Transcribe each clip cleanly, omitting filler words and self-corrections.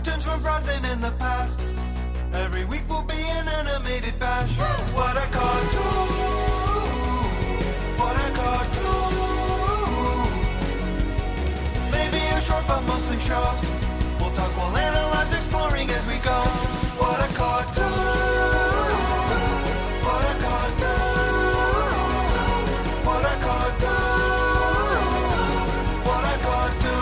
cartoons from present and the past. Every week will be an animated bash. What a cartoon! What a cartoon! Maybe a short but mostly shows. We'll talk, we'll analyze, exploring as we go. What a cartoon! What a cartoon! What a cartoon! What a cartoon!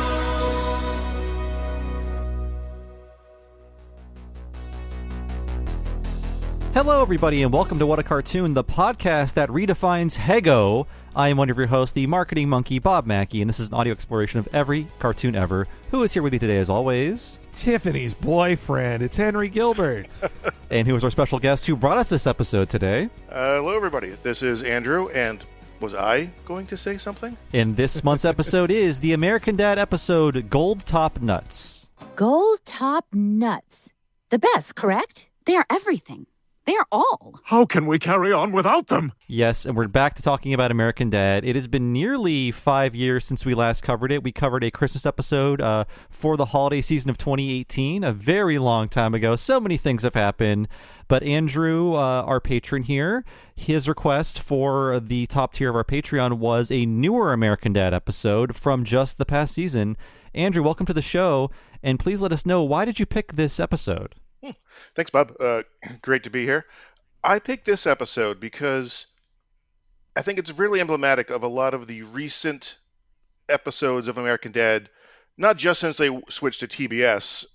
Hello, everybody, and welcome to What a Cartoon, the podcast that redefines Hego. I am one of your hosts, the marketing monkey, Bob Mackey, and this is an audio exploration of every cartoon ever. Who is here with you today, as always? Tiffany's boyfriend. It's Henry Gilbert. And who is our special guest who brought us this episode today? Hello, everybody. This is Andrew, and was I going to say something? And this month's episode is the American Dad episode, Gold Top Nuts. Gold Top Nuts. The best, correct? They are everything. They are all. How can we carry on without them? Yes, and we're back to talking about American Dad. It has been nearly 5 years since we last covered it. We covered a Christmas episode for the holiday season of 2018, a very long time ago. So many things have happened. But Andrew, our patron here, his request for the top tier of our Patreon was a newer American Dad episode from just the past season. Andrew, welcome to the show, and please let us know, why did you pick this episode? Thanks, Bob. Great to be here. I picked this episode because I think it's really emblematic of a lot of the recent episodes of American Dad, not just since they switched to TBS,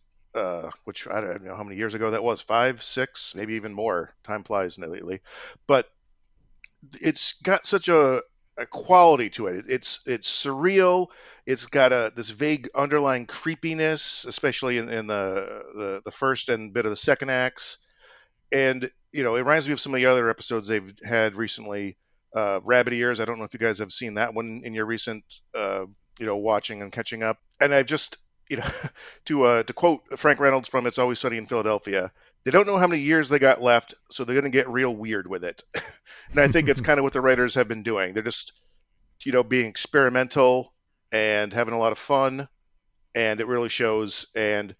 which I don't know how many years ago that was, 5, 6, maybe even more. Time flies lately. But it's got such a quality to it. It's surreal. It's got this vague underlying creepiness, especially in the first and bit of the second acts. And, you know, it reminds me of some of the other episodes they've had recently. Rabbit Ears, I don't know if you guys have seen that one in your recent, watching and catching up. And I've just, to quote Frank Reynolds from It's Always Sunny in Philadelphia, they don't know how many years they got left, so they're going to get real weird with it. And I think it's kind of what the writers have been doing. They're just, being experimental and having a lot of fun, and it really shows. And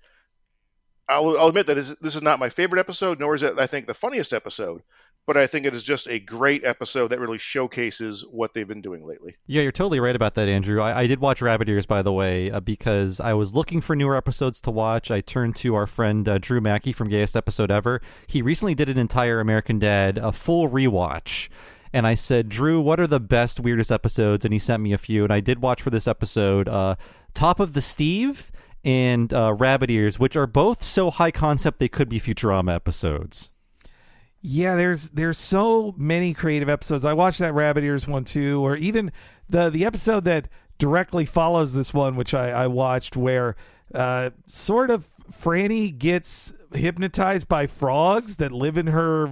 I'll admit that this is not my favorite episode, nor is it, I think, the funniest episode. But I think it is just a great episode that really showcases what they've been doing lately. Yeah, you're totally right about that, Andrew. I did watch Rabbit Ears, by the way, because I was looking for newer episodes to watch. I turned to our friend Drew Mackey from Gayest Episode Ever. He recently did an entire American Dad, a full rewatch. And I said, Drew, what are the best, weirdest episodes? And he sent me a few. And I did watch for this episode Top of the Steve and Rabbit Ears, which are both so high concept they could be Futurama episodes. Yeah, there's so many creative episodes. I watched that Rabbit Ears one too, or even the episode that directly follows this one, which I watched, where sort of Franny gets hypnotized by frogs that live in her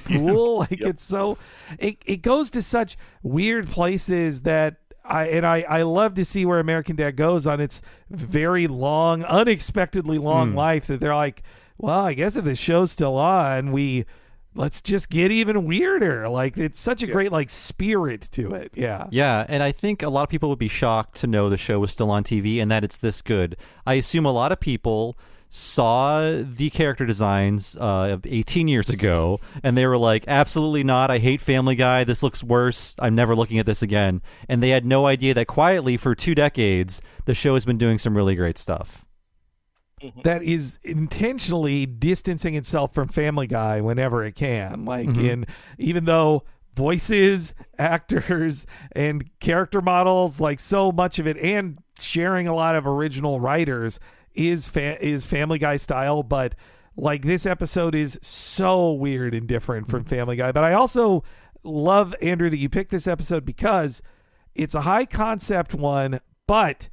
pool. Yep. It's so it goes to such weird places that I love to see where American Dad goes on its very long, unexpectedly long life, that they're like, well, I guess if the show's still on, let's just get even weirder. It's such a great spirit to it. Yeah. Yeah, and I think a lot of people would be shocked to know the show was still on TV and that it's this good. I assume a lot of people saw the character designs 18 years ago and they were like, absolutely not. I hate Family Guy. This looks worse. I'm never looking at this again. And they had no idea that quietly for 2 decades, the show has been doing some really great stuff. That is intentionally distancing itself from Family Guy whenever it can. Even though voices, actors, and character models, so much of it, and sharing a lot of original writers is Family Guy style, but this episode is so weird and different from Family Guy. But I also love, Andrew, that you picked this episode because it's a high concept one, but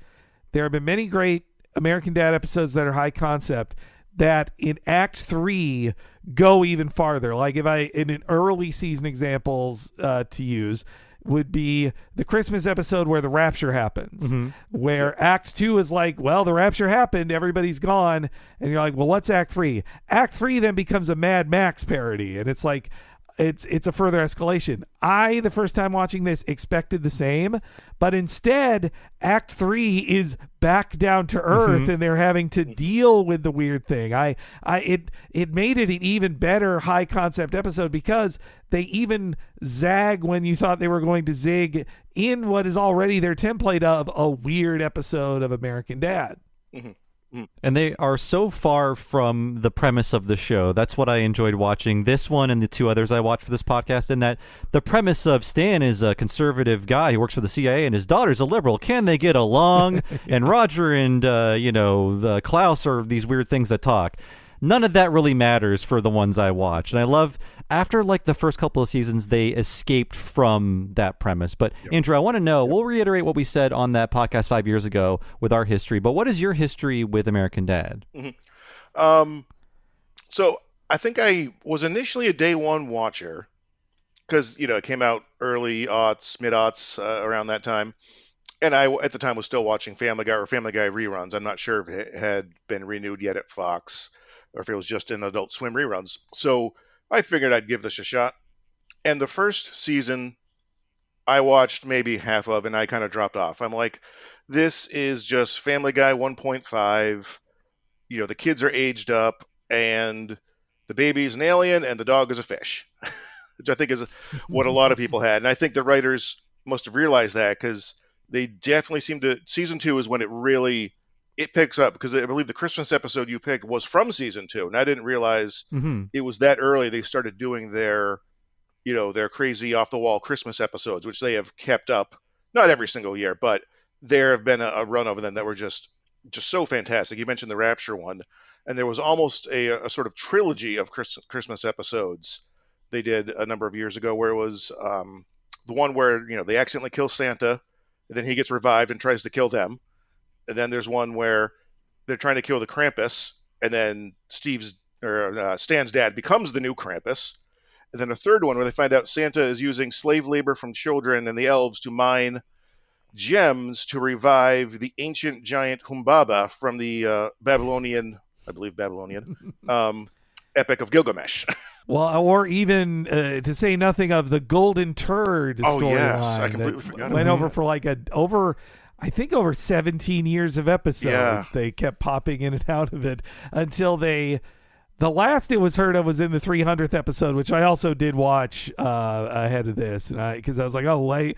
there have been many great American Dad episodes that are high concept that in Act 3 go even farther. If in an early season examples to use would be the Christmas episode where the rapture happens, where Act 2 is well, the rapture happened, everybody's gone, and you're like, well, what's Act 3? Act 3 then becomes a Mad Max parody, and it's it's a further escalation. The first time watching this, expected the same, but instead, Act 3 is back down to earth, and they're having to deal with the weird thing. It made it an even better high concept episode because they even zag when you thought they were going to zig in what is already their template of a weird episode of American Dad. And they are so far from the premise of the show. That's what I enjoyed watching this one and the two others I watched for this podcast, in that the premise of Stan is a conservative guy who works for the CIA and his daughter's a liberal. Can they get along? And Roger and, Klaus are these weird things that talk. None of that really matters for the ones I watch. And I love, after like the first couple of seasons, they escaped from that premise. But Andrew, I want to know, we'll reiterate what we said on that podcast 5 years ago with our history, but what is your history with American Dad? So I think I was initially a day one watcher because, it came out early aughts, mid-aughts, around that time. And I, at the time, was still watching Family Guy or Family Guy reruns. I'm not sure if it had been renewed yet at Fox, or if it was just in Adult Swim reruns. So I figured I'd give this a shot. And the first season I watched maybe half of, and I kind of dropped off. I'm like, this is just Family Guy 1.5. The kids are aged up, and the baby's an alien, and the dog is a fish, which I think is what a lot of people had. And I think the writers must have realized that, because they definitely seem to. Season 2 is when it picks up, because I believe the Christmas episode you picked was from season 2, and I didn't realize it was that early they started doing their crazy off the wall Christmas episodes, which they have kept up, not every single year, but there have been a run of them that were just so fantastic. You mentioned the Rapture one, and there was almost a sort of trilogy of Christmas episodes they did a number of years ago, where it was the one where they accidentally kill Santa, and then he gets revived and tries to kill them. And then there's one where they're trying to kill the Krampus, and then Stan's dad becomes the new Krampus. And then a third one where they find out Santa is using slave labor from children and the elves to mine gems to revive the ancient giant Humbaba from the Babylonian Epic of Gilgamesh. Well, or even to say nothing of the Golden Turd storyline. Yes, I completely forgot went about over for like over 17 years of episodes. Yeah. They kept popping in and out of it until the last it was heard of was in the 300th episode, which I also did watch ahead of this, and because I was like, oh wait,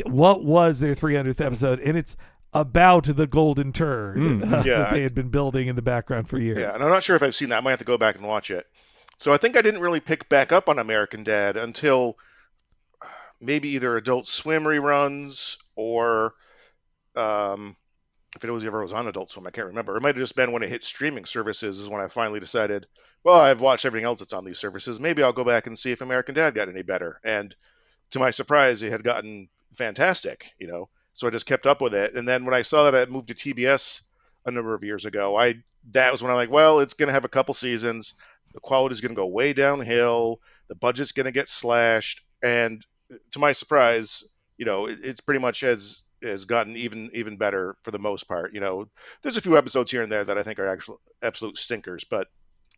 what was their 300th episode? And it's about the Golden Turd that they had been building in the background for years. Yeah, and I'm not sure if I've seen that. I might have to go back and watch it. So I think I didn't really pick back up on American Dad until maybe either Adult Swim reruns or if it ever was on Adult Swim, I can't remember. It might have just been when it hit streaming services is when I finally decided, well, I've watched everything else that's on these services. Maybe I'll go back and see if American Dad got any better. And to my surprise, it had gotten fantastic, So I just kept up with it. And then when I saw that it moved to TBS a number of years ago, that was when I'm like, well, it's going to have a couple seasons. The quality is going to go way downhill. The budget's going to get slashed. And to my surprise, it's pretty much has gotten even better for the most part. There's a few episodes here and there that I think are actual absolute stinkers, but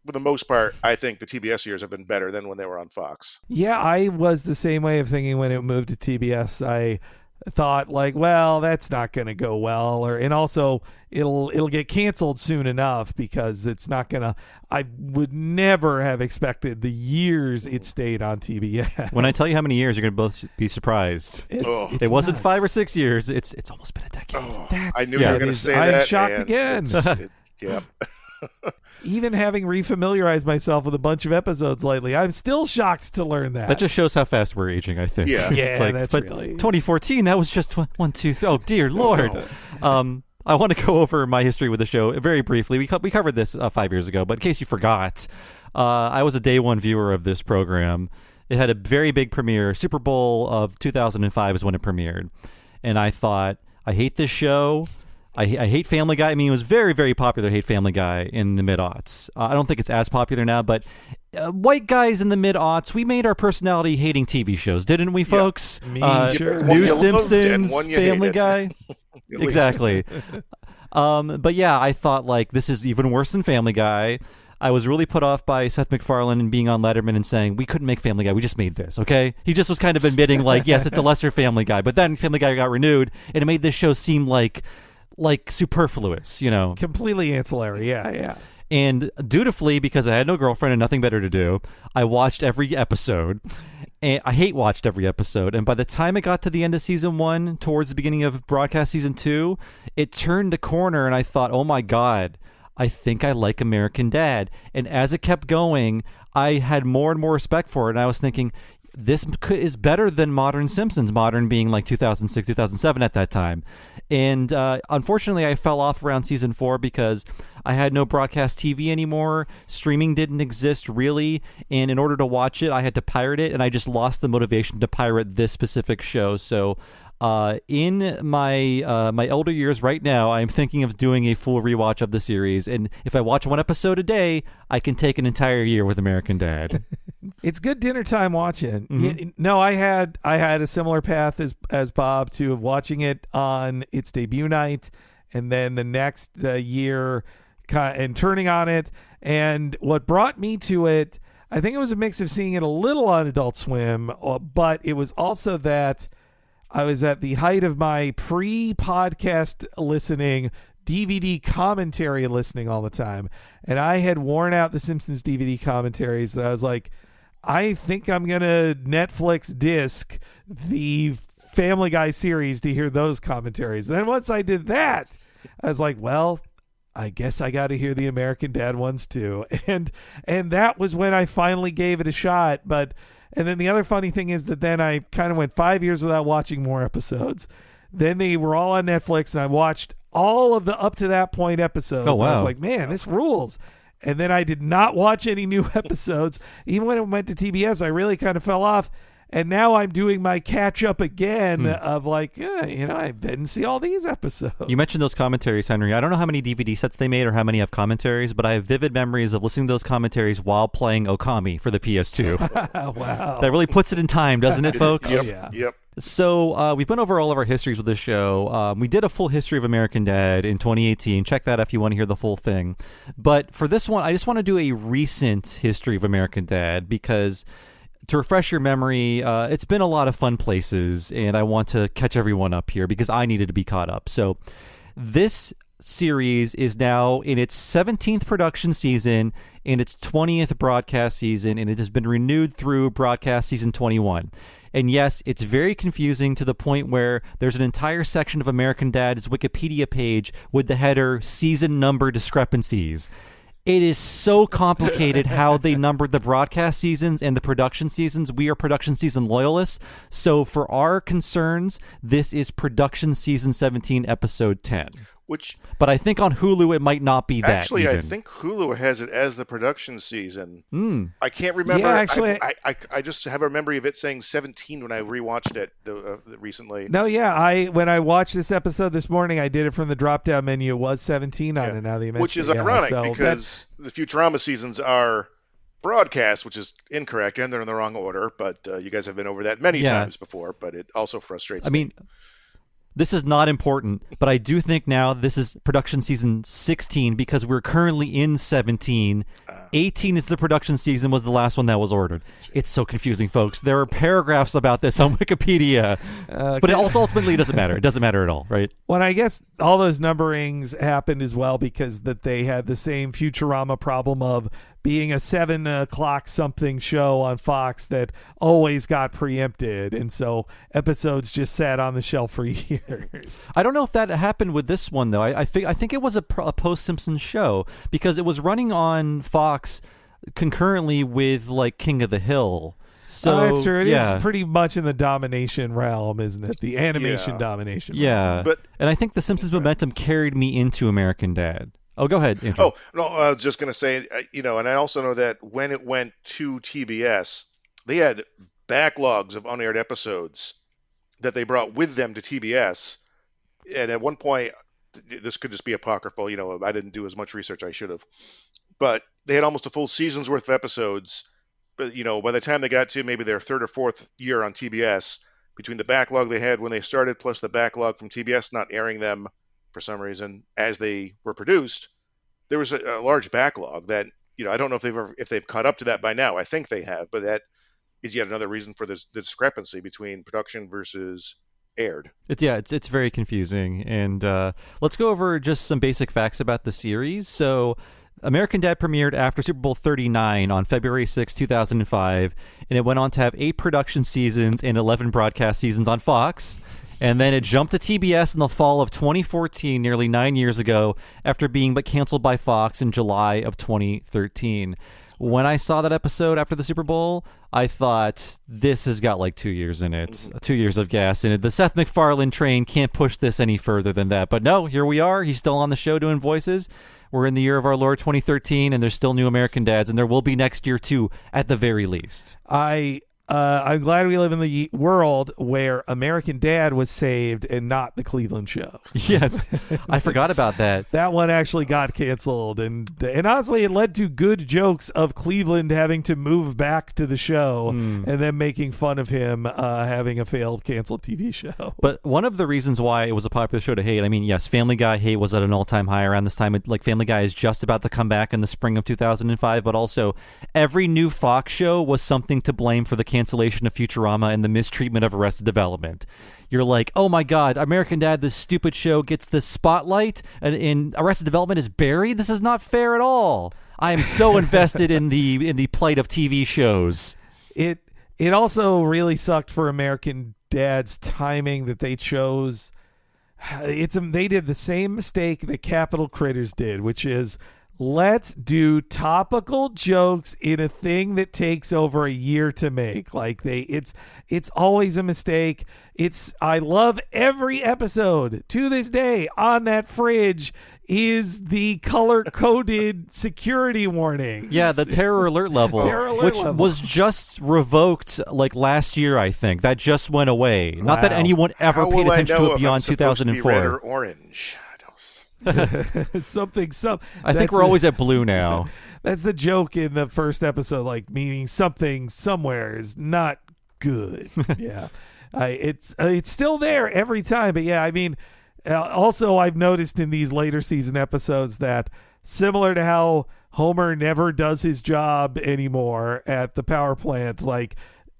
for the most part, I think the TBS years have been better than when they were on Fox. Yeah, I was the same way of thinking when it moved to TBS. I thought like, well, that's not going to go well, and also it'll get canceled soon enough because it's not going to. I would never have expected the years it stayed on TBS. When I tell you how many years, you're going to both be surprised. It wasn't nuts. 5 or 6 years. It's almost been a decade. I knew you were going to say that. I'm shocked again. Yeah. Even having refamiliarized myself with a bunch of episodes lately, I'm still shocked to learn that. That just shows how fast we're aging, I think. Yeah. That's really 2014. That was just 1, 2, 3. Oh dear Lord. I want to go over my history with the show very briefly. We covered this 5 years ago, but in case you forgot, I was a day one viewer of this program. It had a very big premiere. Super Bowl of 2005 is when it premiered, and I thought, I hate this show. I hate Family Guy. I mean, it was very, very popular to hate Family Guy in the mid-aughts. I don't think it's as popular now, but white guys in the mid-aughts, we made our personality hating TV shows, didn't we, folks? Sure. New Simpsons, Family Guy. Exactly. But yeah, I thought, like, this is even worse than Family Guy. I was really put off by Seth MacFarlane and being on Letterman and saying, we couldn't make Family Guy, we just made this, okay? He just was kind of admitting, like, yes, it's a lesser Family Guy, but then Family Guy got renewed, and it made this show seem like superfluous, you know? Completely ancillary, yeah. And dutifully, because I had no girlfriend and nothing better to do, I watched every episode. And I hate watched every episode. And by the time it got to the end of season 1, towards the beginning of broadcast season 2, it turned a corner and I thought, oh my God, I think I like American Dad. And as it kept going, I had more and more respect for it. And I was thinking, this is better than modern Simpsons, modern being like 2006, 2007 at that time. And unfortunately, I fell off around season 4 because I had no broadcast TV anymore. Streaming didn't exist really. And in order to watch it, I had to pirate it. And I just lost the motivation to pirate this specific show. So in my older years right now, I'm thinking of doing a full rewatch of the series. And if I watch one episode a day, I can take an entire year with American Dad. It's good dinner time watching. Mm-hmm. No, I had a similar path as Bob to watching it on its debut night, and then the next year, and turning on it. And what brought me to it, I think it was a mix of seeing it a little on Adult Swim, but it was also that I was at the height of my pre-podcast listening, DVD commentary listening all the time, and I had worn out the Simpsons DVD commentaries. That I was like, I think I'm going to Netflix disc the Family Guy series to hear those commentaries. And then once I did that, I was like, well, I guess I got to hear the American Dad ones too. And that was when I finally gave it a shot. And then the other funny thing is that then I kind of went 5 years without watching more episodes. Then they were all on Netflix, and I watched all of the up to that point episodes. Oh, wow. I was like, man, this rules. And then I did not watch any new episodes. Even when it went to TBS, I really kind of fell off. And now I'm doing my catch up again of like, I didn't see all these episodes. You mentioned those commentaries, Henry. I don't know how many DVD sets they made or how many have commentaries, but I have vivid memories of listening to those commentaries while playing Okami for the PS2. Wow. That really puts it in time, doesn't it, folks? Yep. So we've been over all of our histories with this show. We did a full history of American Dad in 2018. Check that out if you want to hear the full thing. But for this one, I just want to do a recent history of American Dad because, to refresh your memory, it's been a lot of fun places, and I want to catch everyone up here because I needed to be caught up. So this series is now in its 17th production season and its 20th broadcast season, and it has been renewed through broadcast season 21. And yes, it's very confusing to the point where there's an entire section of American Dad's Wikipedia page with the header season number discrepancies. It is so complicated how they numbered the broadcast seasons and the production seasons. We are production season loyalists. So for our concerns, this is production season 17, episode 10. But I think on Hulu, it might not be that. Actually, even. I think Hulu has it as the production season. I can't remember. Yeah, actually, I just have a memory of it saying 17 when I rewatched it recently. No, yeah. When I watched this episode this morning, I did it from the drop-down menu. It was 17 on it now that you mentioned Which is it. ironic so because the Futurama seasons are broadcast, which is incorrect, and they're in the wrong order. But you guys have been over that many times before, but it also frustrates me. This is not important, but I do think now this is production season 16 because we're currently in 17. 18 is the production season, was the last one that was ordered. It's so confusing, folks. There are paragraphs about this on Wikipedia, but it also ultimately doesn't matter. It doesn't matter at all, right? Well, I guess all those numberings happened as well because that they had the same Futurama problem of being a 7 o'clock something show on Fox that always got preempted. And so episodes just sat on the shelf for years. I don't know if that happened with this one, though. I think it was a post-Simpsons show because it was running on Fox concurrently with, like, King of the Hill. So that's true. It is pretty much in the domination realm, isn't it? The animation domination realm. And I think the Simpsons momentum carried me into American Dad. Oh, go ahead, Andrew. Oh, no, I was just going to say, and I also know that when it went to TBS, they had backlogs of unaired episodes that they brought with them to TBS. And at one point, this could just be apocryphal, I didn't do as much research as I should have. But they had almost a full season's worth of episodes. But, by the time they got to maybe their third or fourth year on TBS, between the backlog they had when they started, plus the backlog from TBS not airing them for some reason as they were produced, there was a large backlog that I don't know if they've caught up to that by now. I think they have, but that is yet another reason for the discrepancy between production versus aired. It's very confusing. And let's go over just some basic facts about the series. So American Dad premiered after Super Bowl 39 on February 6, 2005, and it went on to have 8 production seasons and 11 broadcast seasons on Fox. And then it jumped to TBS in the fall of 2014, nearly 9 years ago, after being canceled by Fox in July of 2013. When I saw that episode after the Super Bowl, I thought, this has got like 2 years in it, 2 years of gas in it. The Seth MacFarlane train can't push this any further than that. But no, here we are. He's still on the show doing voices. We're in the year of our Lord 2013, and there's still new American Dads, and there will be next year too, at the very least. I'm glad we live in the world where American Dad was saved and not the Cleveland show. Yes, I forgot about that. That one actually got canceled, and honestly, it led to good jokes of Cleveland having to move back to the show and then making fun of him having a failed canceled TV show. But one of the reasons why it was a popular show to hate, I mean, yes, Family Guy hate was at an all-time high around this time. Family Guy is just about to come back in the spring of 2005, but also every new Fox show was something to blame for the cancellation of Futurama and the mistreatment of Arrested Development. You're like, oh my God, American Dad, this stupid show gets this spotlight, and Arrested Development is buried? This is not fair at all. I am so invested in the plight of TV shows. It also really sucked for American Dad's timing that they chose. They did the same mistake that Capital Critters did, which is, let's do topical jokes in a thing that takes over a year to make. It's always a mistake. I love every episode to this day. On that fridge is the color-coded security warning. Yeah, the terror alert level, was just revoked last year, I think. That just went away. Wow. Not that anyone ever paid attention to it beyond 2004. Red or orange? Something. I think we're always at blue now. That's the joke in the first episode, meaning something somewhere is not good. Yeah, it's still there every time. But yeah, I mean, also I've noticed in these later season episodes that similar to how Homer never does his job anymore at the power plant,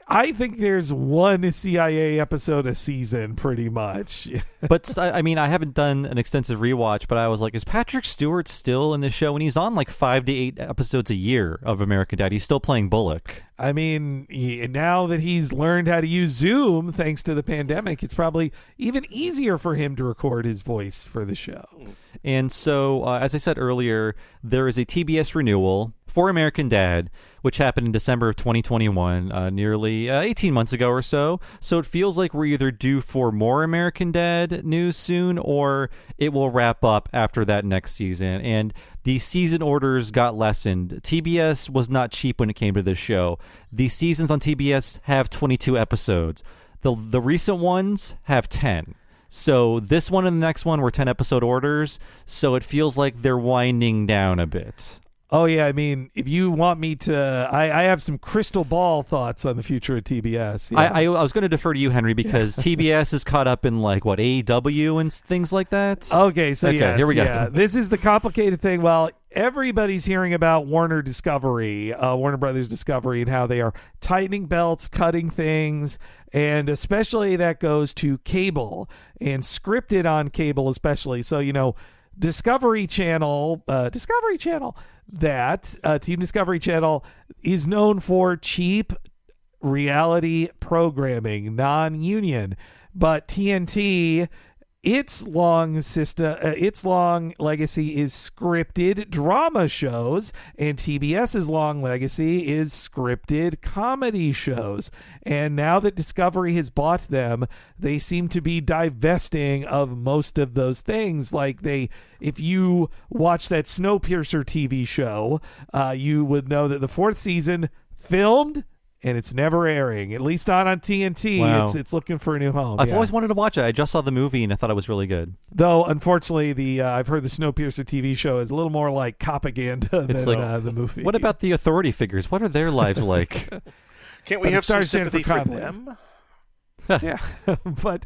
I think there's one CIA episode a season, pretty much. But I mean, I haven't done an extensive rewatch, but I was like, is Patrick Stewart still in the show? And he's on 5 to 8 episodes a year of American Dad. He's still playing Bullock. I mean, now that he's learned how to use Zoom, thanks to the pandemic, it's probably even easier for him to record his voice for the show. And so, as I said earlier, there is a TBS renewal for American Dad, which happened in December of 2021, nearly 18 months ago or so. So it feels like we're either due for more American Dad news soon, or it will wrap up after that next season. And the season orders got lessened. TBS was not cheap when it came to this show. The seasons on TBS have 22 episodes. The recent ones have 10. So this one and the next one were 10 episode orders. So it feels like they're winding down a bit. Oh, yeah. I mean, if you want me to, I have some crystal ball thoughts on the future of TBS. Yeah. I was going to defer to you, Henry, because TBS is caught up in AEW and things like that. Okay, so yes, here we go. Yeah. This is the complicated thing. Well, everybody's hearing about Warner Brothers Discovery, and how they are tightening belts, cutting things, and especially that goes to cable and scripted on cable, especially. So, Discovery Channel, Team Discovery Channel is known for cheap reality programming, non-union, but TNT, its long legacy is scripted drama shows, and TBS's long legacy is scripted comedy shows. And now that Discovery has bought them, they seem to be divesting of most of those things. If you watch that Snowpiercer TV show, you would know that the 4th season filmed, and it's never airing, at least not on TNT. Wow. It's looking for a new home. I've always wanted to watch it. I just saw the movie and I thought it was really good. Though, unfortunately, I've heard the Snowpiercer TV show is a little more like propaganda than the movie. What about the authority figures? What are their lives like? Can't we have some sympathy for them? Yeah, but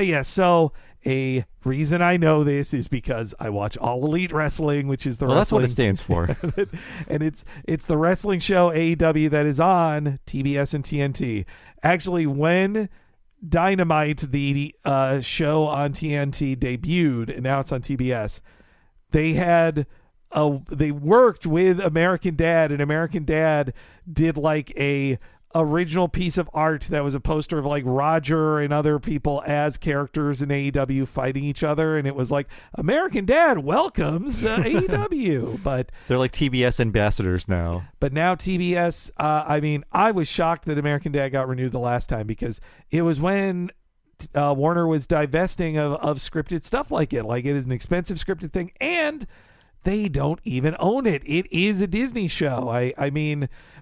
yeah. So A reason I know this is because I watch All Elite Wrestling, which is the Well, that's what wrestling, it stands for. and it's the wrestling show AEW that is on TBS and TNT. Actually, when Dynamite, the show on TNT, debuted, and now it's on TBS, they worked with American Dad, and American Dad did like a original piece of art that was a poster of like Roger and other people as characters in AEW fighting each other, and it was like American Dad welcomes AEW, but They're like TBS ambassadors now. But now TBS, I was shocked that American Dad got renewed the last time because it was when Warner was divesting of scripted stuff like it. Like, it is an expensive scripted thing, and they don't even own it. It is a Disney show.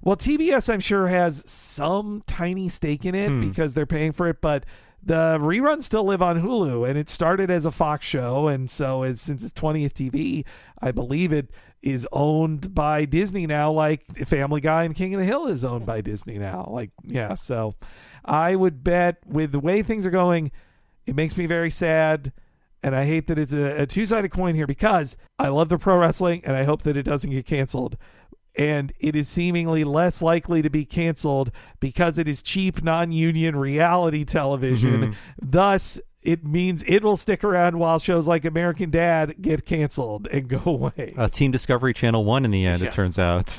Well, TBS, I'm sure, has some tiny stake in it because they're paying for it, but the reruns still live on Hulu, and it started as a Fox show, and so since it's 20th TV, I believe it is owned by Disney now, like Family Guy and King of the Hill is owned by Disney now. So I would bet with the way things are going, it makes me very sad. And I hate that it's a two-sided coin here because I love the pro wrestling and I hope that it doesn't get canceled. And it is seemingly less likely to be canceled because it is cheap, non-union reality television. Thus, it means it will stick around while shows like American Dad get canceled and go away. Team Discovery Channel 1 in the end, it turns out.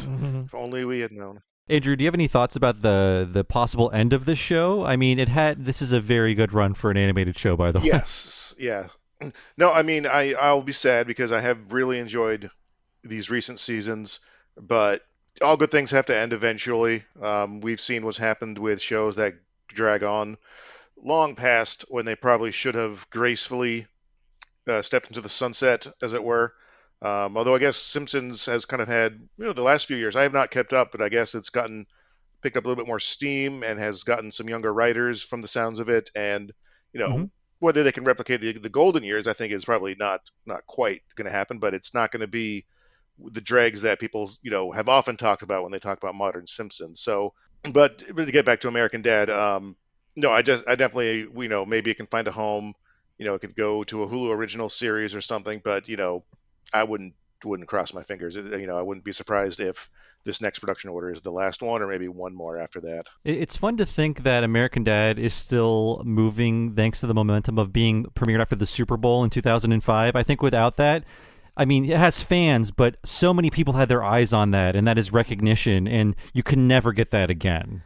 If only we had known. Andrew, do you have any thoughts about the possible end of this show? I mean, this is a very good run for an animated show, by the way. Yes, yeah. No, I mean, I'll be sad because I have really enjoyed these recent seasons, but all good things have to end eventually. We've seen what's happened with shows that drag on long past when they probably should have gracefully stepped into the sunset, as it were. Although I guess Simpsons has kind of had, the last few years, I have not kept up, but I guess it's picked up a little bit more steam and has gotten some younger writers from the sounds of it. And, whether they can replicate the golden years, I think is probably not quite going to happen, but it's not going to be the dregs that people, have often talked about when they talk about modern Simpsons. So, but to get back to American Dad, no, I definitely, maybe it can find a home, it could go to a Hulu original series or something, but, I wouldn't cross my fingers. I wouldn't be surprised if this next production order is the last one or maybe one more after that. It's fun to think that American Dad is still moving thanks to the momentum of being premiered after the Super Bowl in 2005. I think without that, it has fans, but so many people had their eyes on that, and that is recognition, and you can never get that again.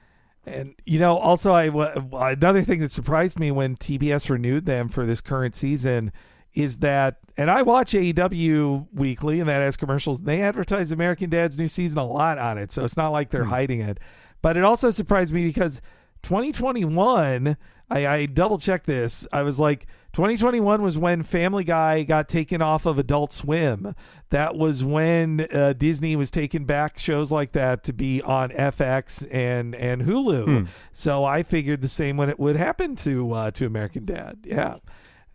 And, also another thing that surprised me when TBS renewed them for this current season is that, and I watch AEW weekly, and that has commercials. They advertise American Dad's new season a lot on it, so it's not like they're hiding it. But it also surprised me because 2021, I double-checked this. I was like, 2021 was when Family Guy got taken off of Adult Swim. That was when Disney was taking back shows like that to be on FX and Hulu. So I figured the same when it would happen to American Dad. Yeah.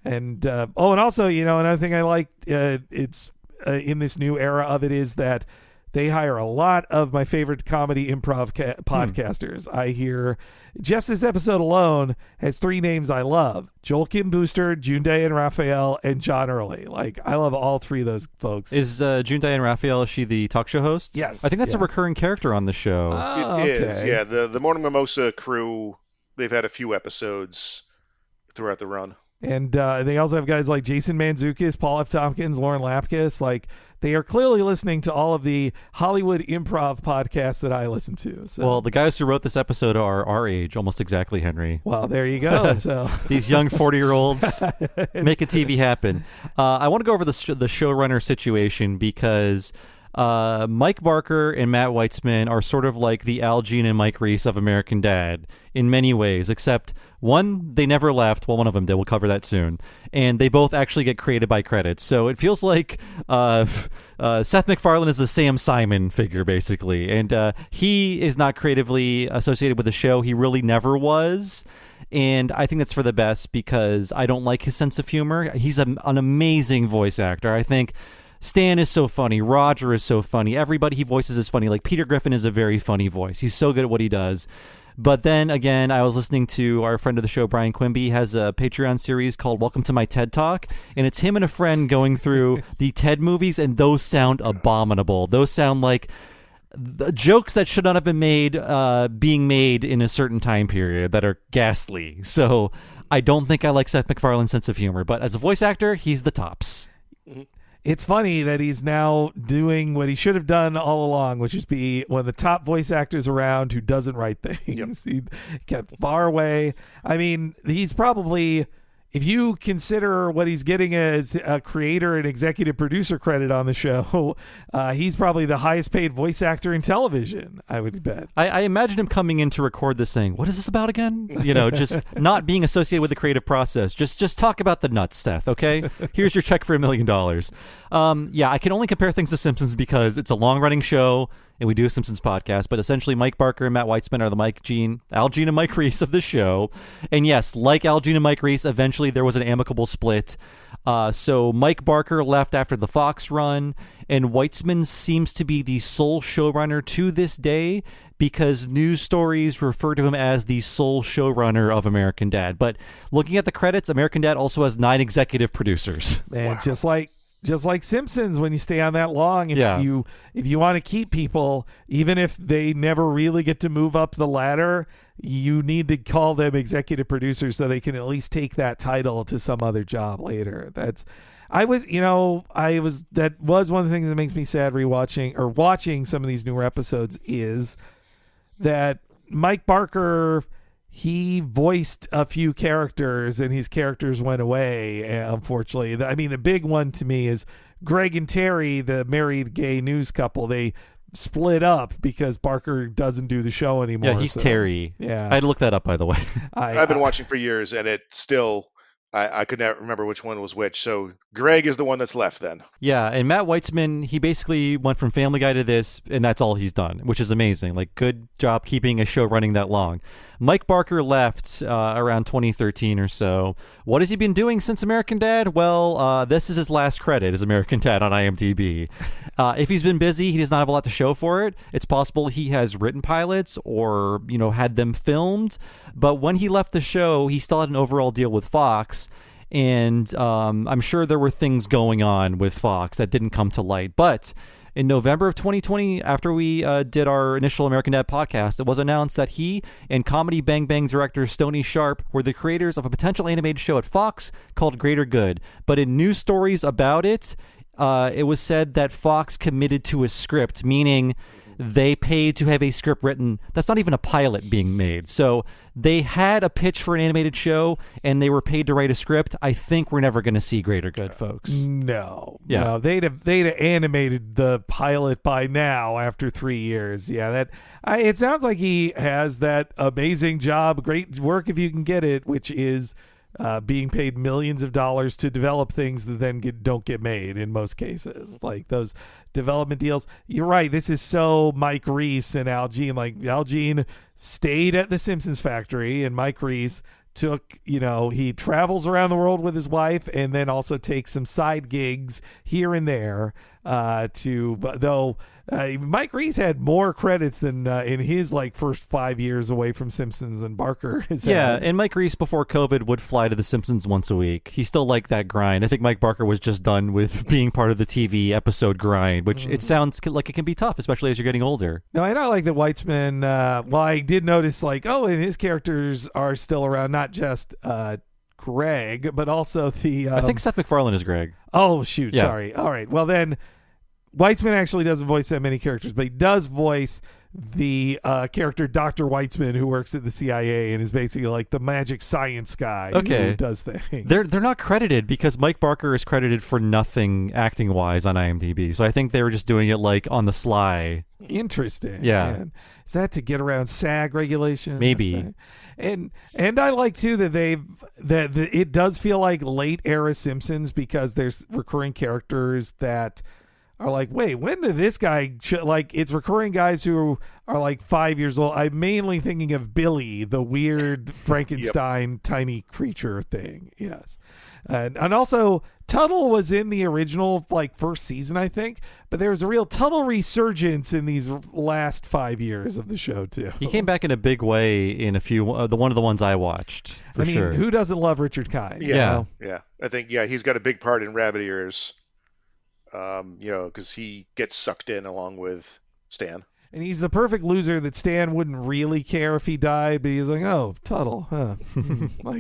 And and also, another thing I like it's in this new era of it is that they hire a lot of my favorite comedy improv podcasters. I hear just this episode alone has 3 names I love: Joel Kim Booster, June Diane Raphael, and John Early. Like, I love all 3 of those folks. Is June Diane Raphael, is she the talk show host? Yes. I think that's a recurring character on the show. It is, yeah. The Morning Mimosa crew, they've had a few episodes throughout the run. And they also have guys like Jason Mantzoukas, Paul F. Tompkins, Lauren Lapkus. Like, they are clearly listening to all of the Hollywood improv podcasts that I listen to. So. Well, the guys who wrote this episode are our age, almost exactly, Henry. Well, there you go. So these young 40-year-olds making TV happen. I want to go over the showrunner situation because Mike Barker and Matt Weitzman are sort of like the Al Jean and Mike Reese of American Dad in many ways, except one, they never left. Well, one of them did. We'll cover that soon. And they both actually get created by credits. So it feels like Seth MacFarlane is the Sam Simon figure, basically. And he is not creatively associated with the show. He really never was. And I think that's for the best because I don't like his sense of humor. He's an amazing voice actor. I think Stan is so funny. Roger is so funny. Everybody he voices is funny. Like Peter Griffin is a very funny voice. He's so good at what he does. But then again, I was listening to our friend of the show, Brian Quimby, has a Patreon series called Welcome to My TED Talk. And it's him and a friend going through the TED movies, and those sound abominable. Those sound like the jokes that should not have been made being made in a certain time period that are ghastly. So I don't think I like Seth MacFarlane's sense of humor. But as a voice actor, he's the tops. It's funny that he's now doing what he should have done all along, which is be one of the top voice actors around who doesn't write things. He kept far away. I mean, he's probably, if you consider what he's getting as a creator and executive producer credit on the show, he's probably the highest paid voice actor in television, I would bet. I imagine him coming in to record this saying, what is this about again? Just not being associated with the creative process. Just talk about the nuts, Seth, okay? Here's your check for $1 million. I can only compare things to Simpsons because it's a long-running show, and we do a Simpsons podcast, but essentially Mike Barker and Matt Weitzman are the Al Jean and Mike Reese of the show. And yes, like Al Jean and Mike Reese, eventually there was an amicable split. So Mike Barker left after the Fox run, and Weitzman seems to be the sole showrunner to this day because news stories refer to him as the sole showrunner of American Dad. But looking at the credits, American Dad also has 9 executive producers. And just like Simpsons, when you stay on that long, if you want to keep people, even if they never really get to move up the ladder, you need to call them executive producers so they can at least take that title to some other job later. That was one of the things that makes me sad watching some of these newer episodes is that Mike Barker, he voiced a few characters and his characters went away, unfortunately. I mean, the big one to me is Greg and Terry, the married gay news couple. They split up because Barker doesn't do the show anymore. Yeah, he's Terry. Yeah. I had to look that up, by the way. I've been watching for years, and it still, I could not remember which one was which. So Greg is the one that's left then. Yeah, and Matt Weitzman, he basically went from Family Guy to this, and that's all he's done, which is amazing. Like, good job keeping a show running that long. Mike Barker left around 2013 or so. What has he been doing since American Dad? Well, this is his last credit as American Dad on IMDb. If he's been busy, he does not have a lot to show for it. It's possible he has written pilots or, had them filmed. But when he left the show, he still had an overall deal with Fox. And I'm sure there were things going on with Fox that didn't come to light. But in November of 2020, after we did our initial American Dad podcast, it was announced that he and Comedy Bang Bang director Stoney Sharp were the creators of a potential animated show at Fox called Greater Good. But in news stories about it, it was said that Fox committed to a script, meaning they paid to have a script written. That's not even a pilot being made. So they had a pitch for an animated show, and they were paid to write a script. I think we're never going to see Greater Good, folks. No, they'd have animated the pilot by now after 3 years. Yeah, it sounds like he has that amazing job, great work if you can get it, which is being paid millions of dollars to develop things that then don't get made in most cases, like those development deals. You're right. This is so Mike Reese and Al Jean. Like, Al Jean stayed at the Simpsons factory, and Mike Reese took, he travels around the world with his wife and then also takes some side gigs here and there Mike Reese had more credits than in his first 5 years away from Simpsons than Barker has had. And Mike Reese before COVID would fly to the Simpsons once a week. He still liked that grind. I think Mike Barker was just done with being part of the TV episode grind, which it sounds like it can be tough, especially as you're getting older. No, I don't like that Weitzman. Well, I did notice and his characters are still around, not just Greg, but also the... I think Seth MacFarlane is Greg. Oh, shoot. Yeah. Sorry. All right. Well, then Weitzman actually doesn't voice that many characters, but he does voice the character Dr. Weitzman, who works at the CIA and is basically like the magic science guy who does things. They're not credited because Mike Barker is credited for nothing acting-wise on IMDb, so I think they were just doing it on the sly. Interesting. Yeah. Man. Is that to get around SAG regulations? Maybe. And I like too that it does feel like late era Simpsons because there's recurring characters that are like, wait, when did this guy it's recurring guys who are 5 years old. I'm mainly thinking of Billy, the weird Frankenstein tiny creature thing. Yes. And also Tuttle was in the original first season, I think, but there was a real Tuttle resurgence in these last 5 years of the show too. He came back in a big way in a few one of the ones I watched. For sure. Who doesn't love Richard Kind? Yeah. I think he's got a big part in Rabbit Ears. Because he gets sucked in along with Stan. And he's the perfect loser that Stan wouldn't really care if he died, but he's like, oh, Tuttle, huh?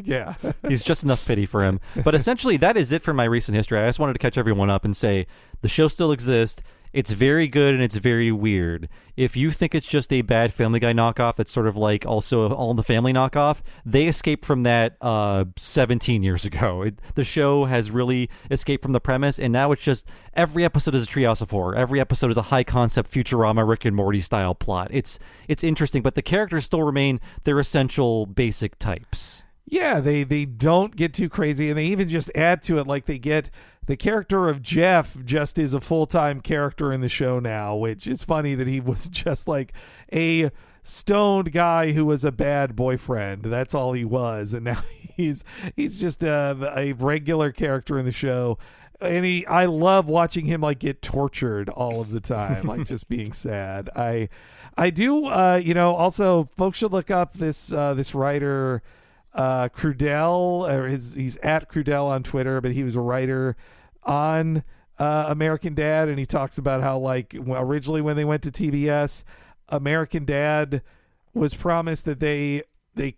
Yeah. He's just enough pity for him. But essentially, that is it for my recent history. I just wanted to catch everyone up and say the show still exists. It's very good and it's very weird. If you think it's just a bad Family Guy knockoff that's sort of like also All in the Family knockoff, they escaped from that 17 years ago. The show has really escaped from the premise, and now it's just every episode is a treehouse of horror. Every episode is a high-concept Futurama, Rick and Morty-style plot. It's interesting, but the characters still remain their essential basic types. Yeah, they don't get too crazy, and they even just add to it. They get the character of Jeff just is a full-time character in the show now, which is funny that he was just a stoned guy who was a bad boyfriend. That's all he was, and now he's just a regular character in the show. And I love watching him like get tortured all of the time, like just being sad. I do, also folks should look up this writer, Crudell, or he's at Crudell on Twitter, but he was a writer on American Dad, and he talks about how like originally when they went to TBS, American Dad was promised that they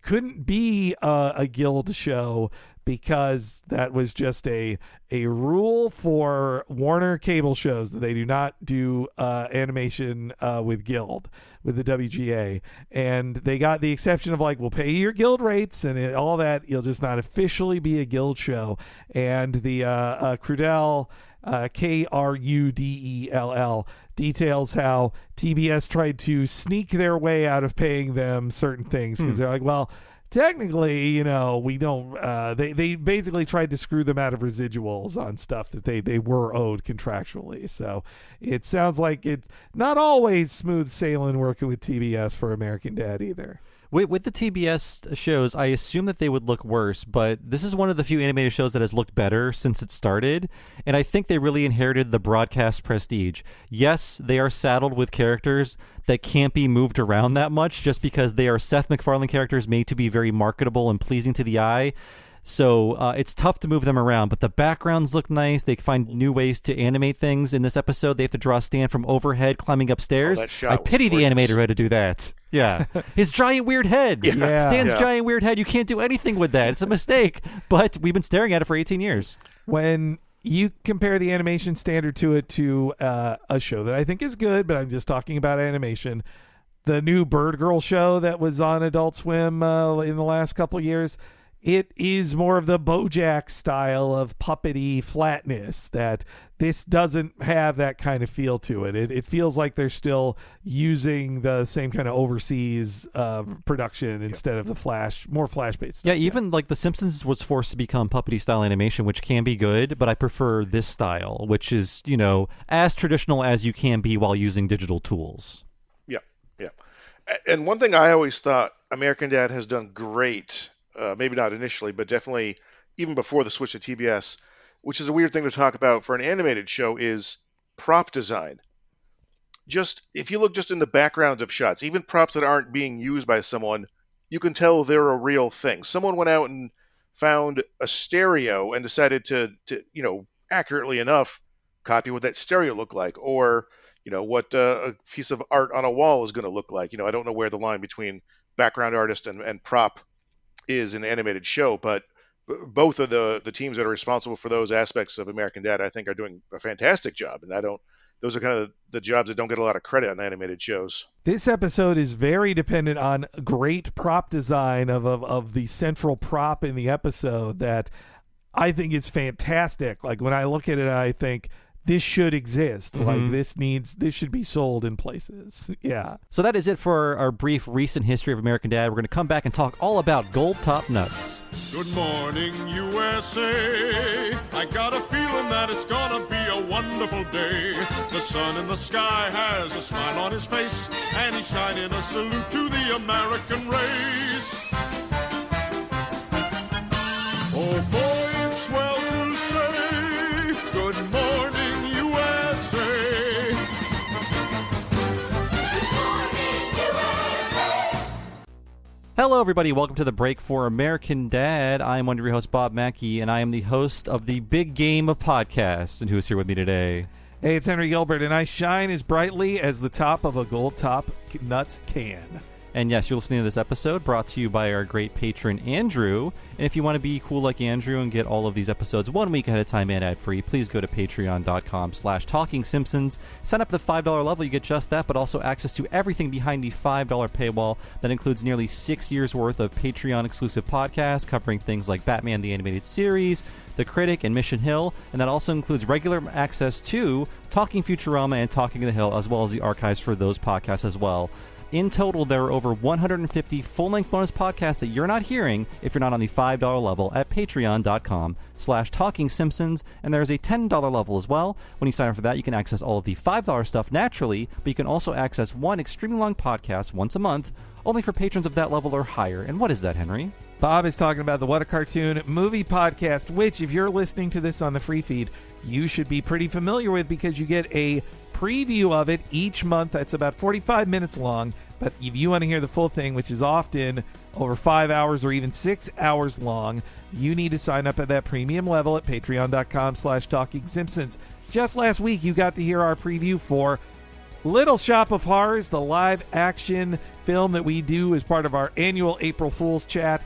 couldn't be a guild show because that was just a rule for Warner cable shows that they do not do animation with Guild, with the WGA. And they got the exception of like, we'll pay you your Guild rates and all that. You'll just not officially be a Guild show. And the Crudell, Krudell, details how TBS tried to sneak their way out of paying them certain things because they're like, well, technically, we don't. They basically tried to screw them out of residuals on stuff that they were owed contractually. So it sounds like it's not always smooth sailing working with TBS for American Dad either. With the TBS shows, I assume that they would look worse, but this is one of the few animated shows that has looked better since it started, and I think they really inherited the broadcast prestige. Yes, they are saddled with characters that can't be moved around that much just because they are Seth MacFarlane characters made to be very marketable and pleasing to the eye. So it's tough to move them around, but the backgrounds look nice. They find new ways to animate things. In this episode, they have to draw Stan from overhead climbing upstairs. I pity the animator who had to do that. Yeah. His giant weird head. Yeah. Stan's giant weird head. You can't do anything with that. It's a mistake, but we've been staring at it for 18 years. When you compare the animation standard to a show that I think is good, but I'm just talking about animation, the new Bird Girl show that was on Adult Swim in the last couple years, it is more of the BoJack style of puppety flatness that this doesn't have that kind of feel to it. It feels like they're still using the same kind of overseas production instead of the more flash-based stuff. Yeah, even like The Simpsons was forced to become puppety style animation, which can be good, but I prefer this style, which is, as traditional as you can be while using digital tools. Yeah. And one thing I always thought American Dad has done great, maybe not initially, but definitely even before the switch to TBS, which is a weird thing to talk about for an animated show, is prop design. Just if you look just in the backgrounds of shots, even props that aren't being used by someone, you can tell they're a real thing. Someone went out and found a stereo and decided to accurately enough copy what that stereo looked like, or what a piece of art on a wall is going to look like. I don't know where the line between background artist and prop is in an animated show, but both of the teams that are responsible for those aspects of American Dad, I think, are doing a fantastic job. And those are kind of the jobs that don't get a lot of credit on animated shows. This episode is very dependent on great prop design of the central prop in the episode that I think is fantastic. Like when I look at it, I think this should exist. Like this should be sold in places. Yeah. So that is it for our brief recent history of American Dad. We're going to come back and talk all about Gold Top Nuts. Good morning, USA. I got a feeling that it's gonna be a wonderful day. The sun in the sky has a smile on his face, and he's shining a salute to the American race. Oh boy, it's swell to say Hello, everybody. Welcome to the break for American Dad. I am one of your hosts, Bob Mackey, and I am the host of the big game of podcasts. And who is here with me today? Hey, it's Henry Gilbert, and I shine as brightly as the top of a gold top nuts can. And yes, you're listening to this episode brought to you by our great patron, Andrew. And if you want to be cool like Andrew and get all of these episodes 1 week ahead of time and ad-free, please go to patreon.com/TalkingSimpsons. Sign up at the $5 level. You get just that, but also access to everything behind the $5 paywall. That includes nearly 6 years' worth of Patreon-exclusive podcasts covering things like Batman the Animated Series, The Critic, and Mission Hill. And that also includes regular access to Talking Futurama and Talking the Hill, as well as the archives for those podcasts as well. In total, there are over 150 full-length bonus podcasts that you're not hearing if you're not on the $5 level at patreon.com/TalkingSimpsons, and there's a $10 level as well. When you sign up for that, you can access all of the $5 stuff naturally, but you can also access one extremely long podcast once a month, only for patrons of that level or higher. And what is that, Henry? Bob is talking about the What a Cartoon movie podcast, which, if you're listening to this on the free feed, you should be pretty familiar with because you get a preview of it each month. That's about 45 minutes long. But if you want to hear the full thing, which is often over 5 hours or even 6 hours long, you need to sign up at that premium level at patreon.com/TalkingSimpsons. Just last week, you got to hear our preview for Little Shop of Horrors, the live-action film that we do as part of our annual April Fool's chat,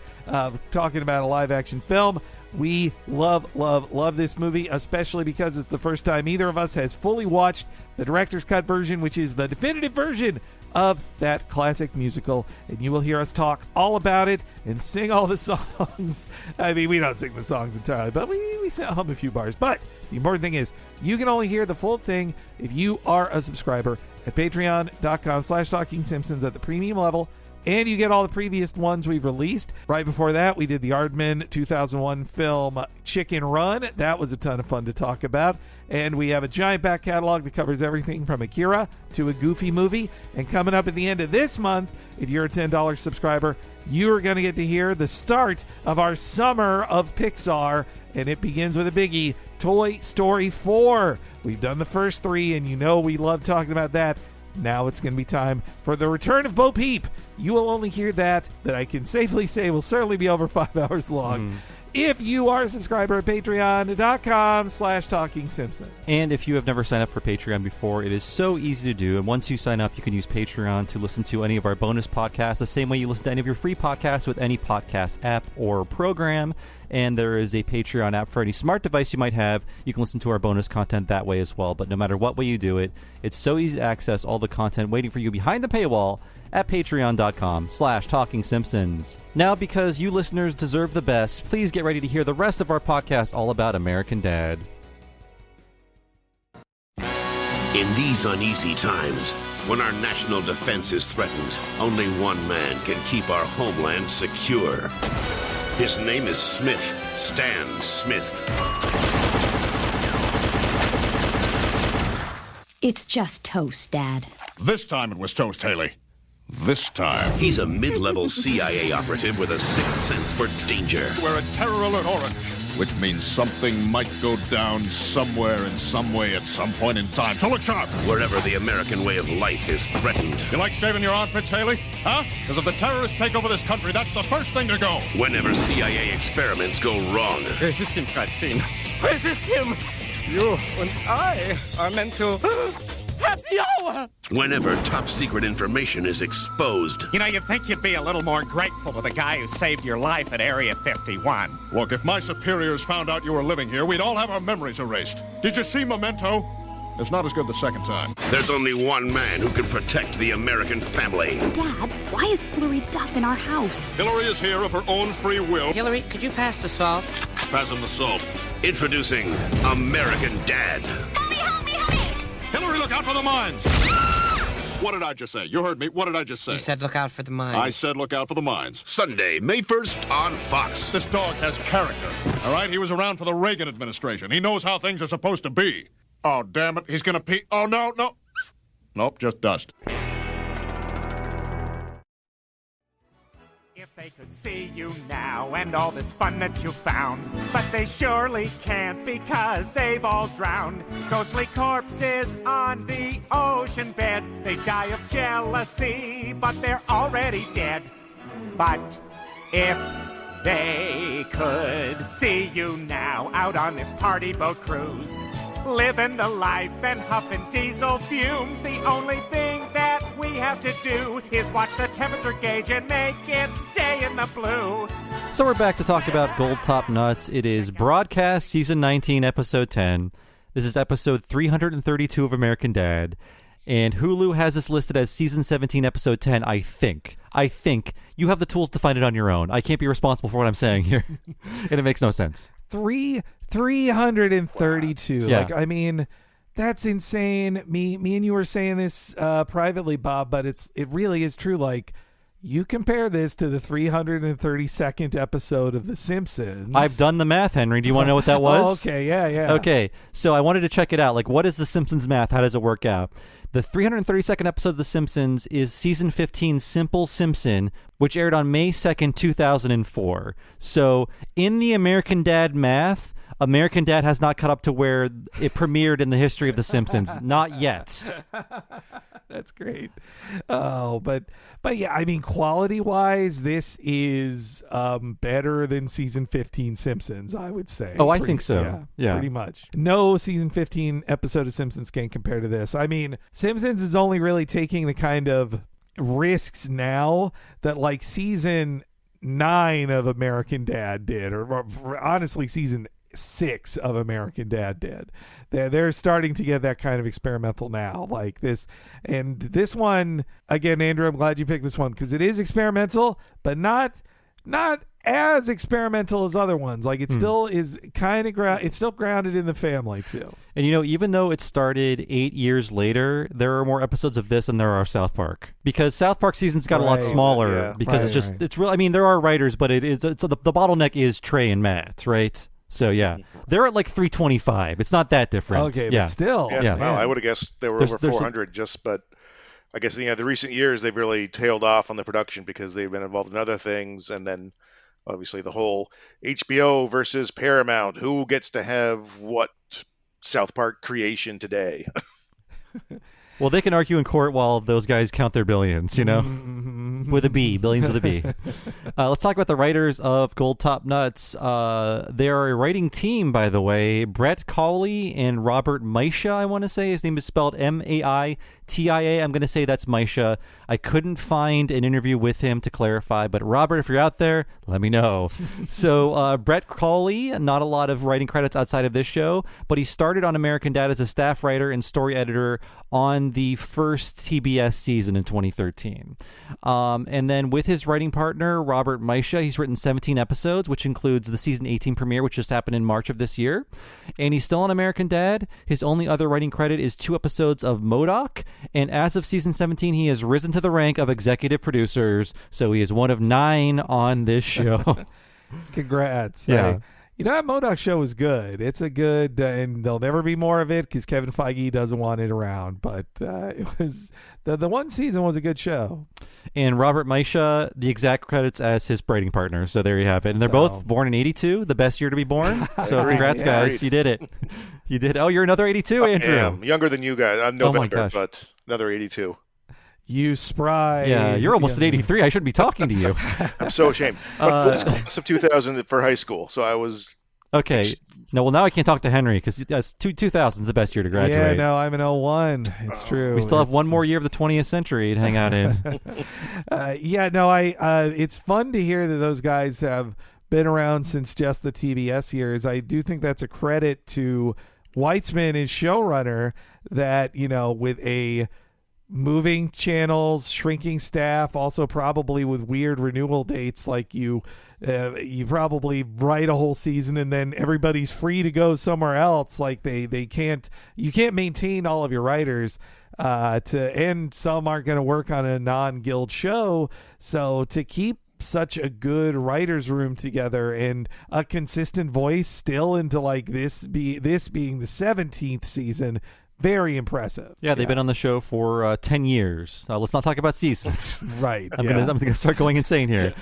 talking about a live-action film. We love this movie, especially because it's the first time either of us has fully watched the director's cut version, which is the definitive version of that classic musical. And you will hear us talk all about it and sing all the songs. I mean, we don't sing the songs entirely, but we hum a few bars. But the important thing is you can only hear the full thing if you are a subscriber at patreon.com/TalkingSimpsons at the premium level. And you get all the previous ones we've released. Right before that, we did the Aardman 2001 film Chicken Run. That was a ton of fun to talk about. And we have a giant back catalog that covers everything from Akira to a Goofy movie. And coming up at the end of this month, if you're a $10 subscriber, you're going to get to hear the start of our summer of Pixar. And it begins with a biggie, Toy Story 4. We've done the first 3, and you know we love talking about that. Now it's going to be time for the return of Bo Peep. You will only hear that I can safely say will certainly be over 5 hours long. If you are a subscriber at patreon.com/TalkingSimpsons. And if you have never signed up for Patreon before, it is so easy to do. And once you sign up, you can use Patreon to listen to any of our bonus podcasts, the same way you listen to any of your free podcasts with any podcast app or program. And there is a Patreon app for any smart device you might have. You can listen to our bonus content that way as well. But no matter what way you do it, it's so easy to access all the content waiting for you behind the paywall at patreon.com/TalkingSimpsons. Now, because you listeners deserve the best, please get ready to hear the rest of our podcast all about American Dad. In these uneasy times, when our national defense is threatened, only one man can keep our homeland secure. His name is Smith, Stan Smith. It's just toast, Dad. This time it was toast, Haley. This time. He's a mid-level CIA operative with a sixth sense for danger. We're at Terror Alert Orange, which means something might go down somewhere in some way at some point in time. So look sharp. Wherever the American way of life is threatened. You like shaving your armpits, Haley? Huh? Because if the terrorists take over this country, that's the first thing to go. Whenever CIA experiments go wrong. Where's this Tim Francine? Where's this Tim? You and I are meant to... Happy hour! Whenever top-secret information is exposed. You know, you'd think you'd be a little more grateful to the guy who saved your life at Area 51. Look, if my superiors found out you were living here, we'd all have our memories erased. Did you see Memento? It's not as good the second time. There's only one man who can protect the American family. Dad, why is Hillary Duff in our house? Hillary is here of her own free will. Hillary, could you pass the salt? Pass him the salt. Introducing American Dad. Hillary, look out for the mines! What did I just say? You heard me. What did I just say? You said look out for the mines. I said look out for the mines. Sunday, May 1st on Fox. This dog has character. All right? He was around for the Reagan administration. He knows how things are supposed to be. Oh, damn it. He's gonna pee. Oh, no. Nope, just dust. If they could see you now and all this fun that you found, but they surely can't because they've all drowned. Ghostly corpses on the ocean bed, they die of jealousy, but they're already dead. But if they could see you now out on this party boat cruise, living the life and huffing diesel fumes, the only thing that we have to do is watch the temperature gauge and make it stay in the blue. So we're back to talk about Gold Top Nuts. It is broadcast season 19, episode 10. This is episode 332 of American Dad. And Hulu has this listed as season 17, episode 10, I think. You have the tools to find it on your own. I can't be responsible for what I'm saying here. And it makes no sense. 332. Yeah. Like, I mean, that's insane. Me and you were saying this privately, Bob, but it really is true. Like, you compare this to the 332nd episode of The Simpsons. I've done the math, Henry. Do you want to know what that was? Oh, okay, yeah. Okay, so I wanted to check it out. Like, what is The Simpsons math? How does it work out? The 332nd episode of The Simpsons is season 15, Simple Simpson, which aired on May 2nd, 2004. So in the American Dad math, American Dad has not caught up to where it premiered in the history of The Simpsons. Not yet. That's great. Oh, but yeah, I mean, quality-wise, this is better than season 15 Simpsons, I would say. Oh, I think so. Yeah. Pretty much. No season 15 episode of Simpsons can compare to this. I mean, Simpsons is only really taking the kind of risks now that like season 9 of American Dad did, or honestly season 6 of American Dad did. They're starting to get that kind of experimental now, like this. And this one, again, Andrew, I'm glad you picked this one because it is experimental, but not as experimental as other ones. Like it still is kind of it's still grounded in the family too. And even though it started 8 years later, there are more episodes of this than there are of South Park, because South Park seasons got a lot smaller because it's real. I mean, there are writers, but the bottleneck is Trey and Matt, right? So yeah, they're at like 325. It's not that different. Okay, yeah. but still, Well, I would have guessed they were over 400. But I guess the recent years they've really tailed off on the production because they've been involved in other things, and then obviously the whole HBO versus Paramount, who gets to have what South Park creation today. Well, they can argue in court while those guys count their billions, with a B, billions with a B. Let's talk about the writers of Gold Top Nuts. They are a writing team, by the way. Brett Cawley and Robert Maisha, I want to say. His name is spelled M-A-I-T-I-A. I'm going to say that's Maisha. I couldn't find an interview with him to clarify, but Robert, if you're out there, let me know. So Brett Cawley, not a lot of writing credits outside of this show, but he started on American Dad as a staff writer and story editor on the first TBS season in 2013. And then with his writing partner, Robert Maisha, he's written 17 episodes, which includes the season 18 premiere, which just happened in March of this year. And he's still on American Dad. His only other writing credit is 2 episodes of MODOK. And as of season 17, he has risen to the rank of executive producers. So he is one of 9 on this show. Congrats. Yeah. That MODOK show was good. It's a good, and there'll never be more of it because Kevin Feige doesn't want it around. But it was the one season was a good show. And Robert Maisha, the exact credits as his writing partner. So there you have it. And they're both born in 82, the best year to be born. So congrats, guys. You did it. You did. Oh, you're another 82, Andrew. I'm younger than you guys. I'm November, but another 82. You spry. Yeah, you're almost an 83. I shouldn't be talking to you. I'm so ashamed. But it was class of 2000 for high school, so I was... Okay. No, well, now I can't talk to Henry because 2000 is the best year to graduate. Yeah, no, I'm an 01. It's true. We still have one more year of the 20th century to hang out in. It's fun to hear that those guys have been around since just the TBS years. I do think that's a credit to Weitzman, his showrunner, that, with a moving channels, shrinking staff, also probably with weird renewal dates, like you probably write a whole season and then everybody's free to go somewhere else. Like you can't maintain all of your writers and some aren't going to work on a non-guild show. So to keep such a good writer's room together and a consistent voice still into like this being the 17th season, very impressive. Yeah, they've been on the show for 10 years. Let's not talk about seasons. Right. I'm gonna start going insane here.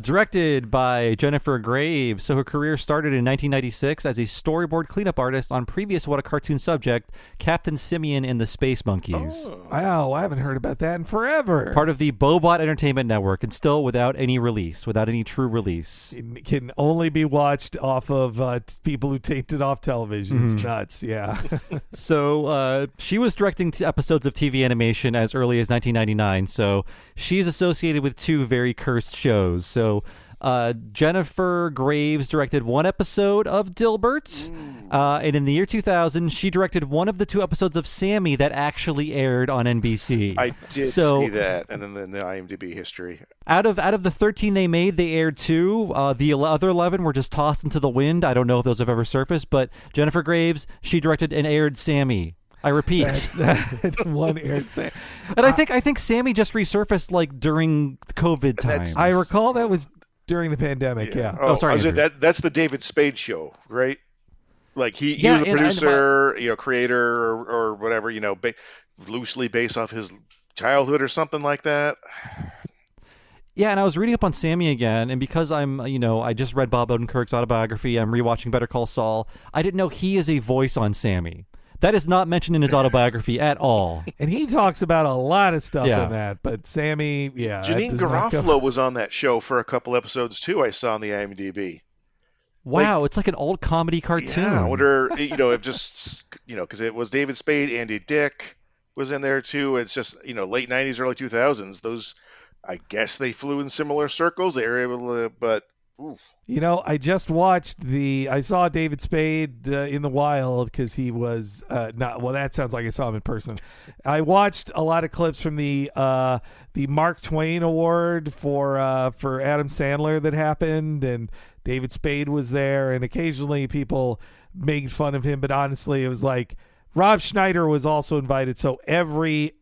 Directed by Jennifer Graves. So her career started in 1996 as a storyboard cleanup artist on previous What a Cartoon subject, Captain Simeon and the Space Monkeys. Oh. Wow, I haven't heard about that in forever. Part of the Bobot Entertainment Network, and still without any release, without any true release. It can only be watched off of people who taped it off television. It's nuts, yeah. So she was directing episodes of TV animation as early as 1999. So she's associated with two very cursed shows. So Jennifer Graves directed one episode of Dilbert. And in the year 2000, she directed one of the two episodes of Sammy that actually aired on NBC. I did see that, and then the IMDb history. Out of the 13 they made, they aired two. The other 11 were just tossed into the wind. I don't know if those have ever surfaced, but Jennifer Graves, she directed and aired Sammy. I repeat, One aired Sammy. And I think Sammy just resurfaced like during COVID times. I recall that was during the pandemic. Yeah. Oh, sorry, Andrew. That's the David Spade show, right? Like he was a producer, creator or whatever, loosely based off his childhood or something like that. Yeah, and I was reading up on Sammy again, and because I'm, I just read Bob Odenkirk's autobiography, I'm rewatching Better Call Saul. I didn't know he is a voice on Sammy. That is not mentioned in his autobiography at all. And he talks about a lot of stuff in that, but Sammy, Janine Garofalo was on that show for a couple episodes too. I saw on the IMDb. Wow, it's like an old comedy cartoon. Yeah, I wonder, if just, because it was David Spade, Andy Dick was in there too. It's just, late 90s, early 2000s. Those, I guess they flew in similar circles. They were able to, but oof. I just watched I saw David Spade in the wild because he was that sounds like I saw him in person. I watched a lot of clips from the Mark Twain Award for Adam Sandler that happened, and David Spade was there, and occasionally people made fun of him, but honestly it was like Rob Schneider was also invited, so every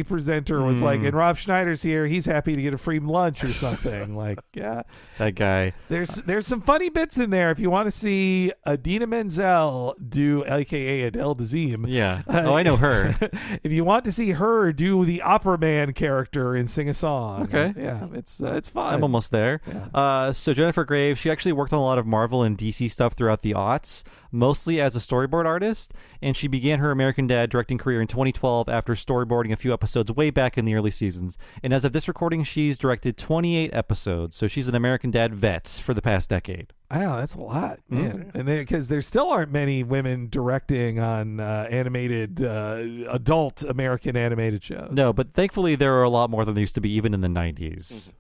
presenter was like, and Rob Schneider's here, he's happy to get a free lunch or something. Like, yeah, that guy. There's some funny bits in there if you want to see Adina Menzel do, aka Adele Dazeem. Yeah, I know her. If you want to see her do the opera man character and sing a song, okay, yeah, it's fun. I'm almost there. Yeah. So Jennifer Graves, she actually worked on a lot of Marvel and DC stuff throughout the aughts, mostly as a storyboard artist, and she began her American Dad directing career in 2012 after storyboarding a few episodes way back in the early seasons. And as of this recording, she's directed 28 episodes, so she's an American Dad vet for the past decade. Wow, that's a lot, man. And because there still aren't many women directing on animated, adult American animated shows. No, but thankfully there are a lot more than there used to be, even in the 90s.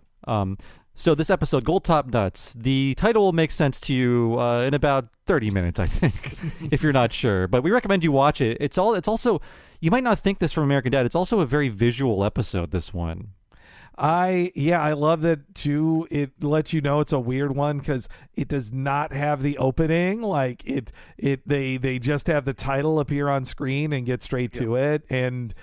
So this episode, Gold Top Nuts, the title will make sense to you in about 30 minutes, I think, if you're not sure. But we recommend you watch it. It's also, you might not think this from American Dad, it's also a very visual episode, this one. I love that too. It lets you know it's a weird one because it does not have the opening. Like they just have the title appear on screen and get straight to it. And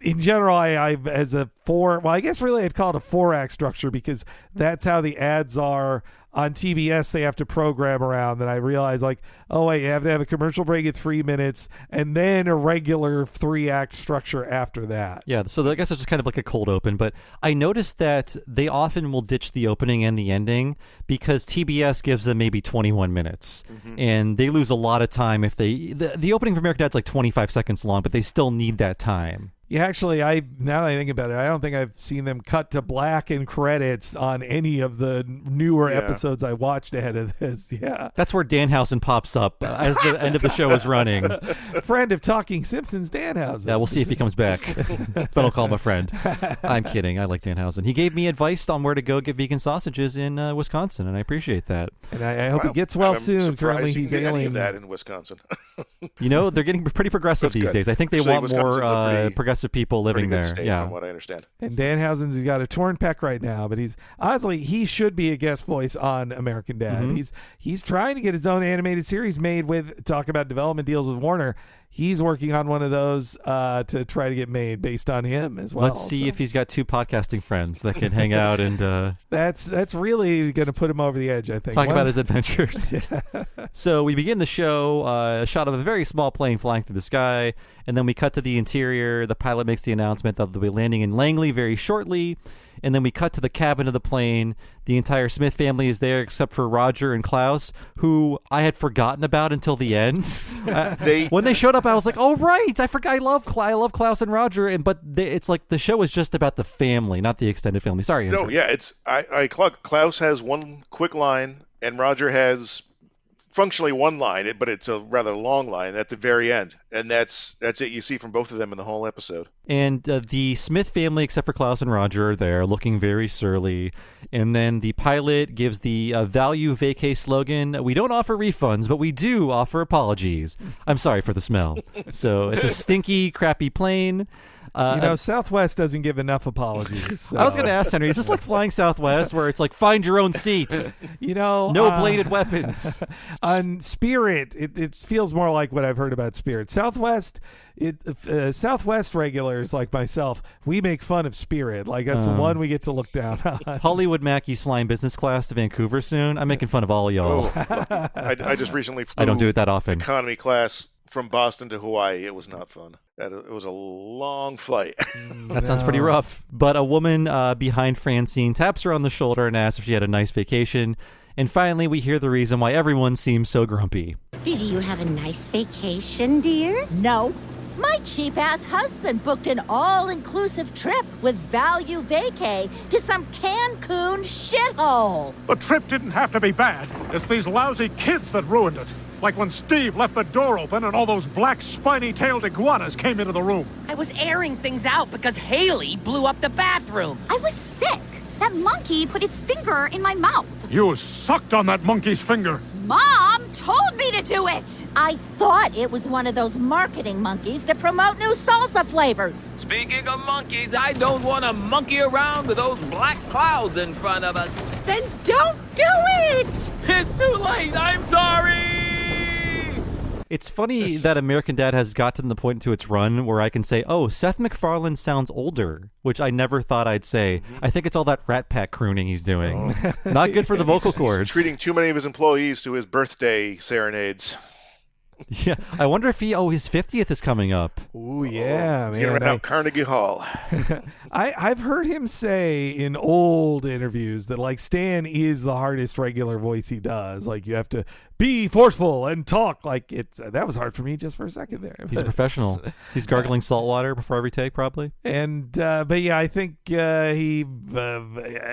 in general, I as a I guess really I'd call it a 4-act structure because that's how the ads are on TBS. They have to program around. And I realized you have to have a commercial break at 3 minutes and then a regular 3-act structure after that. Yeah, so I guess it's just kind of like a cold open, but I noticed that they often will ditch the opening and the ending because TBS gives them maybe 21 minutes, and they lose a lot of time if the opening for American Dad's like 25 seconds long, but they still need that time. Yeah, actually, now that I think about it, I don't think I've seen them cut to black in credits on any of the newer episodes I watched ahead of this. Yeah, that's where Danhausen pops up as the end of the show is running. Friend of Talking Simpsons, Danhausen. Yeah, we'll see if he comes back. But I'll call him a friend. I'm kidding. I like Danhausen. He gave me advice on where to go get vegan sausages in Wisconsin, and I appreciate that. And I hope he gets well soon. Currently, he's ailing. That in Wisconsin. They're getting pretty progressive these days. I think they want more progressive people living there. From what I understand. And Danhausen's got a torn pec right now, but he should be a guest voice on American Dad. He's trying to get his own animated series made with talk about development deals with Warner. he's working on one of those to try to get made based on him as well. Let's see if he's got 2 podcasting friends that can hang out and that's really going to put him over the edge, I think. Talk about his adventures. So we begin the show, a shot of a very small plane flying through the sky, and then we cut to the interior. The pilot makes the announcement that they'll be landing in Langley very shortly, and then we cut to the cabin of the plane. The entire Smith family is there except for Roger and Klaus, who I had forgotten about until the end. When they showed up, I was like, "Oh right, I forgot. I love Klaus and Roger." It's like the show is just about the family, not the extended family. Sorry, Andrew. No, yeah, it's Klaus has one quick line, and Roger has functionally one line, but it's a rather long line at the very end, and that's it. You see from both of them in the whole episode. And the Smith family, except for Klaus and Roger, are there looking very surly. And then the pilot gives the value vacay slogan: "We don't offer refunds, but we do offer apologies. I'm sorry for the smell." So it's a stinky, crappy plane. Southwest doesn't give enough apologies. So. I was going to ask Henry, is this like flying Southwest where it's like find your own seat? No bladed weapons. On Spirit, it feels more like what I've heard about Spirit. Southwest regulars like myself, we make fun of Spirit. Like that's the one we get to look down on. Hollywood Mackey's flying business class to Vancouver soon. I'm making fun of all y'all. I just recently flew I don't do it that often. Economy class from Boston to Hawaii. It was not fun. It was a long flight. That sounds pretty rough. But a woman behind Francine taps her on the shoulder and asks if she had a nice vacation. And finally, we hear the reason why everyone seems so grumpy. Did you have a nice vacation, dear? No. My cheap-ass husband booked an all-inclusive trip with value vacay to some Cancun shithole. The trip didn't have to be bad. It's these lousy kids that ruined it. Like when Steve left the door open and all those black spiny-tailed iguanas came into the room. I was airing things out because Haley blew up the bathroom. I was sick. That monkey put its finger in my mouth. You sucked on that monkey's finger. Mom told me to do it. I thought it was one of those marketing monkeys that promote new salsa flavors. Speaking of monkeys, I don't want to monkey around with those black clouds in front of us. Then don't do it. It's too late. I'm sorry. It's funny that American Dad has gotten the point to its run where I can say, oh, Seth MacFarlane sounds older, which I never thought I'd say. I think it's all that Rat Pack crooning he's doing. Not good for the vocal cords. He's treating too many of his employees to his birthday serenades. Yeah, I wonder if his 50th is coming up. Ooh, yeah, He's man. going to rent out Carnegie Hall. I've heard him say in old interviews that like Stan is the hardest regular voice he does. Like you have to be forceful and talk like it's. That was hard for me just for a second there. He's a professional. He's gargling salt water before every take, probably. And but yeah, I think he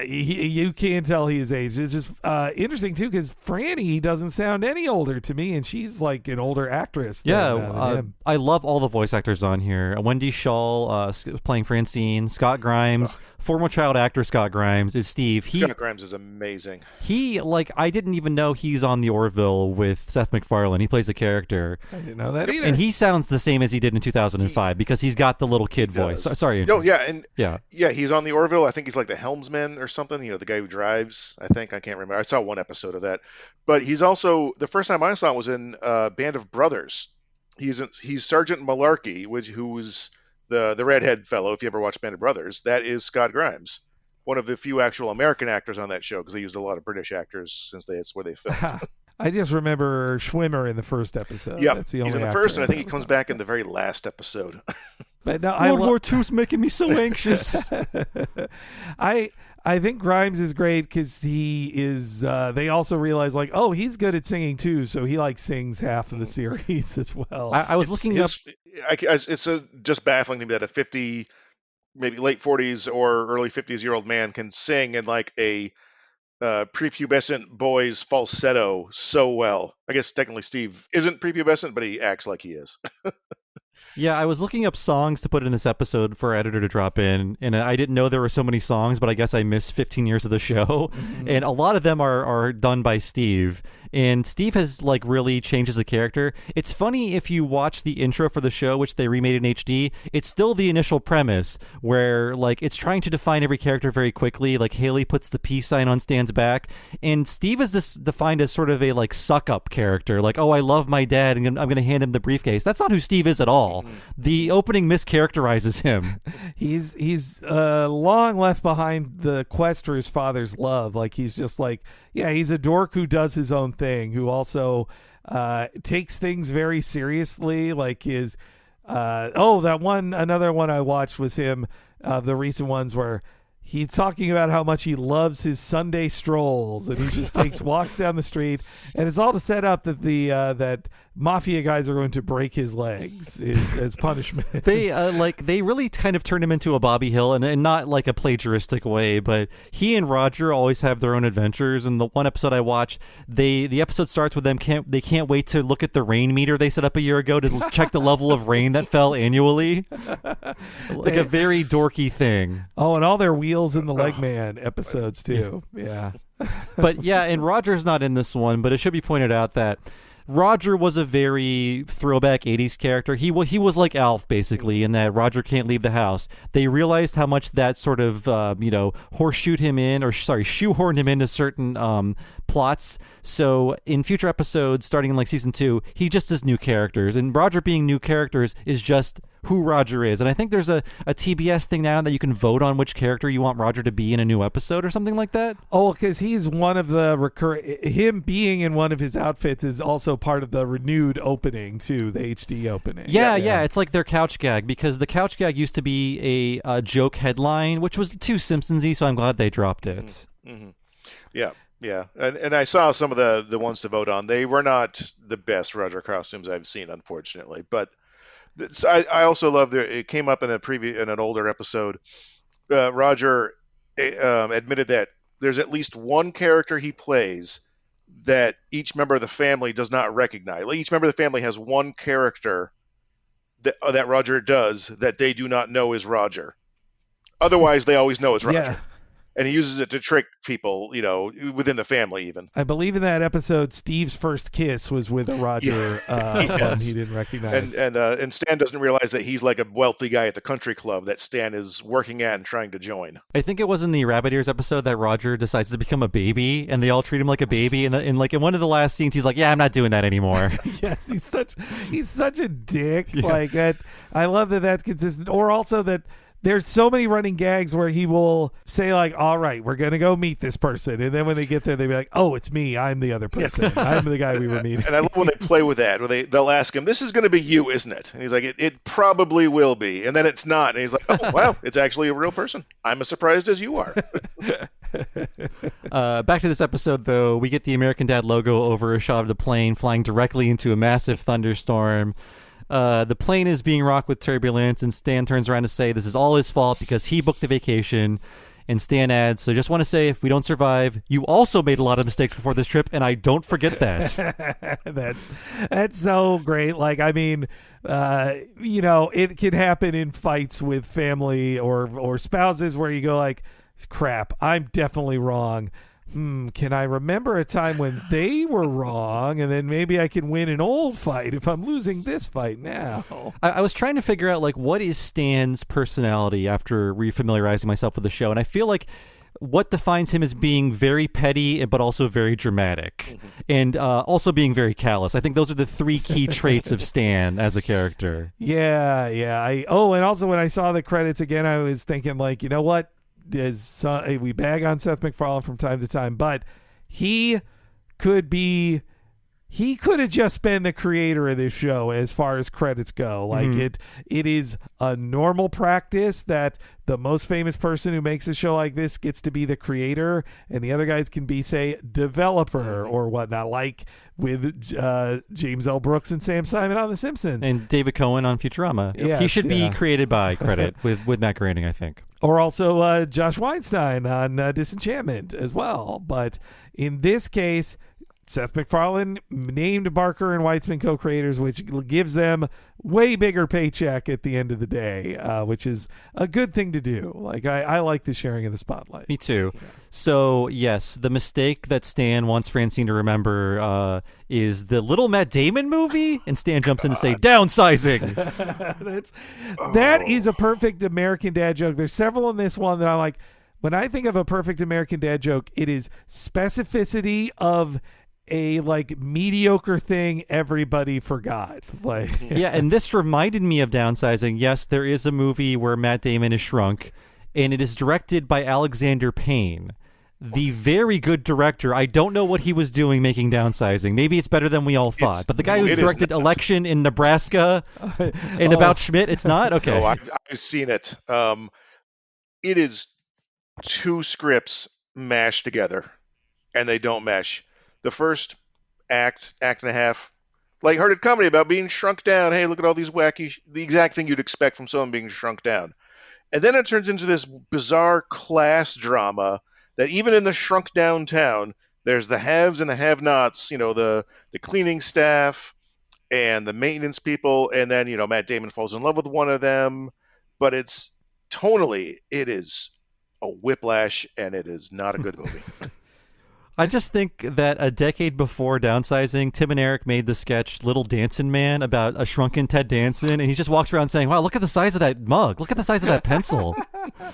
you can tell he is aged. It's just interesting too because Franny doesn't sound any older to me, and she's like an older actress. Yeah, than him. I love all the voice actors on here. Wendy Shaw playing Francine. Scott Grimes, former child actor Scott Grimes is Steve. Scott Grimes is amazing. I didn't even know he's on the Orville with Seth MacFarlane. He plays a character. I didn't know that either. And he sounds the same as he did in 2005 because he's got the little kid voice. Sorry, Andrew. No, yeah, he's on the Orville. I think he's like the helmsman or something. You know, the guy who drives. I can't remember. I saw one episode of that. But he's also the first time I saw him was in Band of Brothers. He's Sergeant Malarkey, who was the redhead fellow. If you ever watched Band of Brothers, that is Scott Grimes, one of the few actual American actors on that show because they used a lot of British actors since that's where they filmed. I just remember Schwimmer in the first episode. Yeah, that's the only he's in the actor. first, and I think he comes back in the very last episode. But no, World War II's making me so anxious. I think Grimes is great because he is. They also realize like, oh, he's good at singing too, so he like sings half of the series as well. I was looking up. It's just baffling to me that a 50, maybe late 40s or early 50s-year-old man can sing in like a prepubescent boy's falsetto so well. I guess technically Steve isn't prepubescent, but he acts like he is. Yeah, I was looking up songs to put in this episode for our editor to drop in, and I didn't know there were so many songs, but I guess I missed 15 years of the show, and a lot of them are done by Steve. And Steve has like really changed as a character. It's funny if you watch the intro for the show, which they remade in HD, it's still the initial premise where like it's trying to define every character very quickly. Like Haley puts the peace sign on Stan's back, and Steve is this defined as sort of a like suck up character. Like, oh, I love my dad, and I'm going to hand him the briefcase. That's not who Steve is at all. The opening mischaracterizes him. He's long left behind the quest for his father's love. Like he's just like, yeah, he's a dork who does his own thing, who also takes things very seriously. Like his another one I watched was him, the recent ones where he's talking about how much he loves his Sunday strolls, and he just takes walks down the street, and it's all to set up that that mafia guys are going to break his legs as punishment. They really kind of turned him into a Bobby Hill, and not like a plagiaristic way, but he and Roger always have their own adventures. And the one episode I watched, the episode starts with them can't wait to look at the rain meter they set up a year ago to check the level of rain that fell annually. Like a very dorky thing. Oh, and all their Wheels in the Leg Man episodes too. Yeah. But yeah, and Roger's not in this one, but it should be pointed out that Roger was a very throwback 80s character. He was like Alf, basically, in that Roger can't leave the house. They realized how much that sort of, shoehorned him into certain plots. So in future episodes, starting in like season 2, he just does new characters. And Roger being new characters is just who Roger is. And I think there's a TBS thing now that you can vote on which character you want Roger to be in a new episode or something like that. Oh, because he's one of the him being in one of his outfits is also part of the renewed opening too, the HD opening. Yeah. It's like their couch gag, because the couch gag used to be a joke headline, which was too Simpsons-y, so I'm glad they dropped it. Mm-hmm. Yeah. And I saw some of the ones to vote on. They were not the best Roger costumes I've seen, unfortunately, but I also love it came up in an older episode. Roger admitted that there's at least one character he plays that each member of the family does not recognize. Like each member of the family has one character that Roger does that they do not know is Roger. Otherwise, they always know it's Roger. Yeah. And he uses it to trick people, within the family even. I believe in that episode, Steve's first kiss was with a Roger one he didn't recognize. And Stan doesn't realize that he's like a wealthy guy at the country club that Stan is working at and trying to join. I think it was in the Rabbit Ears episode that Roger decides to become a baby, and they all treat him like a baby. And in one of the last scenes, he's like, "Yeah, I'm not doing that anymore." Yes, he's such a dick. Yeah. Like I love that that's consistent, or also that. There's so many running gags where he will say like, all right, we're going to go meet this person. And then when they get there, they'll be like, oh, it's me. I'm the other person. I'm the guy we were meeting. And I love when they play with that, where they'll ask him, this is going to be you, isn't it? And he's like, it probably will be. And then it's not. And he's like, oh, wow, it's actually a real person. I'm as surprised as you are. Back to this episode, though, we get the American Dad logo over a shot of the plane flying directly into a massive thunderstorm. The plane is being rocked with turbulence, and Stan turns around to say this is all his fault because he booked the vacation. And Stan adds, so just want to say, if we don't survive, you also made a lot of mistakes before this trip, and I don't forget that. That's so great. Like, I mean, it can happen in fights with family or spouses where you go like, crap, I'm definitely wrong. Can I remember a time when they were wrong, and then maybe I can win an old fight if I'm losing this fight now? I was trying to figure out, like, what is Stan's personality after refamiliarizing myself with the show, and I feel like what defines him as being very petty but also very dramatic, and also being very callous. I think those are the three key traits of Stan as a character. Yeah. And also when I saw the credits again, I was thinking, like, you know what? We bag on Seth MacFarlane from time to time, but he could have just been the creator of this show as far as credits go. Like it is a normal practice that the most famous person who makes a show like this gets to be the creator, and the other guys can be, say, developer or whatnot, like with James L. Brooks and Sam Simon on The Simpsons. And David Cohen on Futurama. Yes, he should be created by credit with Matt Groening, I think. Or also Josh Weinstein on Disenchantment as well. But in this case, Seth MacFarlane named Barker and Weitzman co-creators, which gives them way bigger paycheck at the end of the day, which is a good thing to do. Like I like the sharing of the spotlight. Me too. Yeah. So yes, the mistake that Stan wants Francine to remember is the little Matt Damon movie, and Stan jumps in to say downsizing. That is a perfect American Dad joke. There's several in this one that I'm like, when I think of a perfect American Dad joke, it is specificity of a like mediocre thing everybody forgot. Like yeah, and this reminded me of downsizing. Yes, there is a movie where Matt Damon is shrunk, and it is directed by Alexander Payne, the very good director. I don't know what he was doing making downsizing. Maybe it's better than we all thought. But the guy who directed Election in Nebraska and About Schmidt, it's not? Okay. No, I've seen it. It is two scripts mashed together, and they don't mesh. The first act and a half, lighthearted comedy about being shrunk down. Hey, look at all these wacky, the exact thing you'd expect from someone being shrunk down. And then it turns into this bizarre class drama that even in the shrunk down town, there's the haves and the have-nots, the cleaning staff and the maintenance people. And then, Matt Damon falls in love with one of them. But it's tonally, it is a whiplash, and it is not a good movie. I just think that a decade before downsizing, Tim and Eric made the sketch Little Dancing Man about a shrunken Ted Danson, and he just walks around saying, wow, look at the size of that mug. Look at the size of that pencil. I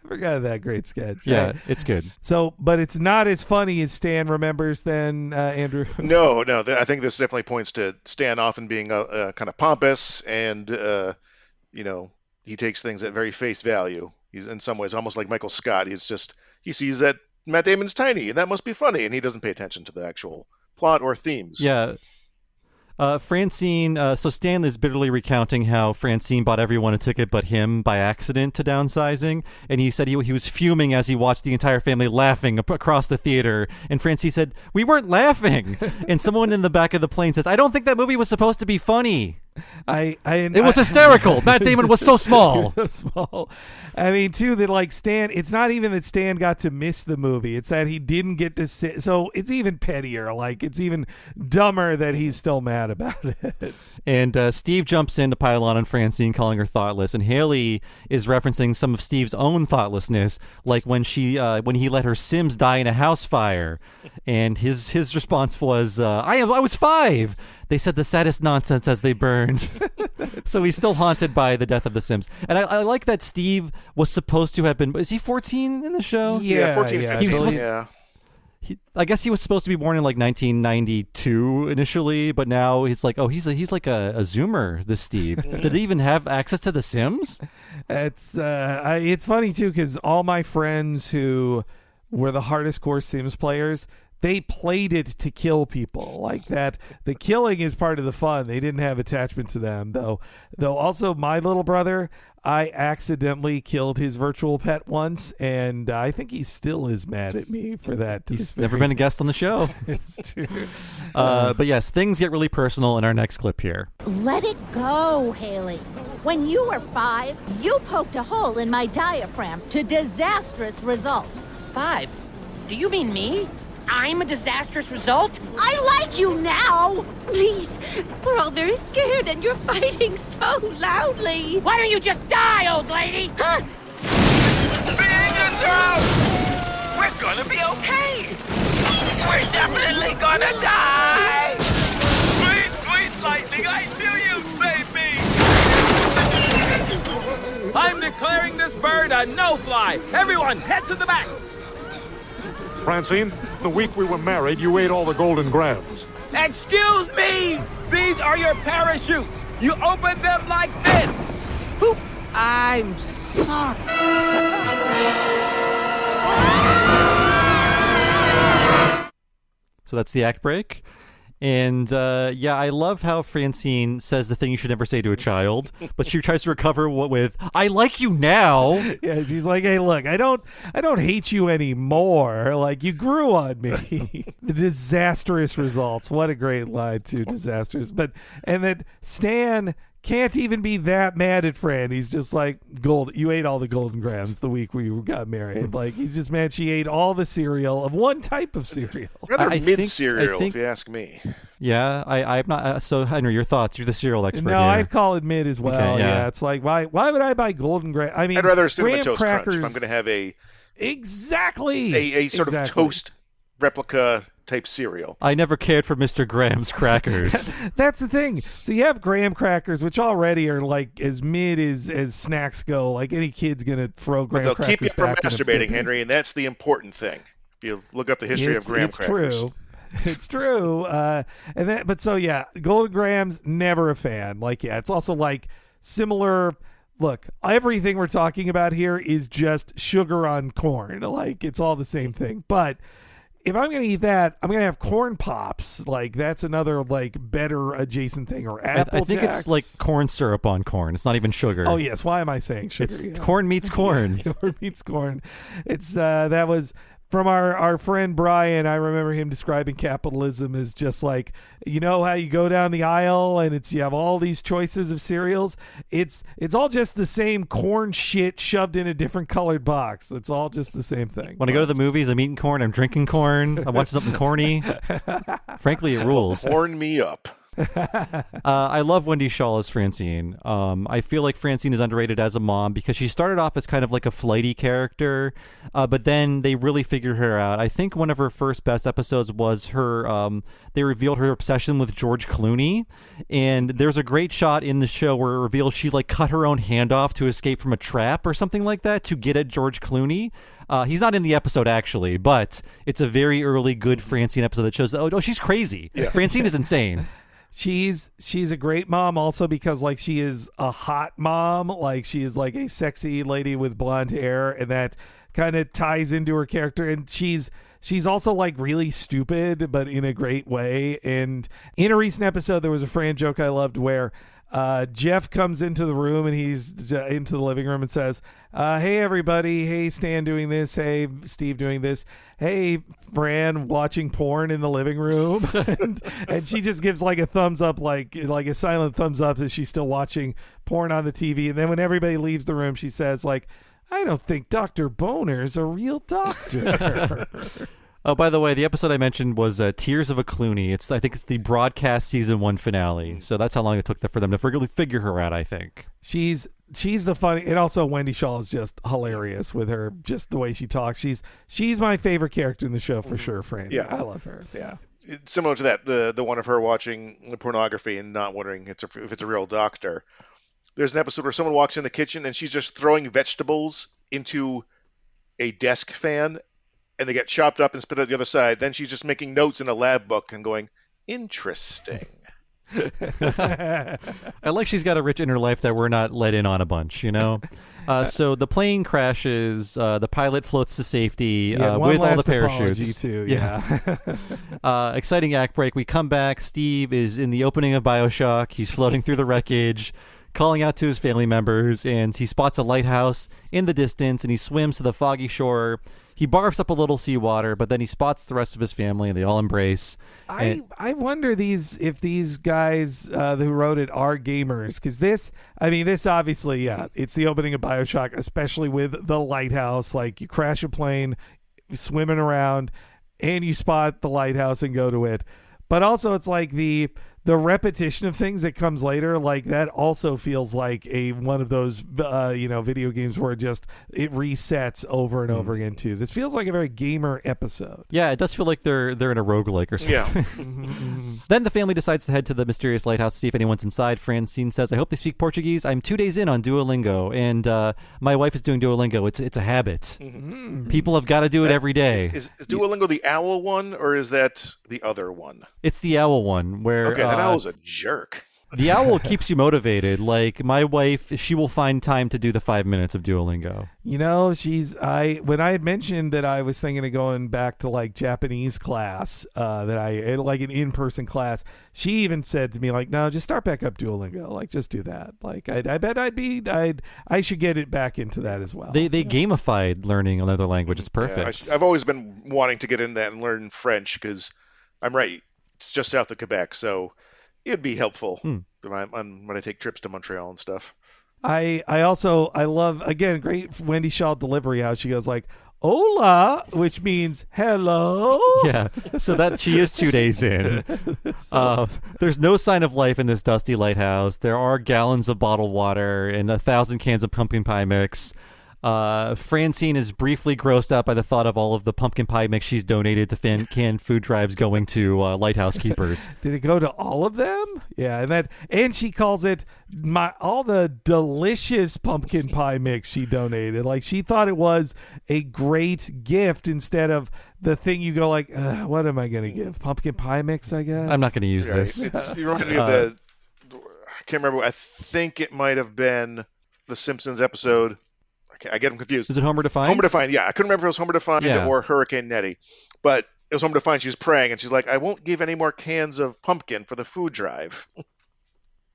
forgot that great sketch. Yeah, it's good. So, but it's not as funny as Stan remembers then, Andrew? No, I think this definitely points to Stan often being kind of pompous, and, he takes things at very face value. He's in some ways almost like Michael Scott. He sees that Matt Damon's tiny, and that must be funny, and he doesn't pay attention to the actual plot or themes. Yeah. Francine, so Stan is bitterly recounting how Francine bought everyone a ticket but him by accident to downsizing, and he said he was fuming as he watched the entire family laughing across the theater, and Francine said, we weren't laughing, and someone in the back of the plane says, I don't think that movie was supposed to be funny. It was hysterical. Matt Damon was so small. I mean, too, that like Stan, it's not even that Stan got to miss the movie. It's that he didn't get to sit. So it's even pettier. Like, it's even dumber that he's still mad about it. And Steve jumps in to pile on Francine, calling her thoughtless. And Haley is referencing some of Steve's own thoughtlessness, like when he let her Sims die in a house fire. And his response was, I was 5. They said the saddest nonsense as they burned. So he's still haunted by the death of the Sims. And I like that Steve was supposed to have been... Is he 14 in the show? Yeah, 14, 15, I guess he was supposed to be born in like 1992 initially, but now it's like, he's like a Zoomer, this Steve. Did he even have access to the Sims? It's funny, too, because all my friends who were the hardest core Sims players... They played it to kill people like that. The killing is part of the fun. They didn't have attachment to them, though. Though also my little brother, I accidentally killed his virtual pet once, and I think he still is mad at me for that. He's never been a guest on the show. It's true. But yes, things get really personal in our next clip here. Let it go, Haley. When you were 5, you poked a hole in my diaphragm to disastrous result. 5? Do you mean me? I'm a disastrous result? I like you now! Please, we're all very scared and you're fighting so loudly. Why don't you just die, old lady? Be in control! We're gonna be okay! We're definitely gonna die! Sweet lightning, I knew you'd save me! I'm declaring this bird a no-fly! Everyone, head to the back! Francine, the week we were married, you ate all the golden grams. Excuse me! These are your parachutes! You opened them like this! Oops, I'm sorry. So that's the act break. And I love how Francine says the thing you should never say to a child, but she tries to recover with "I like you now." Yeah, she's like, "Hey, look, I don't hate you anymore. Like, you grew on me." The disastrous results. What a great line, too. Disastrous. And then Stan can't even be that mad at Fran. He's just like, you ate all the Golden Grams the week we got married. Like, he's just mad she ate all the cereal of one type of cereal. Rather mid-cereal, if you ask me. Yeah, I'm not. So, Henry, your thoughts? You're the cereal expert No, here. I'd call it mid as well. Okay, yeah. It's like, why would I buy Golden Graham? I mean, I'd rather Cinnamon graham Toast crackers. Crunch if I'm going to have a sort of toast replica type cereal. I never cared for Mr. Graham's crackers. That's the thing. So you have graham crackers, which already are like as mid as snacks go. Like any kid's gonna throw graham But they'll crackers. keep you from back in a masturbating, bit. Henry, and that's the important thing. If you look up the history of graham crackers. True. It's true. Golden Grahams, never a fan. Like, yeah, it's also like similar. Look, everything we're talking about here is just sugar on corn. Like, it's all the same thing. But if I'm going to eat that, I'm going to have corn pops. Like, that's another, like, better adjacent thing. Or Apple I think Jacks. it's like corn syrup on corn. It's not even sugar. Oh, yes. Why am I saying sugar? It's corn meets corn. Corn meets corn. It's, that was... From our friend Brian, I remember him describing capitalism as just like, you know how you go down the aisle and you have all these choices of cereals? It's all just the same corn shit shoved in a different colored box. It's all just the same thing. When I go to the movies, I'm eating corn, I'm drinking corn, I'm watching something corny. Frankly, it rules. Horn me up. I love Wendy Shaw as Francine. I feel like Francine is underrated as a mom because she started off as kind of like a flighty character, but then they really figured her out. I think one of her first best episodes was her. They revealed her obsession with George Clooney, and there's a great shot in the show where it reveals she like cut her own hand off to escape from a trap or something like that to get at George Clooney. He's not in the episode actually, but it's a very early good Francine episode that shows, oh she's crazy. Yeah. Francine is insane. She's a great mom also because like she is a hot mom, like she is like a sexy lady with blonde hair, and that kind of ties into her character. And she's also like really stupid, but in a great way. And in a recent episode, there was a Fran joke I loved where Jeff comes into the room and he's into the living room and says, hey everybody, hey Stan doing this, hey Steve doing this, hey Fran watching porn in the living room. and she just gives like a thumbs up, like a silent thumbs up as she's still watching porn on the TV. And then when everybody leaves the room, she says like, I don't think Dr. Boner's a real doctor. Oh, by the way, the episode I mentioned was Tears of a Clooney. I think it's the broadcast season 1 finale. So that's how long it took for them to really figure her out, I think. She's the funny, and also Wendy Shaw is just hilarious with her, just the way she talks. She's my favorite character in the show for sure, Fran. Yeah. I love her. Yeah. It's similar to that, the one of her watching the pornography and not wondering if it's a real doctor. There's an episode where someone walks in the kitchen and she's just throwing vegetables into a desk fan, and they get chopped up and spit out the other side. Then she's just making notes in a lab book and going, interesting. I like she's got a rich inner life that we're not let in on a bunch, you know? So the plane crashes, the pilot floats to safety with all the parachutes. Too, yeah. Exciting act break. We come back. Steve is in the opening of BioShock. He's floating through the wreckage, calling out to his family members, and he spots a lighthouse in the distance, and he swims to the foggy shore. He barfs up a little seawater, but then he spots the rest of his family, and they all embrace. I wonder if these guys who wrote it are gamers, because this obviously, yeah, it's the opening of BioShock, especially with the lighthouse. Like, you crash a plane, swimming around, and you spot the lighthouse and go to it. But also, it's like the repetition of things that comes later, like that also feels like one of those video games where it resets over and over again too. This feels like a very gamer episode. Yeah, it does feel like they're in a roguelike or something. Yeah. Then the family decides to head to the mysterious lighthouse to see if anyone's inside. Francine says, I hope they speak Portuguese. I'm 2 days in on Duolingo, and my wife is doing Duolingo. It's a habit. Mm-hmm. People have got to do it every day. Is Duolingo the owl one, or is that the other one? It's the owl one where... Okay, that owl's a jerk. The owl keeps you motivated. Like, my wife, she will find time to do the 5 minutes of Duolingo. You know, when I had mentioned that I was thinking of going back to like Japanese class, like an in-person class, she even said to me like, no, just start back up Duolingo. Like, just do that. Like, I bet I should get it back into that as well. They gamified learning another language. It's perfect. Yeah, I've always been wanting to get in that and learn French because I'm right. It's just south of Quebec, so it'd be helpful when I take trips to Montreal and stuff. I love, again, great Wendy Shaw delivery, how she goes like, hola, which means hello. Yeah, so that she is 2 days in. There's no sign of life in this dusty lighthouse. There are gallons of bottled water and 1,000 cans of pumpkin pie mix. Francine is briefly grossed out by the thought of all of the pumpkin pie mix she's donated to canned food drives going to lighthouse keepers. Did it go to all of them? Yeah, and she calls it all the delicious pumpkin pie mix she donated. Like, she thought it was a great gift instead of the thing you go like, what am I going to give? Pumpkin pie mix, I guess? I'm not going to use this. You reminded me of I can't remember. I think it might have been the Simpsons episode. I get them confused. Is it Homer Defined? Homer Defined, yeah. I couldn't remember if it was Homer Defined or Hurricane Nettie. But it was Homer Defined. She was praying, and she's like, I won't give any more cans of pumpkin for the food drive.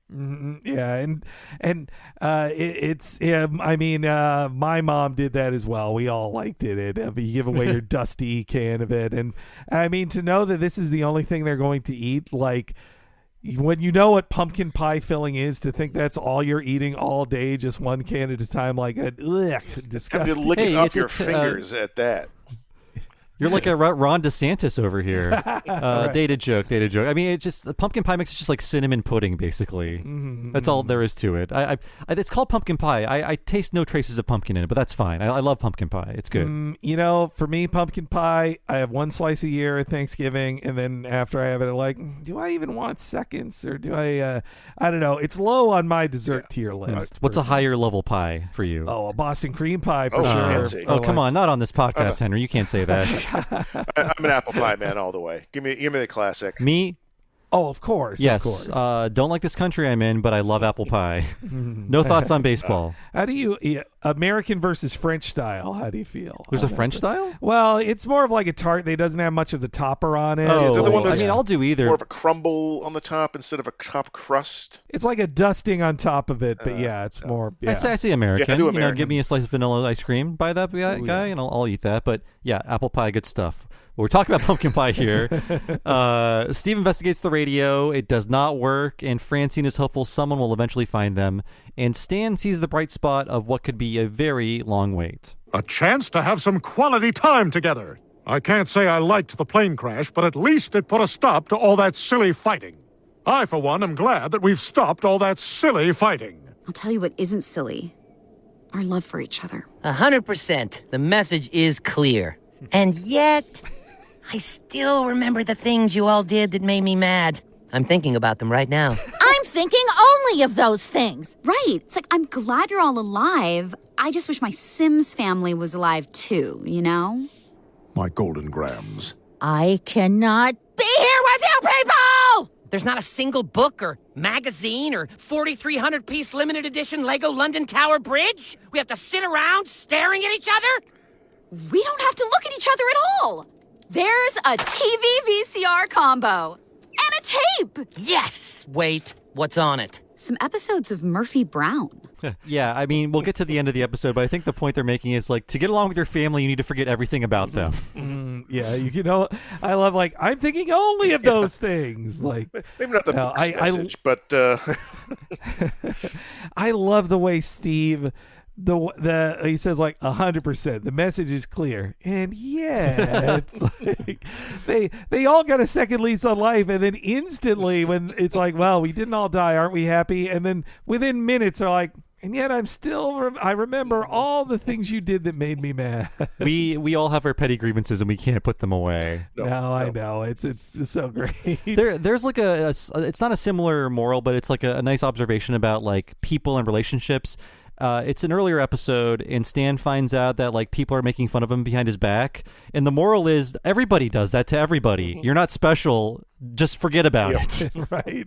Yeah, and it's I mean, my mom did that as well. We all liked it. You give away your dusty can of it. And I mean, to know that this is the only thing they're going to eat, like, when you know what pumpkin pie filling is, to think that's all you're eating all day, just one can at a time, like, disgusting. And you're licking off your fingers at that. You're like a Ron DeSantis over here. Right. Dated joke. I mean, the pumpkin pie mix is just like cinnamon pudding, basically. That's all there is to it. It's called pumpkin pie. I taste no traces of pumpkin in it, but that's fine. I love pumpkin pie. It's good. For me, pumpkin pie, I have one slice a year at Thanksgiving, and then after I have it, I'm like, do I even want seconds, or do I don't know. It's low on my dessert tier list. What's a higher level pie for you? Oh, a Boston cream pie for sure. Fancy. Oh, come on. Not on this podcast, Henry. You can't say that. I'm an apple pie man all the way. Give me the classic. Me? Oh, of course. Yes. Of course. Don't like this country I'm in, but I love apple pie. No thoughts on baseball. How do you American versus French style? How do you feel? There's a French style? Well, it's more of like a tart. They doesn't have much of the topper on it. Is it the one I mean, I'll do either. More of a crumble on the top instead of a top crust. It's like a dusting on top of it, but it's more. Yeah. I say American. Yeah, I do American. Give me a slice of vanilla ice cream by that guy, and I'll eat that. But yeah, apple pie, good stuff. Well, we're talking about pumpkin pie here. Steve investigates the radio. It does not work, and Francine is hopeful someone will eventually find them. And Stan sees the bright spot of what could be a very long wait. A chance to have some quality time together. I can't say I liked the plane crash, but at least it put a stop to all that silly fighting. I, for one, am glad that we've stopped all that silly fighting. I'll tell you what isn't silly. Our love for each other. 100%. The message is clear. And yet, I still remember the things you all did that made me mad. I'm thinking about them right now. I'm thinking only of those things. Right. It's like, I'm glad you're all alive. I just wish my Sims family was alive too, you know? My golden grams. I cannot be here with you people! There's not a single book or magazine or 4,300-piece limited edition Lego London Tower Bridge? We have to sit around staring at each other? We don't have to look at each other at all. There's a TV VCR combo and a tape. Yes! Wait, what's on it? Some episodes of Murphy Brown. Yeah, I mean, we'll get to the end of the episode, but I think the point they're making is, like, to get along with your family, you need to forget everything about them. Yeah, you know, I love, like, I'm thinking only of those things. Like, maybe not the message, but I love the way Steve. He says like 100%. The message is clear, and it's like they all got a second lease on life, and then instantly when it's like, well, we didn't all die, aren't we happy? And then within minutes are like, and yet I remember all the things you did that made me mad. We all have our petty grievances, and we can't put them away. No. I know it's so great. There's like it's not a similar moral, but it's like a nice observation about like people and relationships. It's an earlier episode, and Stan finds out that like people are making fun of him behind his back, and the moral is everybody does that to everybody. You're not special. Just forget about it. Right.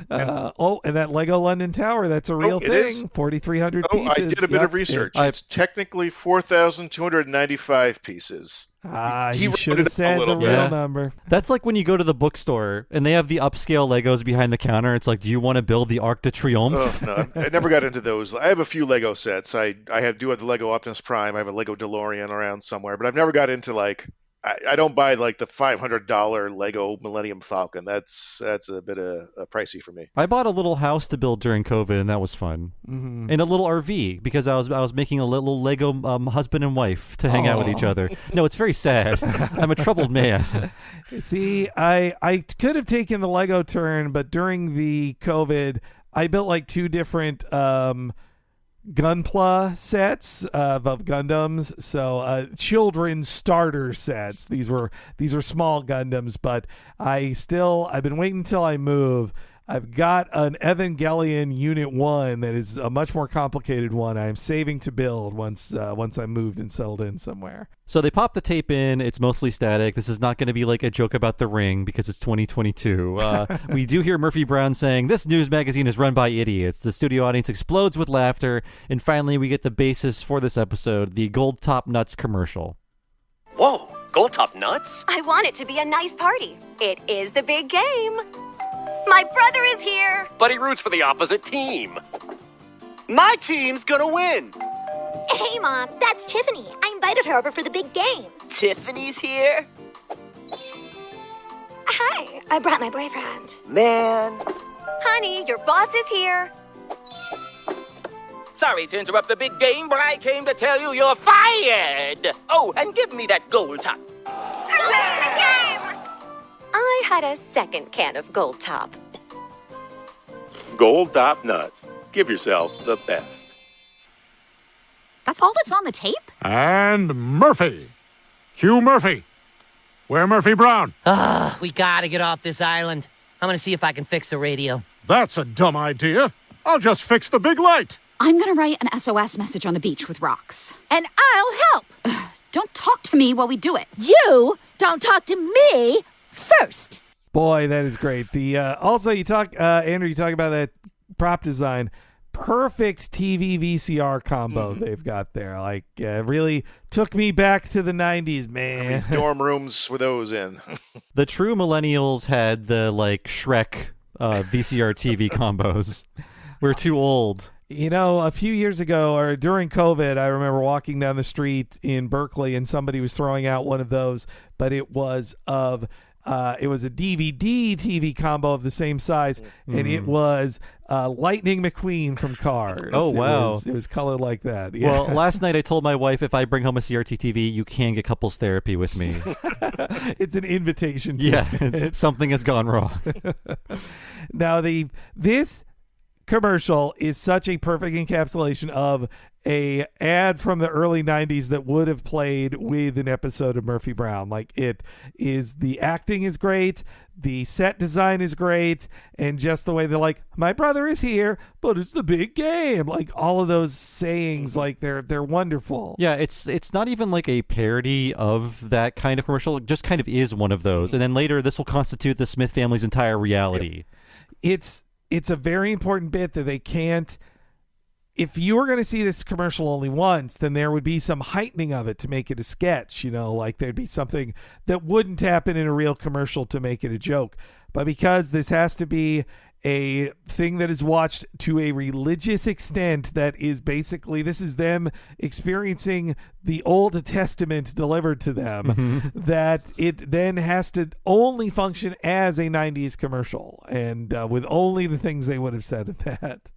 And that Lego London Tower, that's a real thing. 4,300 pieces. I did a bit of research. It's technically 4,295 pieces. He should have said the real number. That's like when you go to the bookstore and they have the upscale Legos behind the counter. It's like, do you want to build the Arc de Triomphe? No, I never got into those. I have a few Lego sets. I do have the Lego Optimus Prime. I have a Lego DeLorean around somewhere, but I've never got into like I don't buy like the $500 Lego Millennium Falcon. That's a bit pricey for me. I bought a little house to build during COVID, and that was fun. Mm-hmm. And a little RV because I was making a little Lego husband and wife to hang out with each other. No, it's very sad. I'm a troubled man. See, I could have taken the Lego turn, but during the COVID, I built like 2 different Gunpla sets of Gundams, so children's starter sets. These were small Gundams, but I've been waiting until I move. I've got an Evangelion Unit 1 that is a much more complicated one. I'm saving to build once I'm moved and settled in somewhere. So they pop the tape in. It's mostly static. This is not going to be like a joke about the ring because it's 2022. We do hear Murphy Brown saying, "This news magazine is run by idiots." The studio audience explodes with laughter. And finally, we get the basis for this episode, the Gold Top Nuts commercial. Whoa, Gold Top Nuts? I want it to be a nice party. It is the big game. My brother is here. But he roots for the opposite team. My team's gonna win. Hey, Mom, that's Tiffany. I invited her over for the big game. Tiffany's here? Hi, I brought my boyfriend. Man. Honey, your boss is here. Sorry to interrupt the big game, but I came to tell you you're fired. Oh, and give me that gold top. I had a second can of Gold Top. Gold Top Nuts. Give yourself the best. That's all that's on the tape? And Murphy. Hugh Murphy. Where Murphy Brown? We gotta get off this island. I'm gonna see if I can fix the radio. That's a dumb idea. I'll just fix the big light. I'm gonna write an SOS message on the beach with rocks. And I'll help. Don't talk to me while we do it. You don't talk to me first. Boy, that is great. The also you talk, Andrew, you talk about that prop design. Perfect TV VCR combo they've got there. Like, really took me back to the 90s, man. How many dorm rooms were those in? The true millennials had the like Shrek VCR TV combos. We're too old. You know, a few years ago, or during COVID, I remember walking down the street in Berkeley, and somebody was throwing out one of those, but it was a DVD TV combo of the same size, and it was Lightning McQueen from Cars. Oh, wow. It was colored like that. Yeah. Well, last night I told my wife if I bring home a CRT TV, you can get couples therapy with me. It's an invitation to Yeah, something has gone wrong. Now, this commercial is such a perfect encapsulation of a ad from the early 90s that would have played with an episode of Murphy Brown. Like, it is, the acting is great, the set design is great, and just the way they're like, my brother is here, but it's the big game. Like, all of those sayings, like, they're wonderful. Yeah, it's not even like a parody of that kind of commercial. It just kind of is one of those. And then later, this will constitute the Smith family's entire reality. Yep. It's a very important bit that they can't. If you were going to see this commercial only once, then there would be some heightening of it to make it a sketch, you know, like there'd be something that wouldn't happen in a real commercial to make it a joke. But because this has to be a thing that is watched to a religious extent, that is basically, this is them experiencing the Old Testament delivered to them, that it then has to only function as a 90s commercial, and with only the things they would have said in that.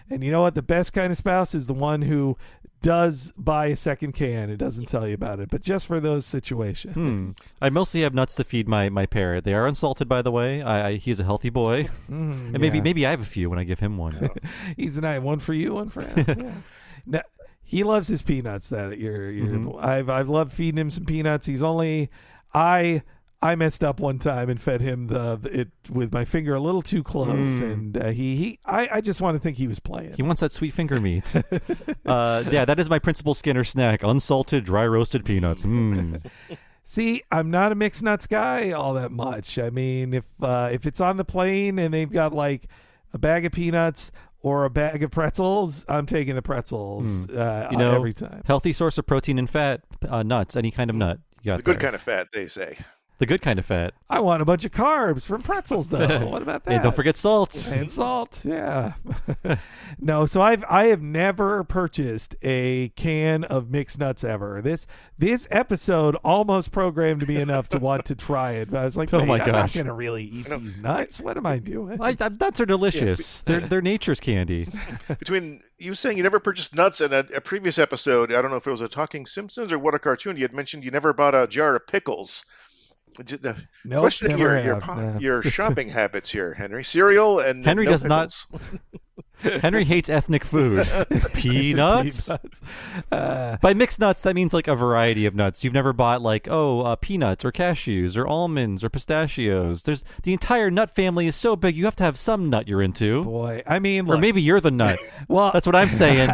And you know what? The best kind of spouse is the one who does buy a second can and doesn't tell you about it, but just for those situations. I mostly have nuts to feed my parrot. They are unsalted, by the way. He's a healthy boy. And maybe I have a few when I give him one. He's and I, one for you, one for him. Yeah. Now, he loves his peanuts. That I've loved feeding him some peanuts. I messed up one time and fed him it with my finger a little too close, and I just want to think he was playing. He wants that sweet finger meat. Yeah, that is my principal Skinner snack: unsalted, dry roasted peanuts. See, I'm not a mixed nuts guy all that much. I mean, if it's on the plane and they've got like a bag of peanuts or a bag of pretzels, I'm taking the pretzels every time. Healthy source of protein and fat, nuts, any kind of nut. You got the good kind of fat, they say. The good kind of fat. I want a bunch of carbs from pretzels, though. What about that? And don't forget salt. And salt, yeah. No, so I have never purchased a can of mixed nuts ever. This episode almost programmed me enough to want to try it, but I was like, Oh my I'm not gosh. going to really eat these nuts. What am I doing? Nuts are delicious. They're nature's candy. Between you saying you never purchased nuts and a previous episode, I don't know if it was a Talking Simpsons or What a Cartoon, you had mentioned you never bought a jar of pickles. Nope, Questioning never your have. your shopping habits here, Henry. Cereal and Henry no does pickles. not. Henry hates ethnic food. Peanuts? By mixed nuts, that means like a variety of nuts. You've never bought like, peanuts or cashews or almonds or pistachios. There's the entire nut family is so big, you have to have some nut you're into. Boy, I mean, or look, maybe you're the nut. Well, that's what I'm saying.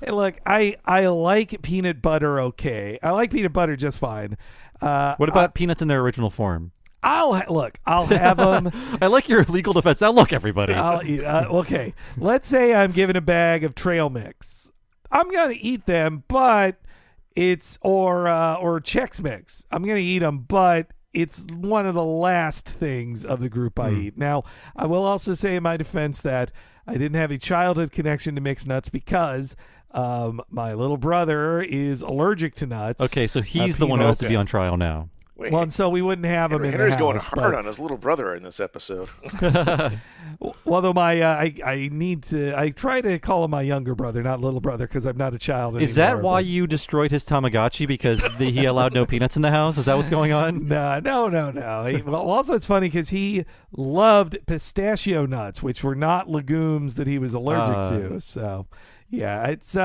Hey, look, I like peanut butter. Okay, I like peanut butter just fine. What about peanuts in their original form? I'll have them. I like your legal defense. Now look, everybody. I'll eat. Okay, let's say I'm given a bag of trail mix. I'm gonna eat them, but it's or Chex Mix. I'm gonna eat them, but it's one of the last things of the group I eat. Now, I will also say in my defense that I didn't have a childhood connection to mixed nuts because my little brother is allergic to nuts. Okay, so he's the one who has to be on trial now. Wait, Well, and so we wouldn't have him in Henry's the going house. hard but- on his little brother in this episode. Although I try to call him my younger brother, not little brother, because I'm not a child anymore. Is that why but- you destroyed his Tamagotchi because he allowed no peanuts in the house? Is that what's going on? No. Well, also it's funny because he loved pistachio nuts, which were not legumes that he was allergic to. So, yeah, it's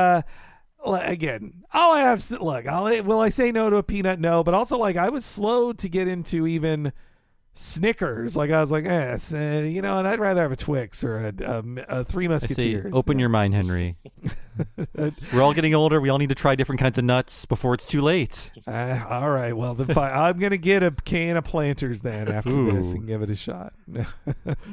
again, I'll have look. Will I say no to a peanut? No, but also like I was slow to get into even Snickers. Like I was like, and I'd rather have a Twix or a Three Musketeers. Open your mind, Henry. We're all getting older. We all need to try different kinds of nuts before it's too late. All right. Well, then fine. I'm gonna get a can of Planters then after this and give it a shot.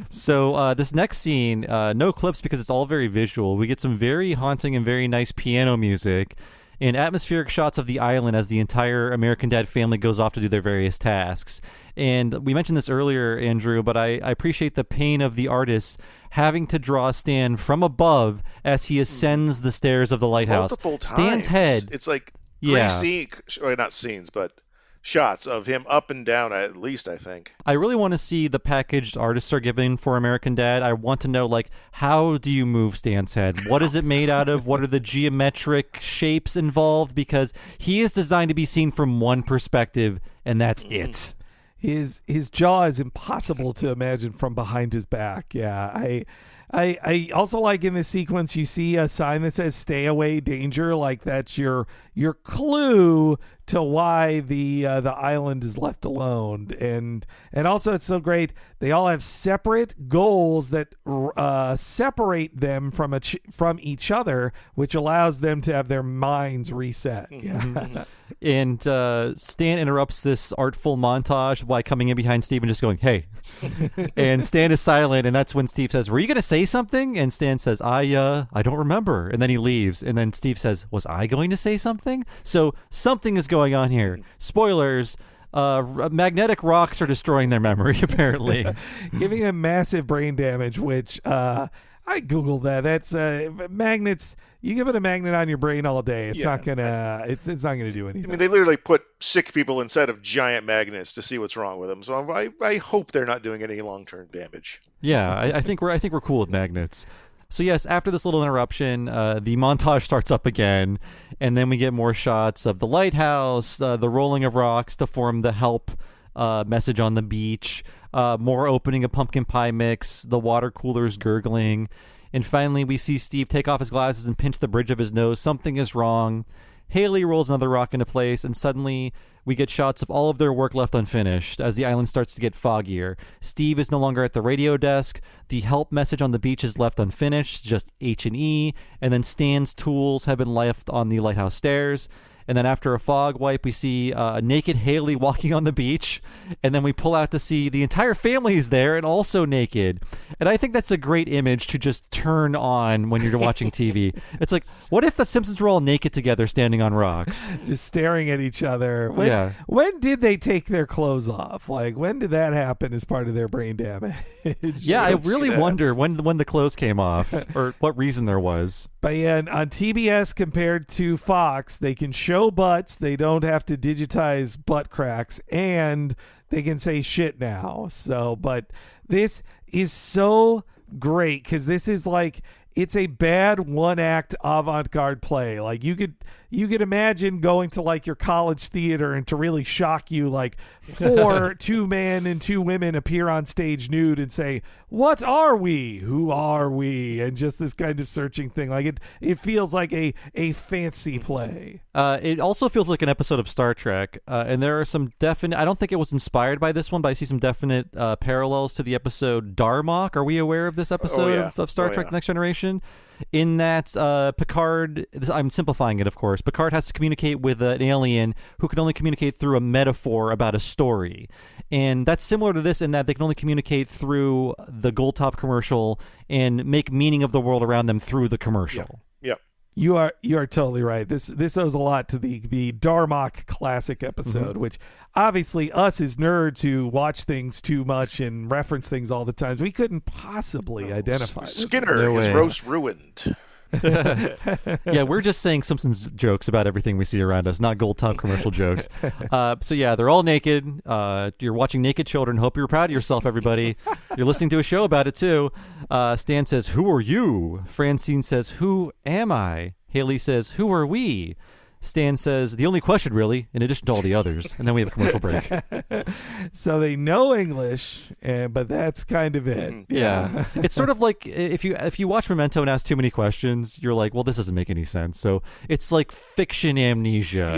So this next scene, no clips because it's all very visual. We get some very haunting and very nice piano music and atmospheric shots of the island as the entire American Dad family goes off to do their various tasks. And we mentioned this earlier, Andrew, but I appreciate the pain of the artist having to draw Stan from above as he ascends the stairs of the lighthouse. Multiple times. Stan's head. It's like Yeah. not scenes, but shots of him up and down at least, I think. I really want to see the packaged artists are given for American Dad. I want to know, like, how do you move Stan's head? What is it made out of? What are the geometric shapes involved? Because he is designed to be seen from one perspective, and that's it. His jaw is impossible to imagine from behind his back. Yeah, I also like in this sequence you see a sign that says "Stay away, danger." Like that's your clue to why the island is left alone. And also it's so great. They all have separate goals that separate them from each other, which allows them to have their minds reset. Yeah. And Stan interrupts this artful montage by coming in behind Steve and just going, "Hey." And Stan is silent, and that's when Steve says, "Were you going to say something?" And Stan says, I don't remember. And then he leaves. And then Steve says, "Was I going to say something?" So something is going on here. Spoilers. Magnetic rocks are destroying their memory, apparently. Giving them massive brain damage, which I Googled that. That's magnets. You give it a magnet on your brain all day, it's not gonna. It's not gonna do anything. I mean, they literally put sick people inside of giant magnets to see what's wrong with them. So I hope they're not doing any long-term damage. Yeah, I think we're cool with magnets. So yes, after this little interruption, the montage starts up again, and then we get more shots of the lighthouse, the rolling of rocks to form the help message on the beach, more opening of pumpkin pie mix, the water coolers gurgling, and finally we see Steve take off his glasses and pinch the bridge of his nose. Something is wrong. Haley rolls another rock into place, and suddenly we get shots of all of their work left unfinished as the island starts to get foggier. Steve is no longer at the radio desk. The help message on the beach is left unfinished, just H&E, and then Stan's tools have been left on the lighthouse stairs. And then after a fog wipe, we see a naked Haley walking on the beach. And then we pull out to see the entire family is there and also naked. And I think that's a great image to just turn on when you're watching TV. It's like, what if the Simpsons were all naked together standing on rocks? Just staring at each other. When did they take their clothes off? Like, when did that happen as part of their brain damage? Yeah, I really wonder when the clothes came off or what reason there was. But yeah, on TBS compared to Fox, they can show butts. They don't have to digitize butt cracks, and they can say shit now. So, but this is so great because this is like, it's a bad one-act avant-garde play. Like you could imagine going to like your college theater and to really shock you, like two men and two women appear on stage nude and say, "What are we? Who are we?" And just this kind of searching thing. Like it feels like a fancy play. It also feels like an episode of Star Trek, and there are some definite. I don't think it was inspired by this one, but I see some definite parallels to the episode Darmok. Are we aware of this episode of Star Trek: Next Generation? In that Picard, I'm simplifying it, of course, Picard has to communicate with an alien who can only communicate through a metaphor about a story. And that's similar to this in that they can only communicate through the Gold Top commercial and make meaning of the world around them through the commercial. Yep. You are totally right. This owes a lot to the Darmok classic episode, which obviously us as nerds who watch things too much and reference things all the time, we couldn't possibly identify. Skinner is roast ruined. Yeah, we're just saying Simpsons jokes about everything we see around us, not Gold Top commercial jokes. So yeah, they're all naked. You're watching naked children. Hope you're proud of yourself, everybody. You're listening to a show about it too. Stan says, "Who are you?" Francine says, "Who am I?" Haley says, "Who are we?" Stan says, "The only question, really, in addition to all the others." And then we have a commercial break. So they know English, but that's kind of it. Yeah. It's sort of like if you watch Memento and ask too many questions, you're like, well, this doesn't make any sense. So it's like fiction amnesia,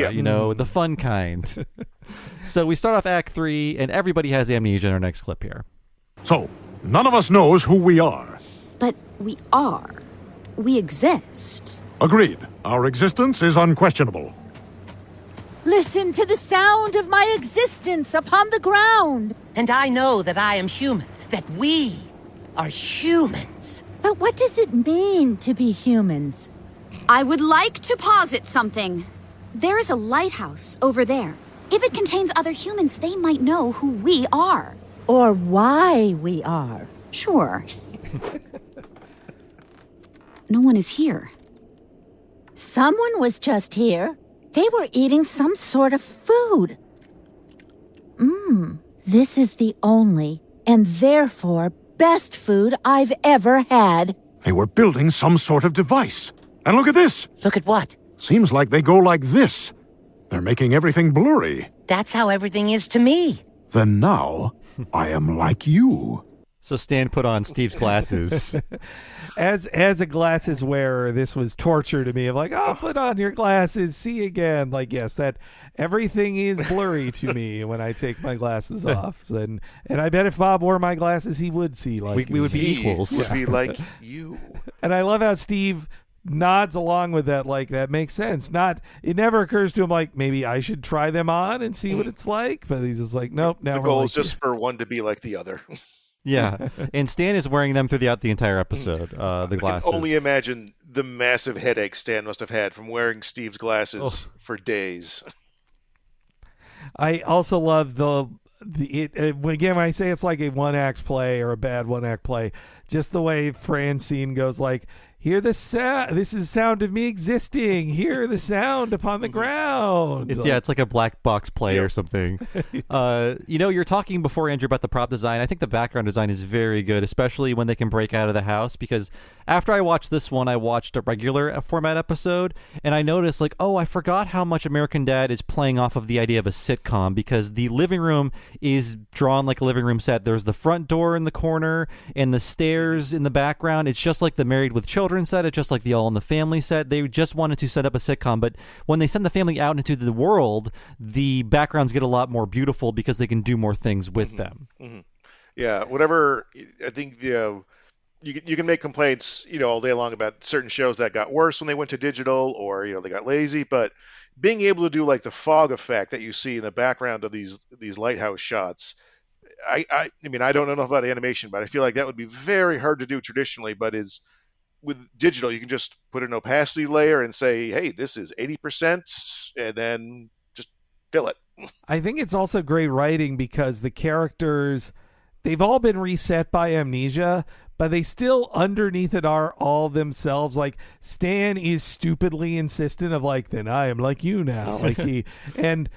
the fun kind. So we start off Act 3, and everybody has amnesia in our next clip here. So, none of us knows who we are. But we are. We exist. Agreed. Our existence is unquestionable. Listen to the sound of my existence upon the ground. And I know that I am human, that we are humans. But what does it mean to be humans? I would like to posit something. There is a lighthouse over there. If it contains other humans, they might know who we are. Or why we are. Sure. No one is here. Someone was just here. They were eating some sort of food. This is the only, and therefore best food I've ever had. They were building some sort of device. And look at this. Look at what? Seems like they go like this. They're making everything blurry. That's how everything is to me. Then now, I am like you. So Stan put on Steve's glasses. As a glasses wearer, this was torture to me. I'm like, oh, put on your glasses, see again. Like, yes, that everything is blurry to me when I take my glasses off. And I bet if Bob wore my glasses, he would see like we would be equals. Would be like you. And I love how Steve nods along with that. Like, that makes sense. It never occurs to him like, maybe I should try them on and see what it's like. But he's just like, nope. Now the goal is just for one to be like the other. Yeah, and Stan is wearing them throughout the entire episode, the glasses. I can only imagine the massive headache Stan must have had from wearing Steve's glasses for days. I also love again, when I say it's like a one-act play or a bad one-act play, just the way Francine goes like, hear the sound. This is the sound of me existing. Hear the sound upon the ground. It's like a black box play or something. You're talking before, Andrew, about the prop design. I think the background design is very good, especially when they can break out of the house. Because after I watched this one, I watched a regular format episode, and I noticed I forgot how much American Dad is playing off of the idea of a sitcom, because the living room is drawn like a living room set. There's the front door in the corner and the stairs in the background. It's just like the Married with Children set. It's just like the All in the Family set. They just wanted to set up a sitcom, but when they send the family out into the world, the backgrounds get a lot more beautiful because they can do more things with them. Mm-hmm. Yeah, whatever. I think you can make complaints all day long about certain shows that got worse when they went to digital, or they got lazy, but being able to do like the fog effect that you see in the background of these lighthouse shots. I mean, I don't know enough about animation, but I feel like that would be very hard to do traditionally. But is with digital, you can just put an opacity layer and say, hey, this is 80%, and then just fill it. I think it's also great writing because the characters, they've all been reset by amnesia, but they still underneath it are all themselves. Like Stan is stupidly insistent of like, then I am like you now. Like he and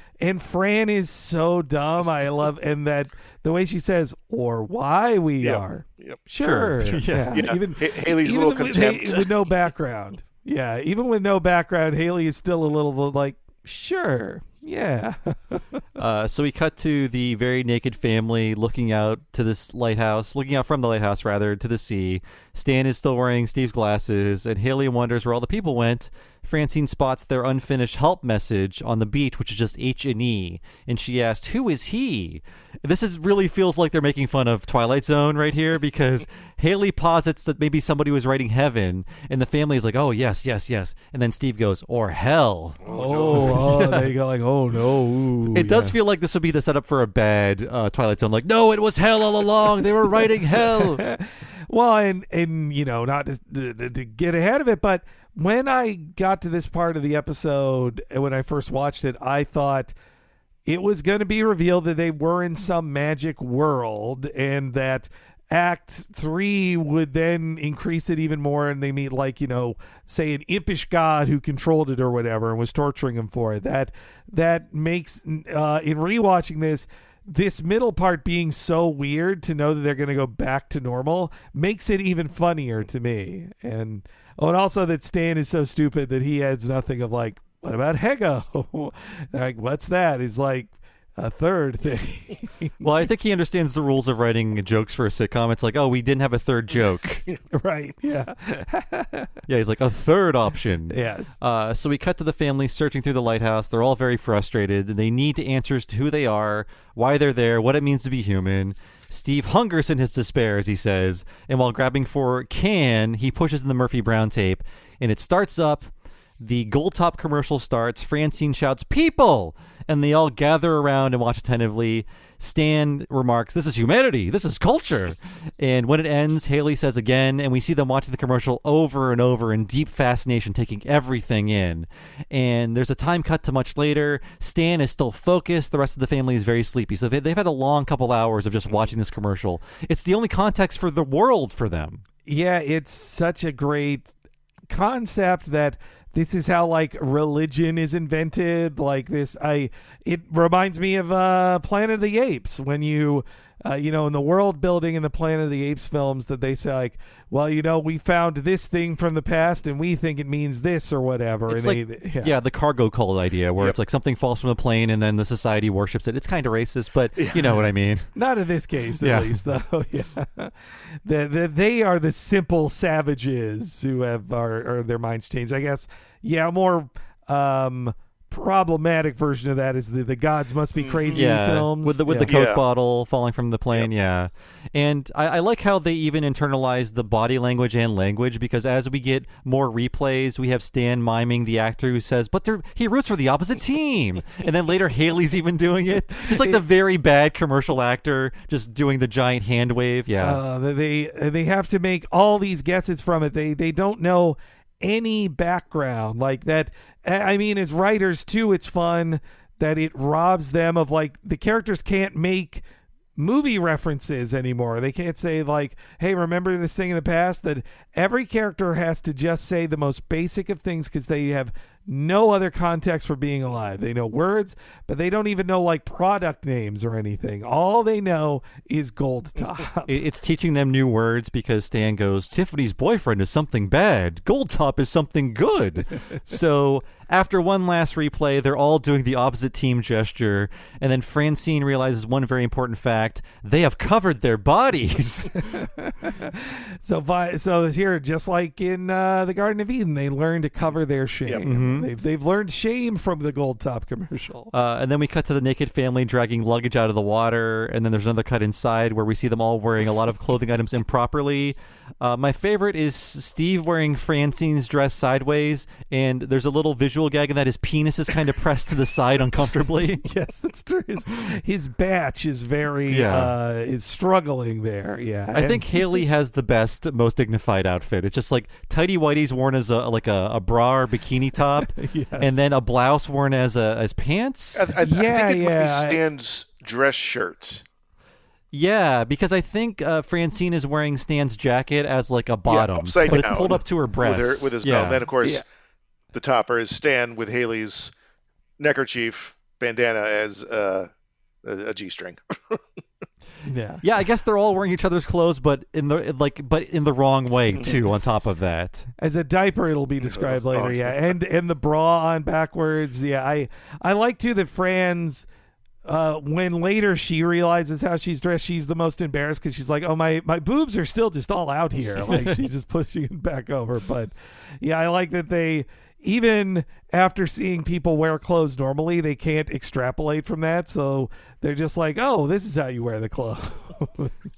Fran is so dumb. I love and that the way she says or why we are. Yep. Sure. Yeah. Even Haley's even little contempt with no background. Yeah, even with no background, Haley is still a little like, sure. Yeah. So we cut to the very naked family looking out to this lighthouse, looking out from the lighthouse, rather, to the sea. Stan is still wearing Steve's glasses, and Haley wonders where all the people went. Francine spots their unfinished help message on the beach, which is just H&E, and she asked, who is he? Really feels like they're making fun of Twilight Zone right here, because Haley posits that maybe somebody was writing heaven, and the family is like, oh, yes, yes, yes. And then Steve goes, or hell. Oh, they go like, oh, no. Ooh, it does feel like this would be the setup for a bad Twilight Zone. Like, no, it was hell all along. They were writing hell. Well, and you know, not to get ahead of it, but when I got to this part of the episode, when I first watched it, I thought it was going to be revealed that they were in some magic world and that Act 3 would then increase it even more and they meet like, you know, say an impish god who controlled it or whatever and was torturing him for it. That makes, in rewatching this middle part being so weird to know that they're going to go back to normal makes it even funnier to me. And also that Stan is so stupid that he adds nothing of like, what about Hego? Like, what's that? He's like a third thing. Well, I think he understands the rules of writing jokes for a sitcom. It's like, oh, we didn't have a third joke. Right, yeah. Yeah, he's like, a third option. Yes. So we cut to the family searching through the lighthouse. They're all very frustrated. They need answers to who they are, why they're there, what it means to be human. Steve hungers in his despair, as he says, and while grabbing for can, he pushes in the Murphy Brown tape, and it starts up. The Gold Top commercial starts. Francine shouts, people! And they all gather around and watch attentively. Stan remarks, this is humanity. This is culture. And when it ends, Haley says again, and we see them watching the commercial over and over in deep fascination, taking everything in. And there's a time cut to much later. Stan is still focused. The rest of the family is very sleepy. So they've had a long couple hours of just watching this commercial. It's the only context for the world for them. Yeah, it's such a great concept that this is how like religion is invented. Like this, it reminds me of Planet of the Apes when you know, in the world building in the Planet of the Apes films that they say like, well, you know, we found this thing from the past and we think it means this or whatever. It's and like, the cargo cult idea where it's like something falls from a plane and then the society worships it. It's kind of racist, but you know what I mean. Not in this case, at least, though. Yeah, they are the simple savages who have their minds changed. I guess. Yeah, more problematic version of that is the gods must be crazy films with the Coke bottle falling from the plane. And I like how they even internalize the body language and language, because as we get more replays, we have Stan miming the actor who says, but he roots for the opposite team. And then later Haley's even doing it. It's like the very bad commercial actor just doing the giant hand wave. They have to make all these guesses from it. They don't know any background like that. I mean, as writers too, it's fun that it robs them of like, the characters can't make movie references anymore. They can't say like, hey, remember this thing in the past? That every character has to just say the most basic of things because they have no other context for being alive. They know words, but they don't even know like product names or anything. All they know is Gold Top. It's teaching them new words because Stan goes, Tiffany's boyfriend is something bad. Gold Top is something good. So after one last replay, they're all doing the opposite team gesture. And then Francine realizes one very important fact. They have covered their bodies. So here, just like in the Garden of Eden, they learn to cover their shame. Yep. Mm-hmm. They've learned shame from the Gold Top commercial. And then we cut to the naked family dragging luggage out of the water. And then there's another cut inside where we see them all wearing a lot of clothing items improperly. My favorite is Steve wearing Francine's dress sideways, and there's a little visual gag in that his penis is kind of pressed to the side uncomfortably. Yes, that's true. His batch is very is struggling there. Yeah, I think Haley has the best, most dignified outfit. It's just like tighty whities worn as a bra or bikini top, Yes. and then a blouse worn as pants. I think it would be Stan's dress shirt. Yeah, because I think Francine is wearing Stan's jacket as like a bottom, upside but it's down pulled up to her breast. with his belt. Then, of course, the topper is Stan with Haley's neckerchief bandana as a G-string. Yeah, I guess they're all wearing each other's clothes, but in the wrong way too. On top of that, as a diaper, it'll be described later. Yeah, and the bra on backwards. Yeah, I like too that Fran's. When later she realizes how she's dressed, she's the most embarrassed because she's like, "Oh, my boobs are still just all out here." Like she's just pushing it back over. But yeah, I like that they, even after seeing people wear clothes normally, they can't extrapolate from that. So they're just like, "Oh, this is how you wear the clothes."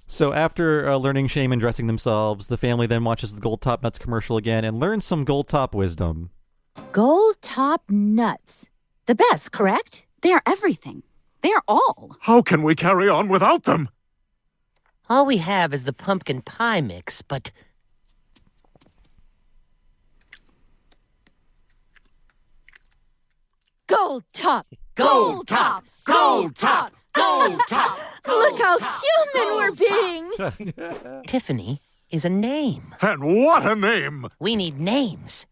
So after learning shame and dressing themselves, the family then watches the Gold Top Nuts commercial again and learns some Gold Top wisdom. Gold Top Nuts. The best, correct? They are everything. They are all. How can we carry on without them? All we have is the pumpkin pie mix, but... Gold Top. Gold Top! Gold Top! Gold Top! Look how human we're being. Tiffany is a name. And what a name! We need names.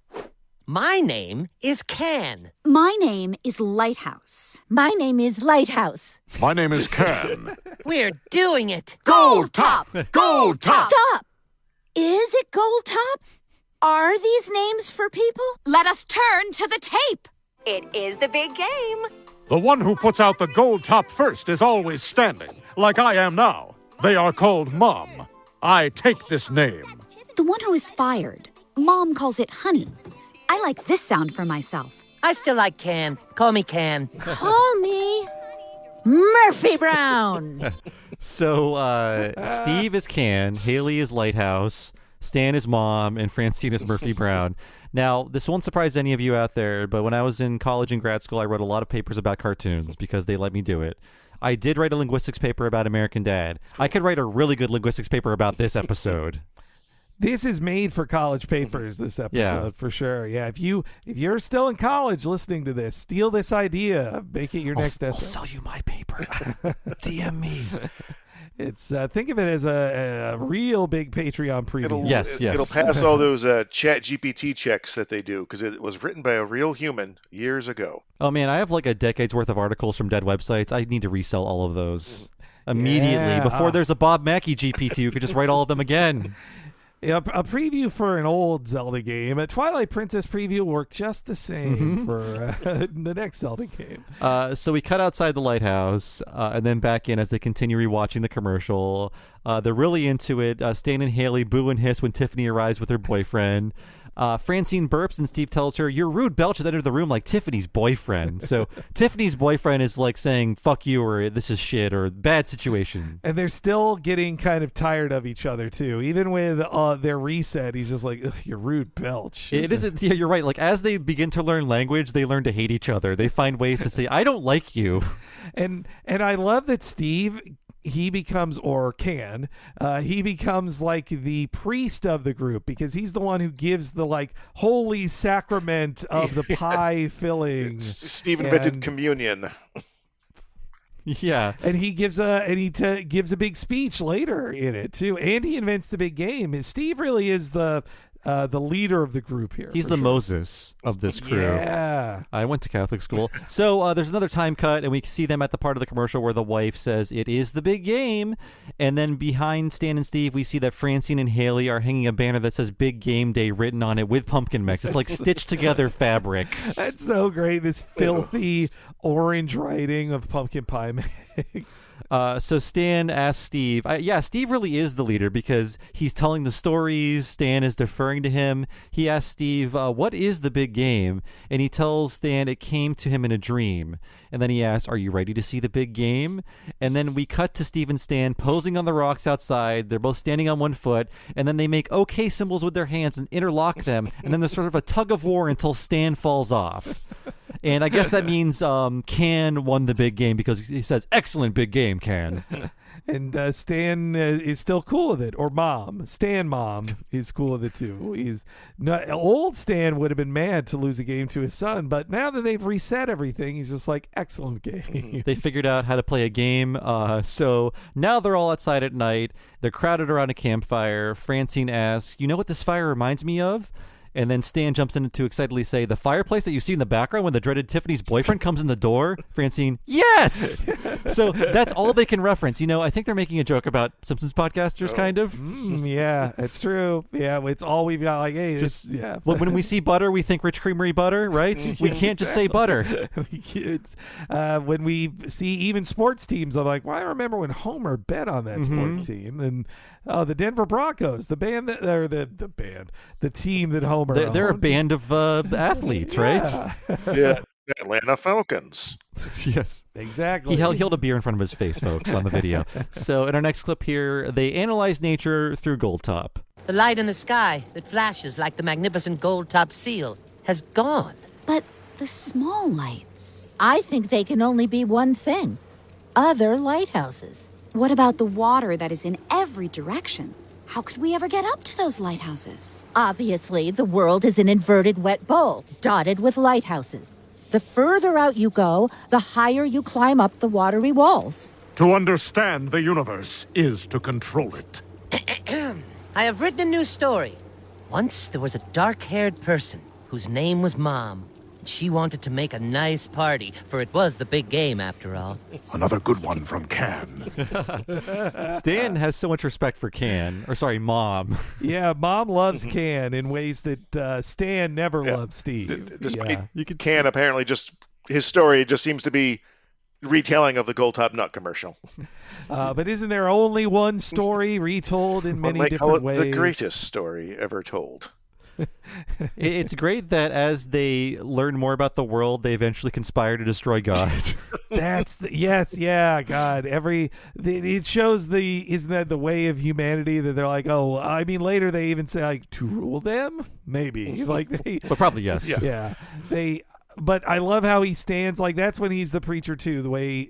My name is Can. My name is Lighthouse. My name is Lighthouse. My name is Can. We're doing it. Gold Top! Gold Top! Stop! Is it Gold Top? Are these names for people? Let us turn to the tape. It is the big game. The one who puts out the gold top first is always standing, like I am now. They are called Mom. I take this name. The one who is fired. Mom calls it Honey. I like this sound for myself. I still like Can. Call me Can. Call me Murphy Brown. So Steve is Can, Haley is Lighthouse, Stan is Mom, and Francine is Murphy Brown. Now, this won't surprise any of you out there, but when I was in college and grad school, I wrote a lot of papers about cartoons because they let me do it. I did write a linguistics paper about American Dad. I could write a really good linguistics paper about this episode. This is made for college papers, this episode, for sure. Yeah, if you're still in college listening to this, steal this idea, make it your next essay. I'll sell you my paper. DM me. It's think of it as a real big Patreon preview. Yes. It'll pass all those Chat GPT checks that they do because it was written by a real human years ago. Oh man, I have like a decade's worth of articles from dead websites. I need to resell all of those immediately before there's a Bob Mackey GPT who could just write all of them again. Yeah, a preview for an old Zelda game. A Twilight Princess preview worked just the same for the next Zelda game. So we cut outside the lighthouse and then back in as they continue rewatching the commercial. They're really into it. Stan and Haley boo and hiss when Tiffany arrives with her boyfriend. Francine burps and Steve tells her, "Your rude belch has entered the room like Tiffany's boyfriend." So Tiffany's boyfriend is like saying, "Fuck you," or "This is shit," or "Bad situation." And they're still getting kind of tired of each other too. Even with their reset, he's just like, "Your rude belch." It isn't. Yeah, you're right. Like as they begin to learn language, they learn to hate each other. They find ways to say, "I don't like you." And I love that Steve. He becomes he becomes like the priest of the group because he's the one who gives the like holy sacrament of the pie filling. Steve invented communion. Yeah, and he gives a big speech later in it too, and he invents the big game. Steve really is the leader of the group here. He's the Moses of this crew. Yeah. I went to Catholic school. So there's another time cut, and we see them at the part of the commercial where the wife says, "It is the big game." And then behind Stan and Steve, we see that Francine and Haley are hanging a banner that says "Big Game Day" written on it with pumpkin mix. It's like stitched together fabric. That's so great. This filthy orange writing of pumpkin pie mix. So Stan asks Steve, Steve really is the leader because he's telling the stories. Stan is deferring referring to him. He asks Steve, what is the big game? And he tells Stan it came to him in a dream. And then he asks, are you ready to see the big game? And then we cut to Steve and Stan posing on the rocks outside. They're both standing on one foot, and then they make OK symbols with their hands and interlock them. And then there's sort of a tug of war until Stan falls off. And I guess that means Can won the big game because he says, excellent big game, Can. And Stan is still cool with it, or Mom. Stan Mom is cool with it too. Old Stan would have been mad to lose a game to his son, but now that they've reset everything, he's just like, excellent game. They figured out how to play a game. So now they're all outside at night. They're crowded around a campfire. Francine asks, you know what this fire reminds me of? And then Stan jumps in to excitedly say, the fireplace that you see in the background when the dreaded Tiffany's boyfriend comes in the door? Francine, yes! So that's all they can reference. I think they're making a joke about Simpsons podcasters, kind of. Yeah, it's true. Yeah, it's all we've got. Like, hey, Well, when we see butter, we think Rich Creamery butter, right? We can't just say butter. When we see even sports teams, I'm like, well, I remember when Homer bet on that sports team. And the Denver Broncos, the team that Homer They're a band of athletes, right? Yeah, Atlanta Falcons. Yes, exactly. He held a beer in front of his face, folks, on the video. So in our next clip here, they analyze nature through Goldtop. The light in the sky that flashes like the magnificent gold-topped seal has gone. But the small lights. I think they can only be one thing. Other lighthouses. What about the water that is in every direction? How could we ever get up to those lighthouses? Obviously, the world is an inverted wet bowl, dotted with lighthouses. The further out you go, the higher you climb up the watery walls. To understand the universe is to control it. I have written a new story. Once there was a dark-haired person whose name was Mom. She wanted to make a nice party, for it was the big game after all. Another good one from Can. Stan has so much respect for Mom. Yeah, Mom loves Can in ways that Stan never loved Steve. Can apparently his story just seems to be retelling of the Goldtop Nut commercial. But isn't there only one story retold in many different ways? The greatest story ever told. It's great that as they learn more about the world, they eventually conspire to destroy God. God. It shows isn't that the way of humanity that they're like, later they even say like to rule them, maybe but probably yes. Yeah. But I love how he stands. Like, that's when he's the preacher, too. The way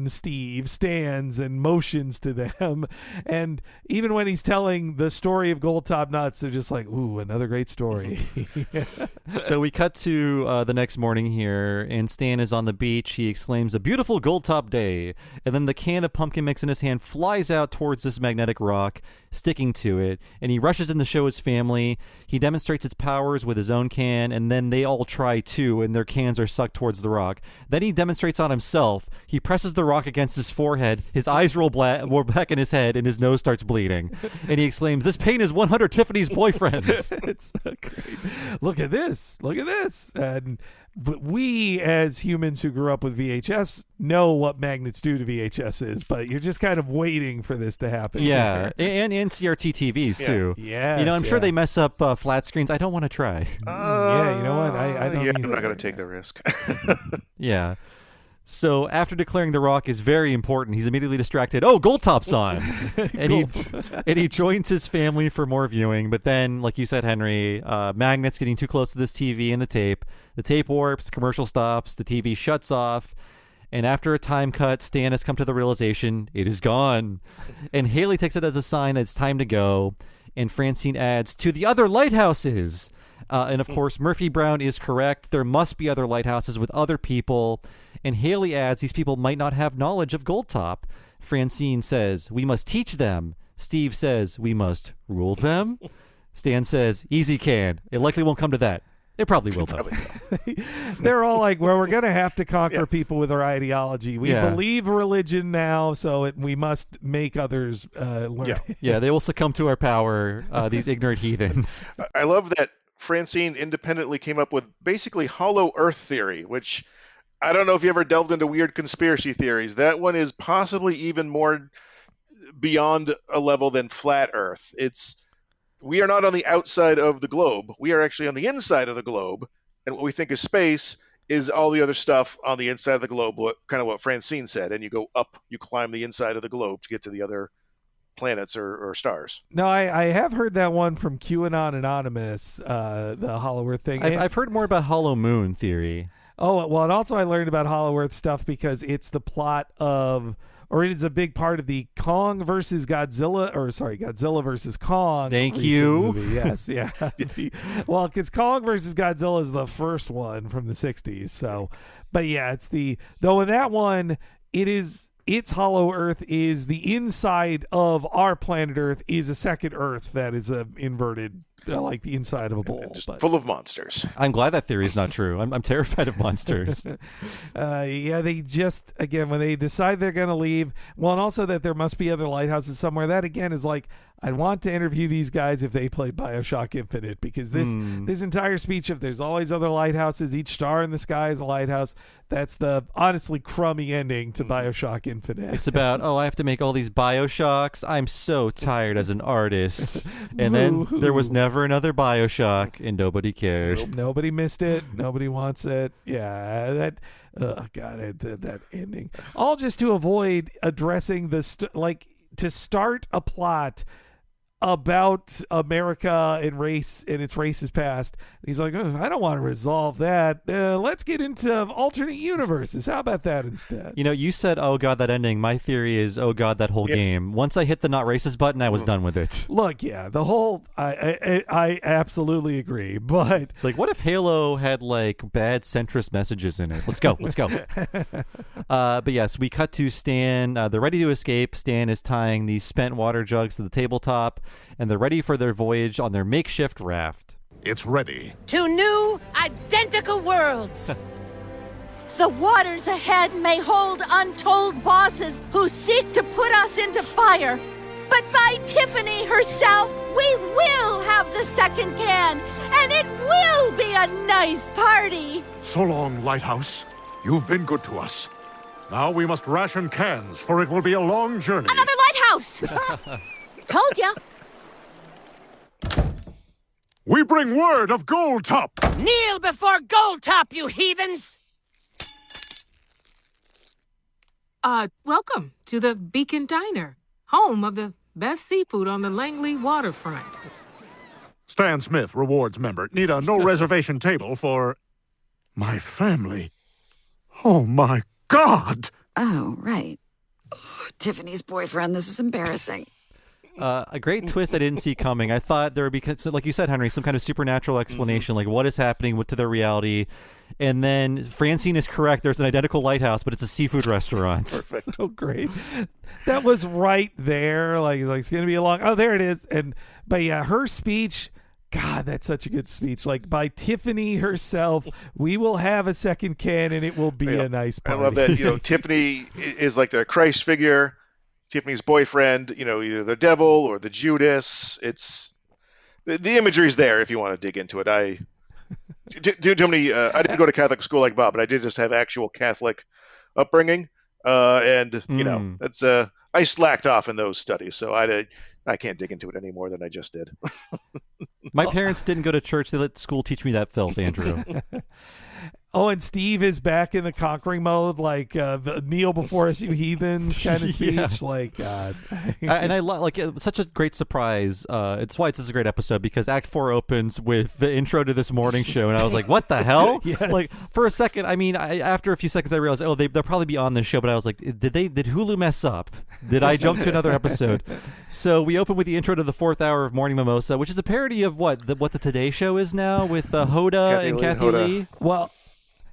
Steve stands and motions to them. And even when he's telling the story of Goldtop Nuts, they're just like, ooh, another great story. So we cut to the next morning here, and Stan is on the beach. He exclaims, a beautiful Goldtop day. And then the can of pumpkin mix in his hand flies out towards this magnetic rock, sticking to it. And he rushes in to show his family. He demonstrates its powers with his own can, and then they all try too, and their cans are sucked towards the rock. Then he demonstrates on himself. He presses the rock against his forehead. His eyes roll back in his head, and his nose starts bleeding. And he exclaims, this pain is 100 Tiffany's boyfriends. It's so great. Look at this. And but we, as humans who grew up with VHS, know what magnets do to VHSs, but you're just kind of waiting for this to happen. Yeah, and CRT TVs, too. Yeah. I'm sure they mess up flat screens. I don't want to try. Yeah, you know what? I don't I'm not going to take the risk. Yeah. So after declaring the rock is very important, he's immediately distracted. Oh, Goldtop's on. and he joins his family for more viewing. But then, like you said, Henry, magnets getting too close to this TV and the tape. The tape warps, the commercial stops, the TV shuts off. And after a time cut, Stan has come to the realization it is gone. And Haley takes it as a sign that it's time to go. And Francine adds, to the other lighthouses. And of course, Murphy Brown is correct. There must be other lighthouses with other people. And Haley adds, these people might not have knowledge of Goldtop. Francine says, we must teach them. Steve says, we must rule them. Stan says, easy can. It likely won't come to that. It probably will, though. They're all like, well, we're going to have to conquer people with our ideology. We believe religion now, so we must make others learn. Yeah, they will succumb to our power, these ignorant heathens. I love that Francine independently came up with basically hollow earth theory, which I don't know if you ever delved into weird conspiracy theories. That one is possibly even more beyond a level than flat earth. It's we are not on the outside of the globe. We are actually on the inside of the globe, and what we think is space is all the other stuff on the inside of the globe, what Francine said, and you go up, you climb the inside of the globe to get to the other planets or stars. No, I have heard that one from QAnon Anonymous, the Hollow Earth thing. I've heard more about Hollow Moon theory. Oh, well, and also I learned about Hollow Earth stuff because it's the plot of, or it is a big part of the Kong versus Godzilla, Godzilla versus Kong. Thank you. Movie. Yes, yeah. Well, because Kong versus Godzilla is the first one from the 60s. So, but yeah, though in that one, its Hollow Earth is the inside of our planet Earth is a second Earth that is inverted, like the inside of a bowl. Just full of monsters. I'm glad that theory is not true. I'm terrified of monsters. Yeah, they just, again, when they decide they're going to leave, well, and also that there must be other lighthouses somewhere, that again is like, I'd want to interview these guys if they played BioShock Infinite, because this entire speech of there's always other lighthouses, each star in the sky is a lighthouse, that's the honestly crummy ending to BioShock Infinite. It's about, I have to make all these BioShocks. I'm so tired as an artist. And then there was never another BioShock, and nobody cared. Nope. Nobody missed it. Nobody wants it. Yeah, that... Oh, God, that ending. All just to avoid addressing to start a plot about America and race and its racist past. And he's like, I don't want to resolve that. Let's get into alternate universes. How about that instead? You said, oh, God, that ending. My theory is, oh, God, that whole game. Once I hit the not racist button, I was done with it. Look, yeah, the whole, I absolutely agree. But it's like, what if Halo had bad centrist messages in it? Let's go. But yes, we cut to Stan. They're ready to escape. Stan is tying these spent water jugs to the tabletop, and they're ready for their voyage on their makeshift raft. It's ready. To new, identical worlds. The waters ahead may hold untold bosses who seek to put us into fire. But by Tiffany herself, we will have the second can, and it will be a nice party. So long, Lighthouse. You've been good to us. Now we must ration cans, for it will be a long journey. Another lighthouse! Told ya. We bring word of Gold Top. Kneel before Gold Top, you heathens! Welcome to the Beacon Diner, home of the best seafood on the Langley waterfront. Stan Smith, rewards member. Need a no reservation table for my family. Oh, my God! Oh, right. Oh, Tiffany's boyfriend. This is embarrassing. A great twist I didn't see coming. I thought there would be, like you said, Henry, some kind of supernatural explanation, like what is happening to their reality. And then Francine is correct. There's an identical lighthouse, but it's a seafood restaurant. Perfect. So great. That was right there. Like it's going to be a long... Oh, there it is. But yeah, her speech... God, that's such a good speech. Like by Tiffany herself, we will have a second can and it will be a nice party. I love that. Tiffany is like the Christ figure. Tiffany's boyfriend, either the devil or the Judas. It's the imagery's there if you want to dig into it. I didn't go to Catholic school like Bob, but I did just have actual Catholic upbringing. That's I slacked off in those studies, so I can't dig into it any more than I just did. My parents didn't go to church. They let school teach me that filth, Andrew. Oh, and Steve is back in the conquering mode, like kneel before us, you heathens kind of speech. Yeah. Like, God. And I love, it's such a great surprise. It's why it's such a great episode, because Act 4 opens with the intro to this morning show, and I was like, what the hell? Yes. Like, for a second, after a few seconds, I realized, they'll probably be on this show, but I was like, did Hulu mess up? Did I jump to another episode? So we open with the intro to the 4th hour of Morning Mimosa, which is a parody of what the Today Show is now, with Hoda and Kathy Lee. Well,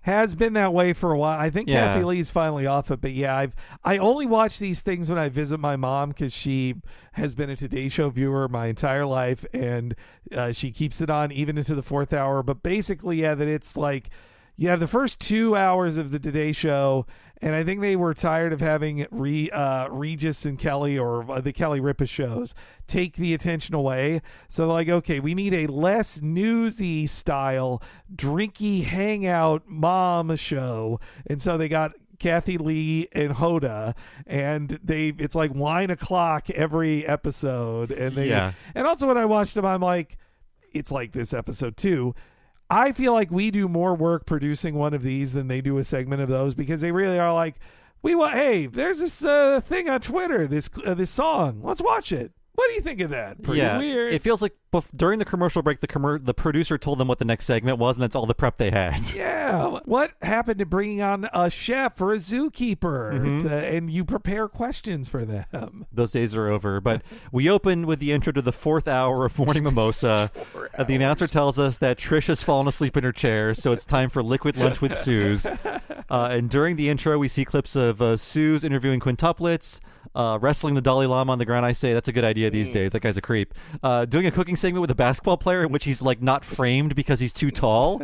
has been that way for a while. I think Kathy Lee's finally off it, but yeah, I only watch these things when I visit my mom, because she has been a Today Show viewer my entire life, and she keeps it on even into the 4th hour. But basically, that it's like you have the first 2 hours of the Today Show, and I think they were tired of having Regis and Kelly, or the Kelly Ripa shows, take the attention away. So like, okay, we need a less newsy style, drinky hangout mom show. And so they got Kathy Lee and Hoda, and it's like wine o'clock every episode, and and also when I watched them, I'm like, it's like this episode too. I feel like we do more work producing one of these than they do a segment of those, because they really are like, hey, there's this thing on Twitter, this song, let's watch it. What do you think of that? Pretty weird. It feels like during the commercial break, the producer told them what the next segment was, and that's all the prep they had. Yeah. What happened to bringing on a chef or a zookeeper and you prepare questions for them? Those days are over. But we open with the intro to the 4th hour of Morning Mimosa. The announcer tells us that Trish has fallen asleep in her chair, so it's time for Liquid Lunch with Suze. And during the intro, we see clips of Suze interviewing quintuplets, wrestling the Dalai Lama on the ground. I say that's a good idea these days. That guy's a creep. Doing a cooking segment with a basketball player in which he's like not framed because he's too tall,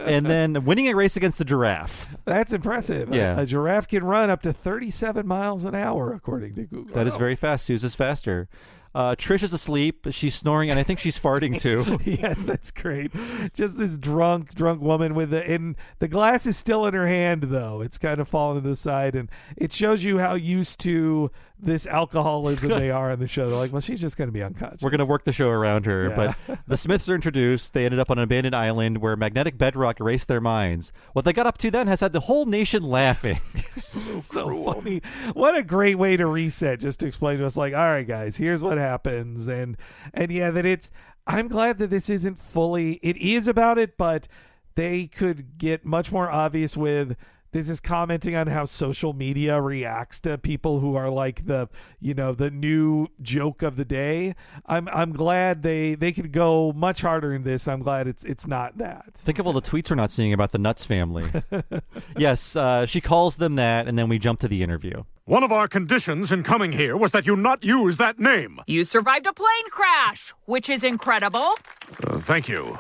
and then winning a race against the giraffe. That's impressive. Yeah. A giraffe can run up to 37 miles an hour according to Google. That is very fast. Suze is faster. Trish is asleep. She's snoring, and I think she's farting too. Yes, that's great. Just this drunk woman and the glass is still in her hand, though. It's kind of fallen to the side, and it shows you how used to this alcoholism they are on the show. They're like, well, she's just going to be unconscious. We're going to work the show around her. Yeah. But the Smiths are introduced. They ended up on an abandoned island where magnetic bedrock erased their minds. What they got up to then has had the whole nation laughing. so funny. What a great way to reset, just to explain to us, like, all right, guys, here's what happens. And yeah, that I'm glad that this isn't fully, it is about it, but they could get much more obvious with, this is commenting on how social media reacts to people who are like the new joke of the day. I'm glad they could go much harder in this. I'm glad it's not that. Think of all the tweets we're not seeing about the Nuts family. Yes, she calls them that, and then we jump to the interview. One of our conditions in coming here was that you not use that name. You survived a plane crash, which is incredible. Thank you.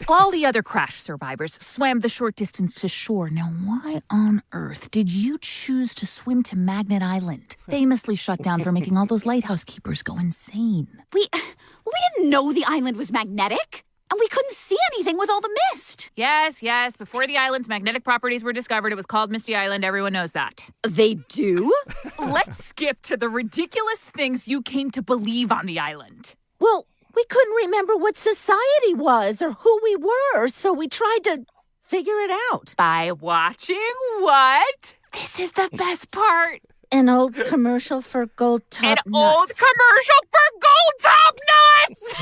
All the other crash survivors swam the short distance to shore. Now, why on earth did you choose to swim to Magnet Island, famously shut down for making all those lighthouse keepers go insane? We didn't know the island was magnetic. And we couldn't see anything with all the mist. Yes. Before the island's magnetic properties were discovered, it was called Misty Island. Everyone knows that. They do? Let's skip to the ridiculous things you came to believe on the island. Well, we couldn't remember what society was or who we were, so we tried to figure it out. By watching what? This is the best part. An old commercial for Gold Top Nuts. An old commercial for Gold Top Nuts!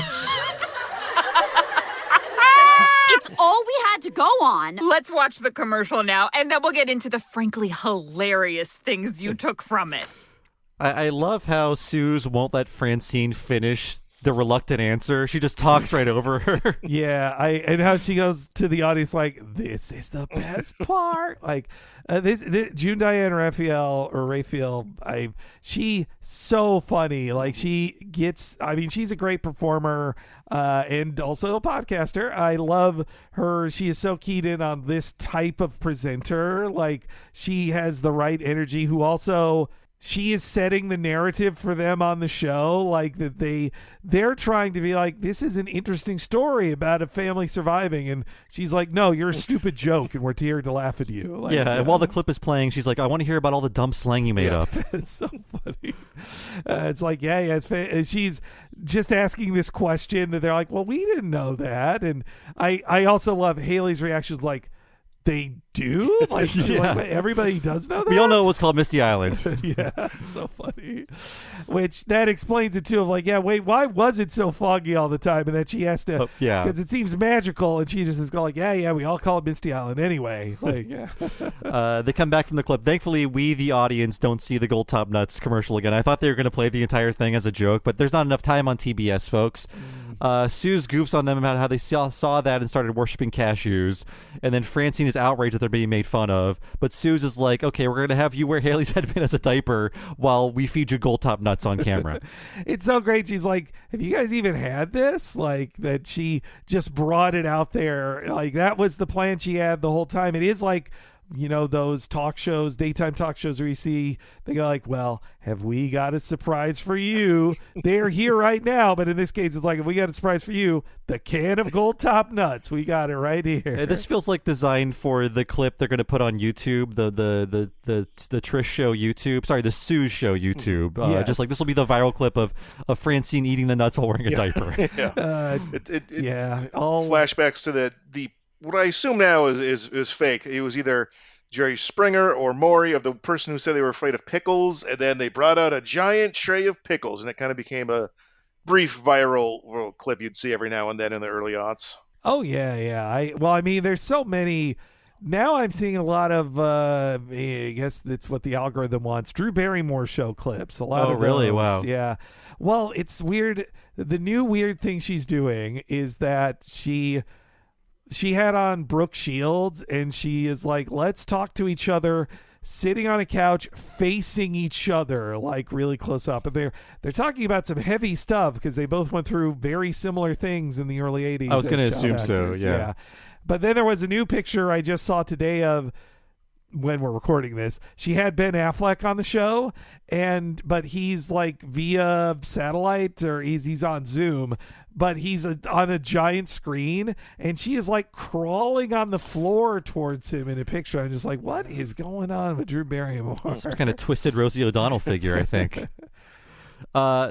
It's all we had to go on. Let's watch the commercial now, and then we'll get into the frankly hilarious things you took from it. I love how Suze won't let Francine finish the reluctant answer. She just talks right over her. Yeah, and how she goes to the audience like, this is the best part. Like, this June Diane Raphael, she so funny. Like, she's a great performer and also a podcaster. I love her. She is so keyed in on this type of presenter. Like, she has the right energy, who also... she is setting the narrative for them on the show, like that they're trying to be like, this is an interesting story about a family surviving, and she's like, no, you're a stupid joke, and we're here to laugh at you. Like, and while the clip is playing, she's like, I want to hear about all the dumb slang you made up. It's so funny. It's like, she's just asking this question that they're like, well, we didn't know that, and I also love Haley's reactions, like, they do? Like, like, everybody does know that? We all know it was called Misty Island. Yeah, it's so funny. Which, that explains it too, of like, why was it so foggy all the time? And that she has to, because it seems magical, and she just is going like, we all call it Misty Island anyway. Like, they come back from the clip. Thankfully, we, the audience, don't see the Gold Top Nuts commercial again. I thought they were going to play the entire thing as a joke, but there's not enough time on TBS, folks. Suze goofs on them about how they saw that and started worshiping cashews, and then Francine is outraged that they're being made fun of, but Suze is like, okay, we're going to have you wear Haley's headband as a diaper while we feed you Gold Top Nuts on camera. It's so great. She's like, have you guys even had this? Like, that she just brought it out there. Like, that was the plan she had the whole time. It is like those talk shows, daytime talk shows where you see they go like, well, have we got a surprise for you? They're here right now. But in this case, it's like, if we got a surprise for you, the can of Gold Top nuts. We got it right here. This feels like designed for the clip they're going to put on YouTube, the Trish show YouTube. Sorry, the Sue show YouTube. Yes. Just like this will be the viral clip of Francine eating the nuts while wearing a diaper. All flashbacks to the what I assume now is fake. It was either Jerry Springer or Maury, of the person who said they were afraid of pickles, and then they brought out a giant tray of pickles, and it kind of became a brief viral clip you'd see every now and then in the early aughts. Oh yeah. There's so many. Now I'm seeing a lot of, I guess that's what the algorithm wants, Drew Barrymore show clips. A lot of really? those. Wow. Yeah. Well, it's weird. The new weird thing she's doing is that she had on Brooke Shields, and she is like, let's talk to each other sitting on a couch facing each other, like really close up. And they're talking about some heavy stuff because they both went through very similar things in the early 80s. I was going to as child assume so, actors. yeah. But then there was a new picture I just saw today of, when we're recording this, she had Ben Affleck on the show, but he's like via satellite, or he's on Zoom, but he's on a giant screen, and she is like crawling on the floor towards him in a picture. I'm just like, what is going on with Drew Barrymore? Some kind of twisted Rosie O'Donnell figure, I think.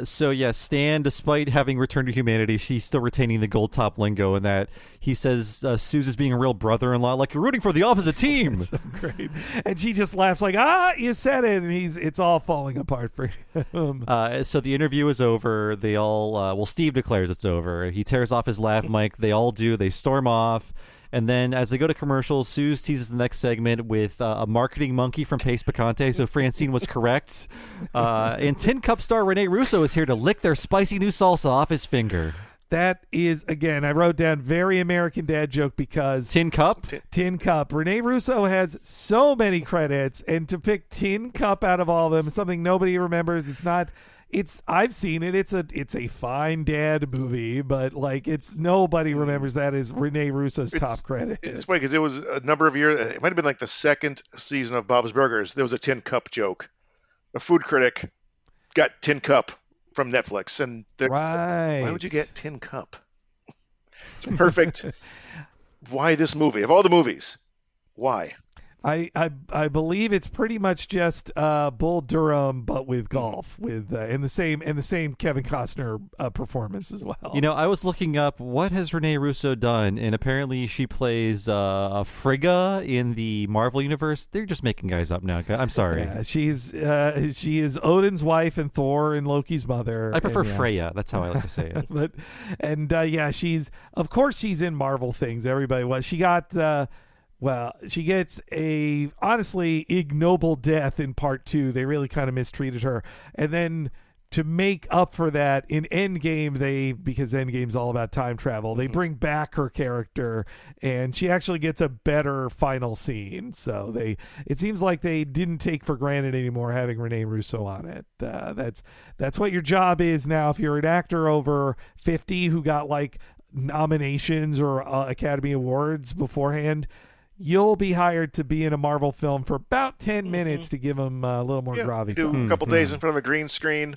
Stan, despite having returned to humanity, she's still retaining the Gold Top lingo, in that he says Suze being a real brother-in-law, like you're rooting for the opposite team. That's so great. And she just laughs like, you said it, and it's all falling apart for him. So the interview is over. They all, Steve declares it's over. He tears off his lav mic. They all do. They storm off. And then as they go to commercials, Suze teases the next segment with a marketing monkey from Pace Picante, so Francine was correct. And Tin Cup star Rene Russo is here to lick their spicy new salsa off his finger. That is, again, I wrote down very American Dad joke because... Tin Cup? Tin Cup. Rene Russo has so many credits, and to pick Tin Cup out of all of them is something nobody remembers. I've seen it. It's a fine dad movie, but nobody remembers that as Rene Russo's top credit. It's funny because it was a number of years. It might have been like the second season of Bob's Burgers. There was a Tin Cup joke. A food critic got Tin Cup from Netflix, and why would you get Tin Cup? It's perfect. Why this movie? Of all the movies, why? I believe it's pretty much just Bull Durham, but with golf, with and the same Kevin Costner performance as well. I was looking up what has Rene Russo done, and apparently she plays Frigga in the Marvel universe. They're just making guys up now. I'm sorry. Yeah, she is Odin's wife and Thor and Loki's mother. I prefer Freya. That's how I like to say it. She's in Marvel things. Everybody was. She got. She gets a honestly ignoble death in part 2. They really kind of mistreated her. And then to make up for that, in Endgame, because Endgame's all about time travel, they bring back her character, and she actually gets a better final scene. So it seems like they didn't take for granted anymore having Rene Russo on it. That's what your job is now. If you're an actor over 50 who got nominations or Academy Awards beforehand, you'll be hired to be in a Marvel film for about 10 minutes to give them a little more gravity. Do a couple days in front of a green screen,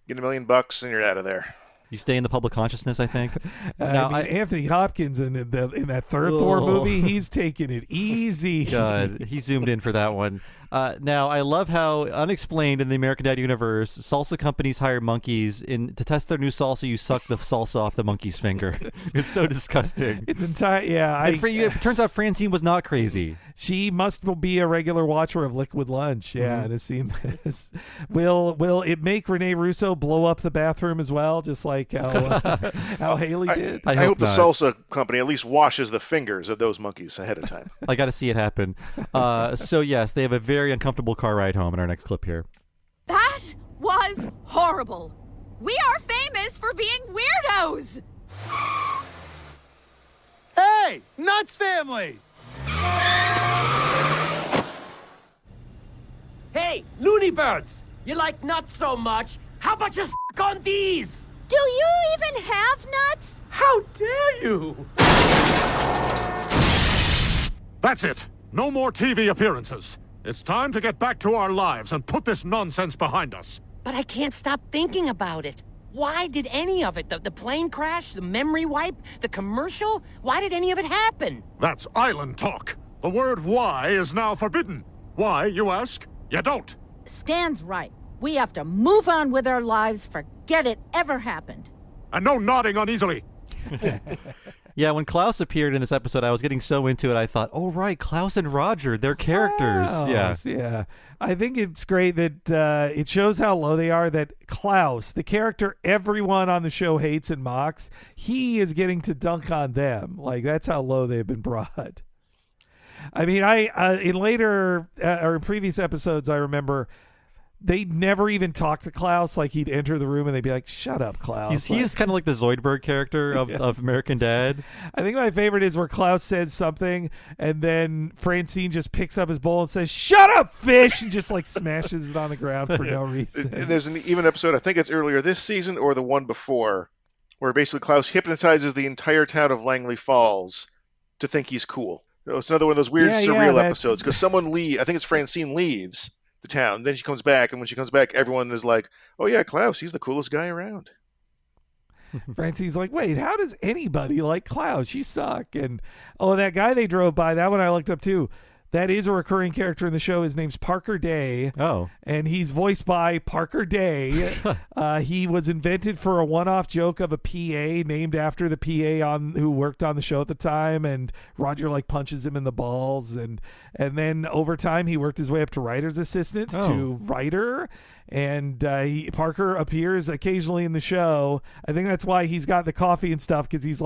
get $1 million, and you're out of there. You stay in the public consciousness, I think. Anthony Hopkins in that third Thor movie, he's taking it easy. God, he zoomed in for that one. Now, I love how, unexplained in the American Dad universe, salsa companies hire monkeys to test their new salsa. You suck the salsa off the monkey's finger. It's so disgusting. It's entire, yeah. It turns out Francine was not crazy. She must be a regular watcher of Liquid Lunch. Yeah, to see this. Will it make Rene Russo blow up the bathroom as well, just like how Haley did? I hope the salsa company at least washes the fingers of those monkeys ahead of time. I got to see it happen. So yes, they have a very uncomfortable car ride home in our next clip here. That was horrible. We are famous for being weirdos. Hey, Nuts family! Hey, Looney Birds! You like nuts so much, how about you on these? Do you even have nuts? How dare you! That's it. No more TV appearances. It's time to get back to our lives and put this nonsense behind us. But I can't stop thinking about it. Why did any of it? The plane crash, the memory wipe, the commercial? Why did any of it happen? That's island talk. The word why is now forbidden. Why, you ask? You don't. Stan's right. We have to move on with our lives, forget it ever happened. And no nodding uneasily. Yeah, when Klaus appeared in this episode, I was getting so into it, I thought, oh, right, Klaus and Roger, they're characters. Yeah. I think it's great that it shows how low they are, that Klaus, the character everyone on the show hates and mocks, he is getting to dunk on them. Like, that's how low they've been brought. I mean, in later or in previous episodes, I remember they never even talked to Klaus. Like, he'd enter the room and they'd be like, shut up, Klaus. He's kind of like the Zoidberg character of American Dad. I think my favorite is where Klaus says something and then Francine just picks up his bowl and says, shut up, fish, and just like smashes it on the ground for no reason. There's an even episode, I think it's earlier this season or the one before, where basically Klaus hypnotizes the entire town of Langley Falls to think he's cool. It's another one of those weird surreal episodes because someone I think it's Francine leaves the town. Then she comes back, and when she comes back, everyone is like, "Oh yeah, Klaus, he's the coolest guy around." Francine's like, "Wait, how does anybody like Klaus? You suck." And that guy they drove by, that one I looked up too. That is a recurring character in the show. His name's Parker Day. Oh. And he's voiced by Parker Day. He was invented for a one-off joke of a PA named after the PA who worked on the show at the time. And Roger punches him in the balls. And then over time, he worked his way up to writer's assistant to writer. And Parker appears occasionally in the show. I think that's why he's got the coffee and stuff, because he's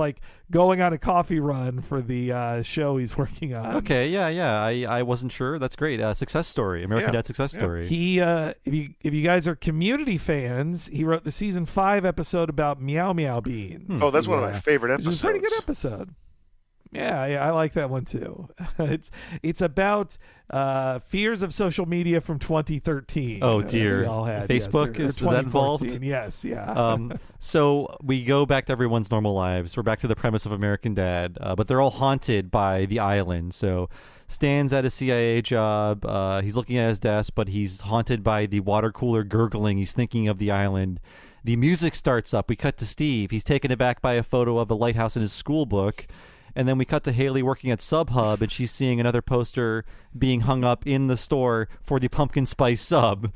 going on a coffee run for the show he's working on. Okay, yeah. I wasn't sure. That's great. Success story. American Dad success story. He, if you guys are Community fans, he wrote the season 5 episode about Meow Meow Beans. Oh, that's one of my favorite episodes. It's a pretty good episode. Yeah, I like that one too. It's about fears of social media from 2013. Oh dear, we all had, Facebook is that involved? Yes, yeah. So we go back to everyone's normal lives. We're back to the premise of American Dad, but they're all haunted by the island. So Stan's at a CIA job. He's looking at his desk, but he's haunted by the water cooler gurgling. He's thinking of the island. The music starts up. We cut to Steve. He's taken aback by a photo of a lighthouse in his school book. And then we cut to Haley working at SubHub, and she's seeing another poster being hung up in the store for the pumpkin spice sub,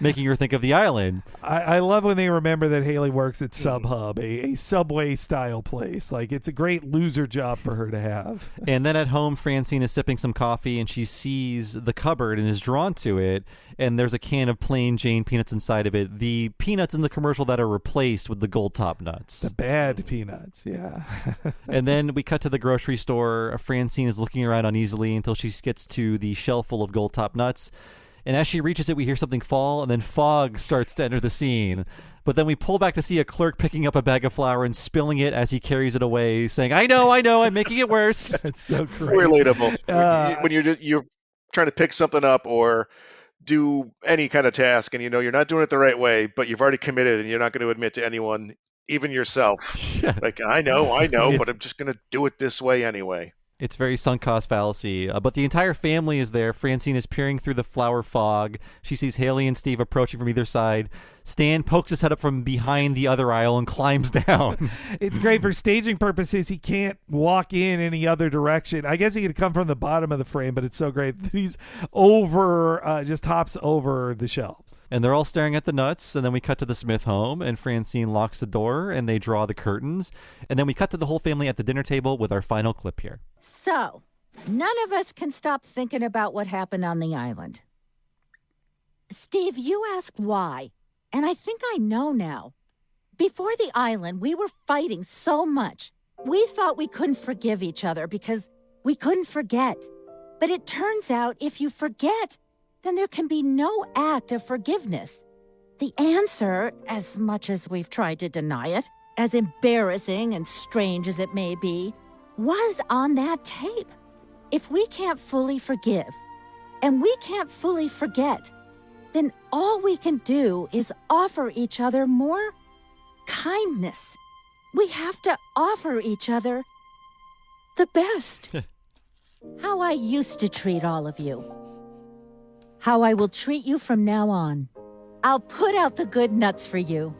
making her think of the island. I love when they remember that Haley works at SubHub, a Subway-style place. It's a great loser job for her to have. And then at home, Francine is sipping some coffee, and she sees the cupboard and is drawn to it, and there's a can of plain Jane peanuts inside of it. The peanuts in the commercial that are replaced with the gold top nuts. The bad peanuts, yeah. And then we cut to the grocery store. Francine is looking around uneasily until she gets to the shelf full of gold top nuts. And as she reaches it, we hear something fall, and then fog starts to enter the scene. But then we pull back to see a clerk picking up a bag of flour and spilling it as he carries it away, saying, I know, I'm making it worse. That's so great. Relatable. When you're trying to pick something up or do any kind of task, and you're not doing it the right way, but you've already committed, and you're not going to admit to anyone, even yourself. I know, but I'm just going to do it this way anyway. It's very sunk cost fallacy, but the entire family is there. Francine is peering through the flour fog. She sees Haley and Steve approaching from either side. Stan pokes his head up from behind the other aisle and climbs down. It's great for staging purposes. He can't walk in any other direction. I guess he could come from the bottom of the frame, but it's so great that he's just hops over the shelves. And they're all staring at the nuts, and then we cut to the Smith home, and Francine locks the door, and they draw the curtains. And then we cut to the whole family at the dinner table with our final clip here. So, none of us can stop thinking about what happened on the island. Steve, you asked why. And I think I know now. Before the island, we were fighting so much. We thought we couldn't forgive each other because we couldn't forget. But it turns out if you forget, then there can be no act of forgiveness. The answer, as much as we've tried to deny it, as embarrassing and strange as it may be, was on that tape. If we can't fully forgive, and we can't fully forget, then all we can do is offer each other more kindness. We have to offer each other the best. how I used to treat all of you. How I will treat you from now on. I'll put out the good nuts for you.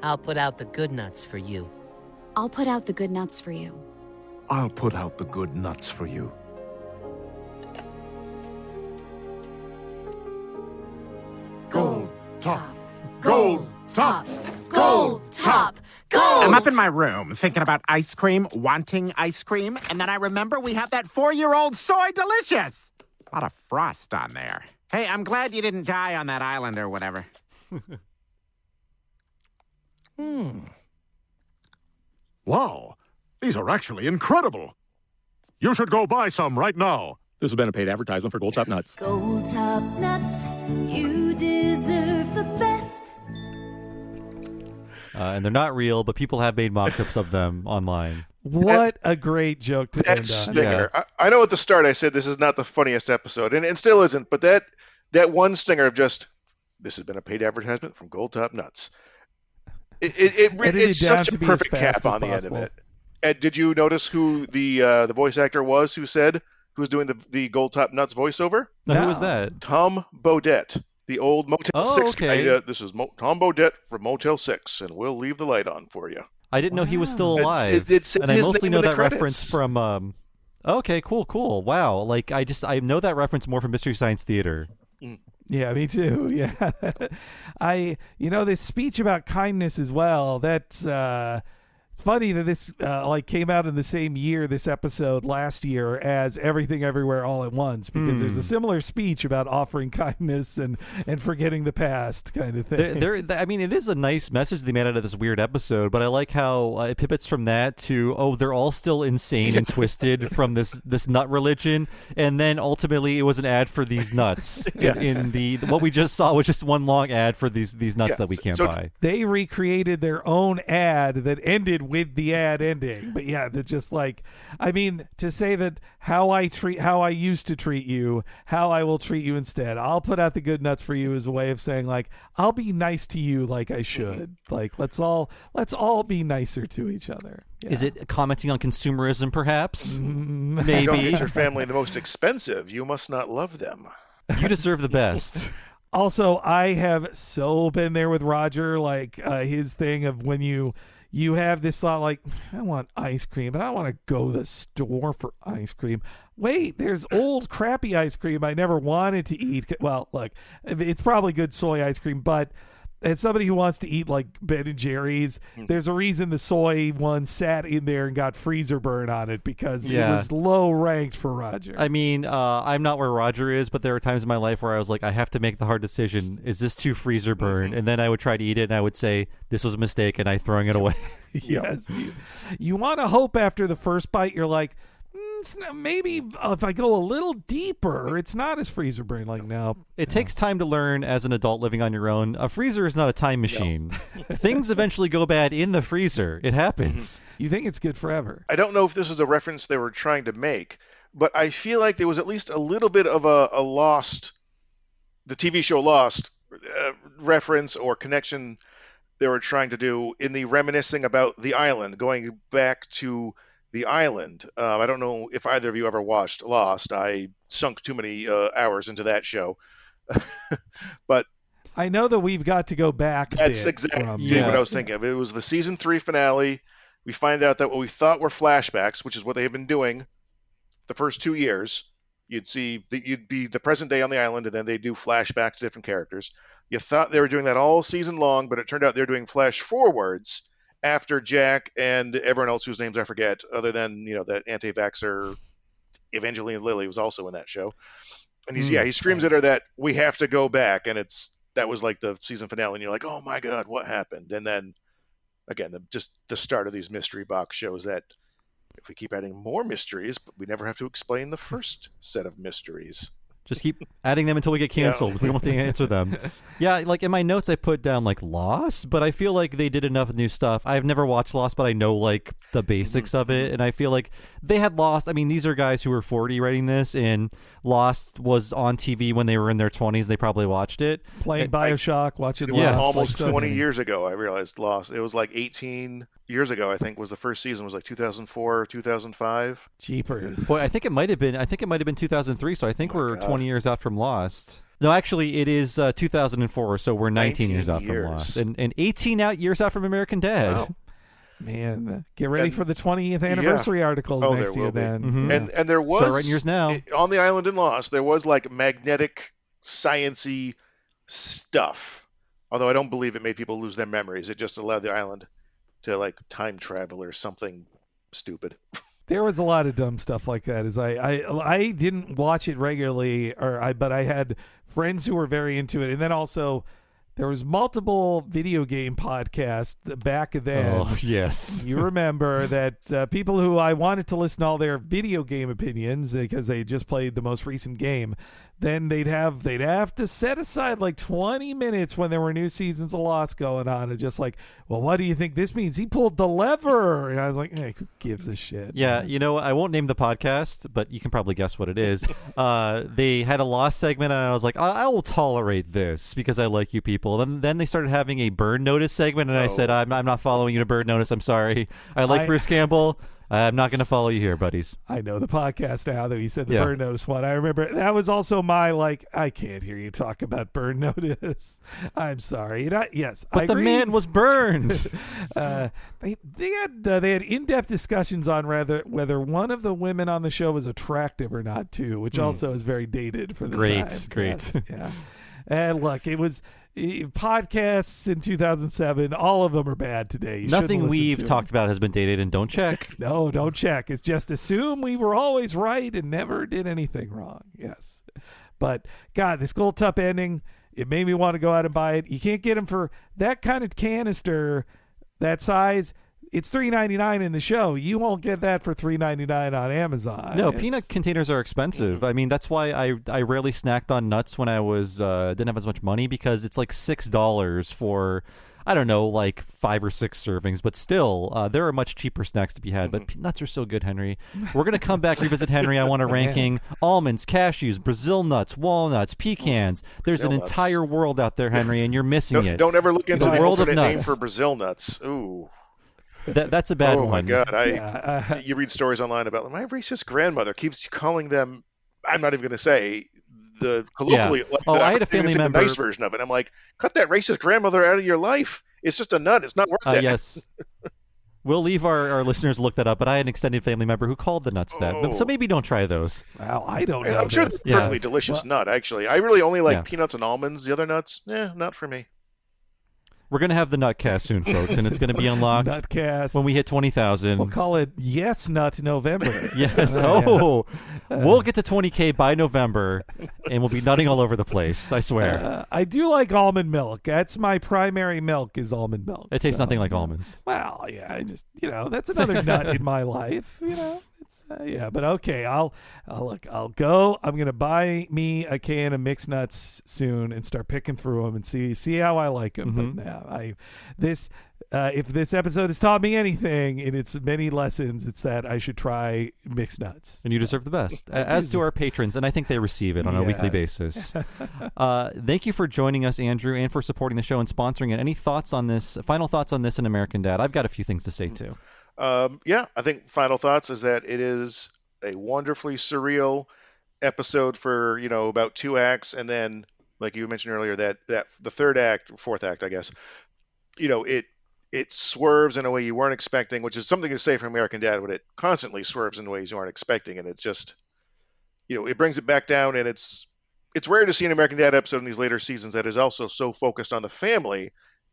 I'll put out the good nuts for you. I'll put out the good nuts for you. I'll put out the good nuts for you. Gold top. Gold top. Gold top. Gold! I'm up in my room thinking about ice cream, wanting ice cream, and then I remember we have that 4-year-old Soy Delicious. A lot of frost on there. Hey, I'm glad you didn't die on that island or whatever. Wow, these are actually incredible. You should go buy some right now. This has been a paid advertisement for Gold Top Nuts. Gold Top Nuts, you deserve the best. And they're not real, but people have made mock-ups of them online. What a great joke to end on. Stinger. Yeah. I know at the start I said this is not the funniest episode, and it still isn't, but that one stinger of just, this has been a paid advertisement from Gold Top Nuts. It's such a perfect cap on the end of it. And did you notice who the voice actor was who was doing the Gold Top Nuts voiceover? No. Who was that? Tom Bodette, the old Motel 6 okay. guy. This is Tom Bodette from Motel 6, and we'll leave the light on for you. I didn't know he was still alive. And I mostly know that reference from... okay, cool. Wow. Like, I know that reference more from Mystery Science Theater. Yeah, me too. Yeah. This speech about kindness as well, that's... It's funny that this came out in the same year, this episode last year, as Everything Everywhere All at Once, because there's a similar speech about offering kindness and forgetting the past kind of thing. I mean, it is a nice message they made out of this weird episode, but I like how it pivots from that to, they're all still insane and twisted from this nut religion, and then ultimately it was an ad for these nuts. What we just saw was just one long ad for these nuts that we can't buy. They recreated their own ad that ended with the ad ending, but yeah, that's just to say that how I used to treat you, how I will treat you instead. I'll put out the good nuts for you as a way of saying I'll be nice to you like I should. Let's all be nicer to each other. Yeah. Is it commenting on consumerism, perhaps? Maybe. Don't get your family the most expensive. You must not love them. You deserve the best. Also, I have so been there with Roger, his thing of when you have this thought I want ice cream, but I don't want to go to the store for ice cream. Wait, there's old crappy ice cream I never wanted to eat. Well, look, it's probably good soy ice cream, but as somebody who wants to eat Ben and Jerry's, there's a reason the soy one sat in there and got freezer burn on it because it was low ranked for Roger. I mean, I'm not where Roger is, but there were times in my life where I was I have to make the hard decision. Is this too freezer burn? And then I would try to eat it and I would say, this was a mistake, and I'm throwing it away. Yes. You want to hope after the first bite, you're maybe if I go a little deeper, it's not as freezer burn. No. It takes time to learn as an adult living on your own. A freezer is not a time machine. Things eventually go bad in the freezer. It happens. You think it's good forever. I don't know if this is a reference they were trying to make, but I feel like there was at least a little bit of a Lost, the TV show Lost, reference or connection they were trying to do in the reminiscing about the island, going back to the island. I don't know if either of you ever watched Lost. I sunk too many hours into that show. But I know that we've got to go back. That's exactly what I was thinking of. It was the season 3 finale. We find out that what we thought were flashbacks, which is what they have been doing the first 2 years. You'd be the present day on the island, and then they do flashbacks to different characters. You thought they were doing that all season long, but it turned out they're doing flash forwards after Jack and everyone else whose names I forget, other than that anti-vaxxer Evangeline Lilly was also in that show. And he screams at her that we have to go back, and that was the season finale, and you're like, oh my god, what happened? And then again, just the start of these mystery box shows that if we keep adding more mysteries, but we never have to explain the first set of mysteries. Just keep adding them until we get canceled. We don't have to answer them. Yeah, in my notes I put down Lost, but I feel like they did enough new stuff. I've never watched Lost, but I know the basics of it, and I feel like they had Lost. I mean, these are guys who were 40 writing this, and Lost was on TV when they were in their 20s. They probably watched it. Playing BioShock, watching Lost. It was almost 20 years ago, I realized Lost. It was 18 years ago. I think was the first season was like 2004, 2005. Jeepers. Boy, I think it might have been 2003. So I think we're 20 years out from Lost. No, actually, it is 2004. So we're 19 years out from Lost, and 18 years out from American Dad. Wow. Man, get ready for the 20th anniversary articles next year. Then, Mm-hmm. And there was Start writing yours now on the island in Lost. There was like magnetic, science-y stuff. Although I don't believe it made people lose their memories. It just allowed the island to like time travel or something stupid. There was a lot of dumb stuff like that. As I didn't watch it regularly, but I had friends who were very into it, and then also there was multiple video game podcasts back then. Oh, yes. You remember that people who I wanted to listen to all their video game opinions because they just played the most recent game, then they'd have to set aside like 20 minutes when there were new seasons of Lost going on and just like, well, what do you think this means? He pulled the lever. And I was like, hey, who gives a shit? Yeah, I won't name the podcast, but you can probably guess what it is. They had a Lost segment, and I was like, I will tolerate this because I like you people. And then they started having a Burn Notice segment, and I said, I'm not following you to Burn Notice. I'm sorry. I like Bruce Campbell. I'm not going to follow you here, buddies. I know the podcast now that he said the Burn Notice one. I remember that was also my I can't hear you talk about Burn Notice. I'm sorry. Yes, but the man was burned. They had in-depth discussions on whether one of the women on the show was attractive or not too, which also is very dated for the time. Great. Yes, yeah. And look, it was podcasts in 2007. All of them are bad today. Nothing we've talked about has been dated, and don't check. No, don't check. It's just assume we were always right and never did anything wrong. Yes. But, God, this Gold Tup ending, it made me want to go out and buy it. You can't get them for that kind of canister, that size. It's $3.99 in the show. You won't get that for $3.99 on Amazon. No, peanut containers are expensive. I mean, that's why I rarely snacked on nuts when I was didn't have as much money, because it's like $6 for, I don't know, like 5 or 6 servings. But still, there are much cheaper snacks to be had. But nuts are so good, Henry. We're gonna come back, revisit Henry. I want a ranking: almonds, cashews, Brazil nuts, walnuts, pecans. There's an entire world out there, Henry, and you're missing it. Don't ever look into the world of alternate name nuts. for Brazil nuts. Ooh. That's a bad one. Oh my God! You read stories online about my racist grandmother keeps calling them. I'm not even going to say the colloquially. Yeah. I had a family member. The nice version of it. I'm like, cut that racist grandmother out of your life. It's just a nut. It's not worth it. Yes. We'll leave our listeners look that up, but I had an extended family member who called the nuts that. So maybe don't try those. Wow, I don't know. I'm sure it's a perfectly delicious nut, actually. I really only like peanuts and almonds. The other nuts, not for me. We're going to have the Nutcast soon, folks, and it's going to be unlocked Nutcast. when we hit 20,000. We'll call it Yes Nut November. Yes. We'll get to 20K by November, and we'll be nutting all over the place, I swear. I do like almond milk. That's my primary milk is almond milk. It tastes nothing like almonds. Well, yeah, I just, that's another nut in my life, It's, but okay, I'll go. I'm gonna buy me a can of mixed nuts soon and start picking through them and see how I like them. Mm-hmm. But now if this episode has taught me anything in its many lessons, it's that I should try mixed nuts. And you deserve the best, as do our patrons, and I think they receive it on a weekly basis. Thank you for joining us, Andrew, and for supporting the show and sponsoring it. Any thoughts on this? Final thoughts on this in American Dad? I've got a few things to say too. I think final thoughts is that it is a wonderfully surreal episode for, about 2 acts. And then, like you mentioned earlier, that the fourth act, I guess, it swerves in a way you weren't expecting, which is something to say for American Dad, but it constantly swerves in ways you aren't expecting. And it's just, it brings it back down. And it's rare to see an American Dad episode in these later seasons that is also so focused on the family,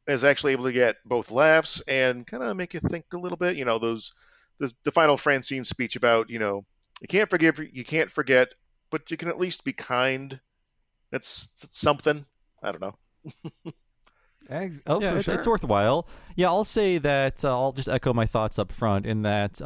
is actually able to get both laughs and kind of make you think a little bit. The final Francine speech about, you can't forgive, you can't forget, but you can at least be kind. That's something. I don't know. For sure. It's worthwhile. Yeah, I'll say that I'll just echo my thoughts up front in that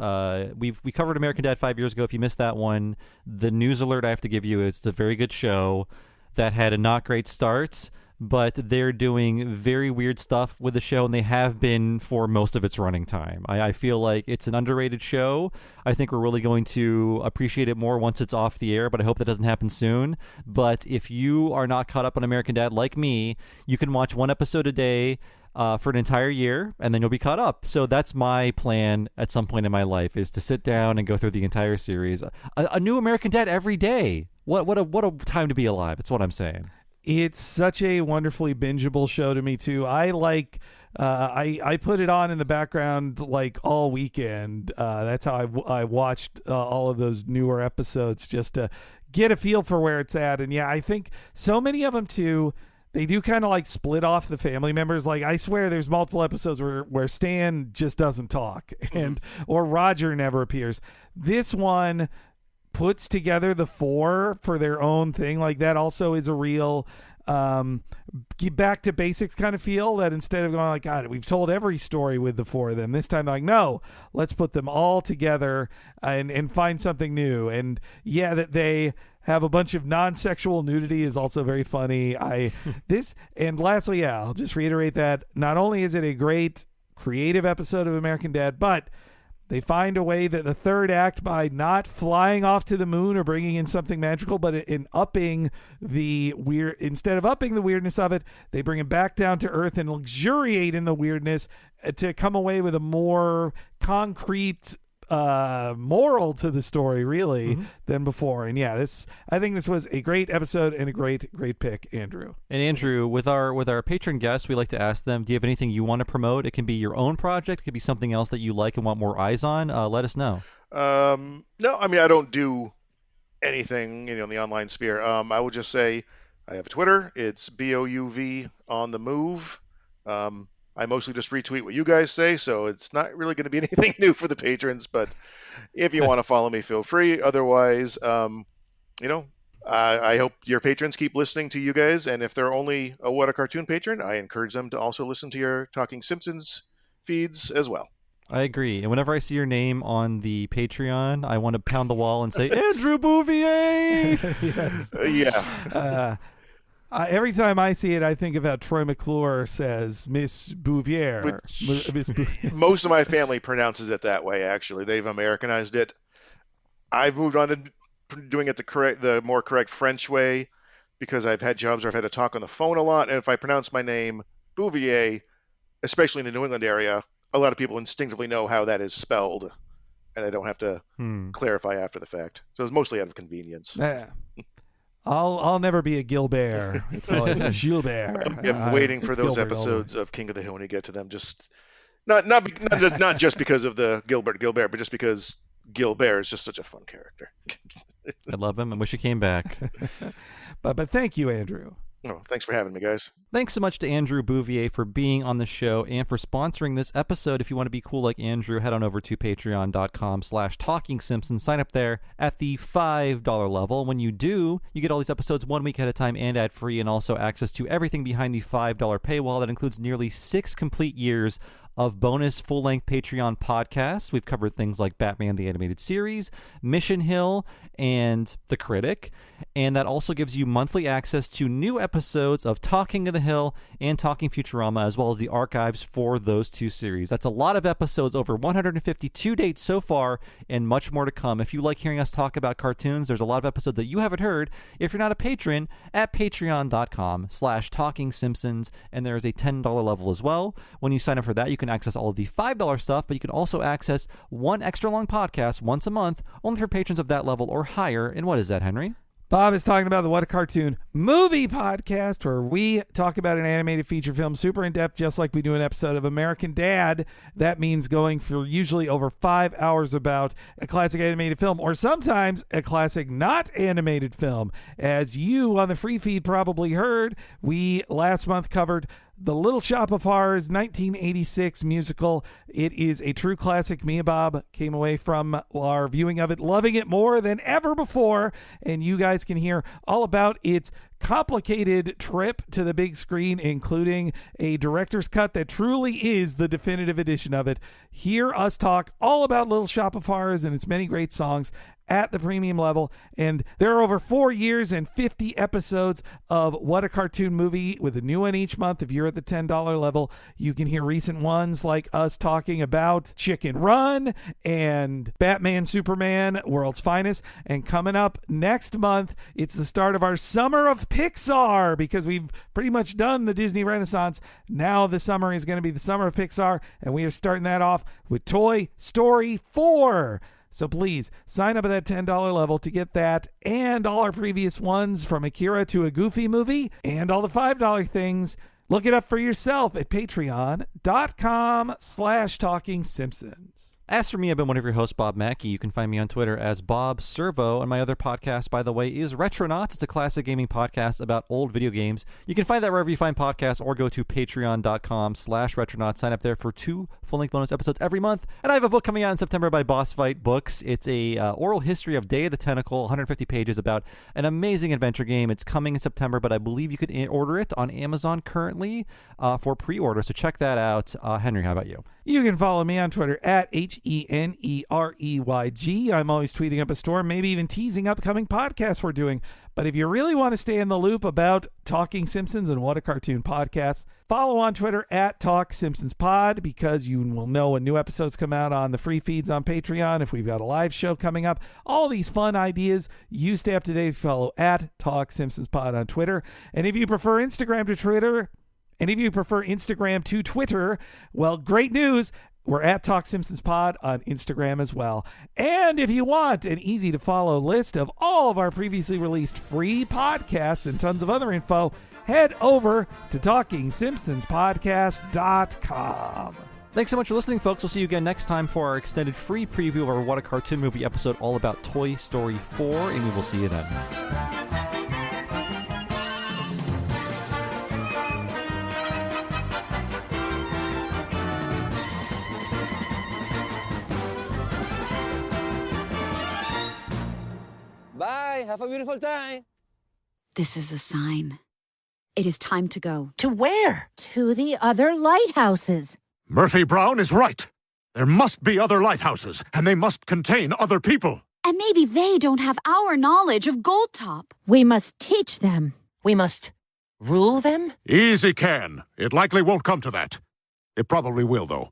we covered American Dad 5 years ago. If you missed that one, the news alert I have to give you is it's a very good show that had a not great start, but they're doing very weird stuff with the show, and they have been for most of its running time. I feel like it's an underrated show. I think we're really going to appreciate it more once it's off the air, but I hope that doesn't happen soon. But if you are not caught up on American Dad like me, you can watch one episode a day. for an entire year, and then you'll be caught up. So that's my plan at some point in my life, is to sit down and go through the entire series. A new American Dad every day. What a time to be alive. That's what I'm saying. It's such a wonderfully bingeable show to me too. I like. I put it on in the background like all weekend. That's how I watched all of those newer episodes, just to get a feel for where it's at. And yeah, I think so many of them too, they do kind of like split off the family members. Like, I swear there's multiple episodes where Stan just doesn't talk or Roger never appears. This one puts together the four for their own thing. Like, that also is a real get back to basics kind of feel, that instead of going like, God, we've told every story with the four of them, this time like, no, let's put them all together and find something new. And yeah, that they have a bunch of non-sexual nudity is also very funny. And lastly, yeah, I'll just reiterate that not only is it a great creative episode of American Dad, but they find a way that the third act, by not flying off to the moon or bringing in something magical, but in upping the weird, instead of upping the weirdness of it, they bring it back down to earth and luxuriate in the weirdness to come away with a more concrete moral to the story, really, than before. And yeah, I think this was a great episode and a great pick, Andrew. And Andrew, with our patron guests, we like to ask them, do you have anything you want to promote? It can be your own project, it could be something else that you like and want more eyes on. Let us know. No, I mean, I don't do anything in the online sphere. I will just say I have a Twitter. It's BOUV on the move. I mostly just retweet what you guys say, so it's not really going to be anything new for the patrons. But if you want to follow me, feel free. Otherwise, I hope your patrons keep listening to you guys. And if they're only a What a Cartoon patron, I encourage them to also listen to your Talking Simpsons feeds as well. I agree. And whenever I see your name on the Patreon, I want to pound the wall and say, Andrew Bouvier! Yes. Yeah. Every time I see it, I think of how Troy McClure says Miss Bouvier. Miss Bouvier. Most of my family pronounces it that way, actually. They've Americanized it. I've moved on to doing it the more correct French way, because I've had jobs where I've had to talk on the phone a lot. And if I pronounce my name Bouvier, especially in the New England area, a lot of people instinctively know how that is spelled, and I don't have to clarify after the fact. So it's mostly out of convenience. Yeah. I'll never be a Gilbert. It's always a Gilbert. I'm waiting for those Gilbert episodes of King of the Hill when you get to them. Just not just because of the Gilbert, but just because Gilbert is just such a fun character. I love him and wish he came back. But thank you, Andrew. Oh, thanks for having me, guys. Thanks so much to Andrew Bouvier for being on the show and for sponsoring this episode. If you want to be cool like Andrew, head on over to patreon.com/TalkingSimpsons. Sign up there at the $5 level. When you do, you get all these episodes 1 week at a time and ad-free, and also access to everything behind the $5 paywall. That includes nearly 6 complete years of bonus full-length Patreon podcasts. We've covered things like Batman the Animated Series, Mission Hill, and The Critic. And that also gives you monthly access to new episodes of Talking of the Hill and Talking Futurama, as well as the archives for those two series. That's a lot of episodes, over 152 dates so far, and much more to come. If you like hearing us talk about cartoons, there's a lot of episodes that you haven't heard if you're not a patron at patreon.com/TalkingSimpsons, and there is a $10 level as well. When you sign up for that, you can access all of the $5 stuff, but you can also access one extra long podcast once a month, only for patrons of that level or higher. And what is that, Henry? Bob is talking about the What a Cartoon movie podcast, where we talk about an animated feature film super in depth, just like we do an episode of American Dad. That means going for usually over 5 hours about a classic animated film, or sometimes a classic not animated film. As you on the free feed probably heard, we last month covered The Little Shop of Horrors 1986 musical. It is a true classic. Me and Bob came away from our viewing of it loving it more than ever before, and you guys can hear all about its complicated trip to the big screen, including a director's cut that truly is the definitive edition of it. Hear us talk all about Little Shop of Horrors and its many great songs at the premium level. And there are over 4 years and 50 episodes of What a Cartoon Movie with a new one each month. If you're at the $10 level, you can hear recent ones like us talking about Chicken Run and Batman, Superman, World's Finest. And coming up next month, it's the start of our Summer of Pixar, because we've pretty much done the Disney Renaissance. Now the summer is going to be the Summer of Pixar, and we are starting that off with Toy Story 4. So please sign up at that $10 level to get that and all our previous ones, from Akira to a Goofy movie, and all the $5 things. Look it up for yourself at patreon.com/Talking Simpsons. As for me, I've been one of your hosts, Bob Mackey. You can find me on Twitter as Bob Servo, and my other podcast, by the way, is Retronauts. It's a classic gaming podcast about old video games. You can find that wherever you find podcasts, or go to patreon.com/Retronauts. Sign up there for 2 full-length bonus episodes every month. And I have a book coming out in September by Boss Fight Books. It's a oral history of Day of the Tentacle, 150 pages, about an amazing adventure game. It's coming in September, but I believe you could order it on Amazon currently for pre-order. So check that out. Henry, how about you? You can follow me on Twitter at HENEREYG. I'm always tweeting up a storm, maybe even teasing upcoming podcasts we're doing. But if you really want to stay in the loop about Talking Simpsons and What a Cartoon Podcast, follow on Twitter at Talk Simpsons Pod, because you will know when new episodes come out on the free feeds on Patreon, if we've got a live show coming up. All these fun ideas. You stay up to date. Follow at Talk Simpsons Pod on Twitter. And if you prefer Instagram to Twitter, well, great news. We're at Talk Simpsons Pod on Instagram as well. And if you want an easy-to-follow list of all of our previously released free podcasts and tons of other info, head over to TalkingSimpsonsPodcast.com. Thanks so much for listening, folks. We'll see you again next time for our extended free preview of our What a Cartoon Movie episode all about Toy Story 4, and we will see you then. Bye. Have a beautiful time. This is a sign. It is time to go. To where? To the other lighthouses. Murphy Brown is right. There must be other lighthouses, and they must contain other people. And maybe they don't have our knowledge of Goldtop. We must teach them. We must rule them? Easy can. It likely won't come to that. It probably will, though.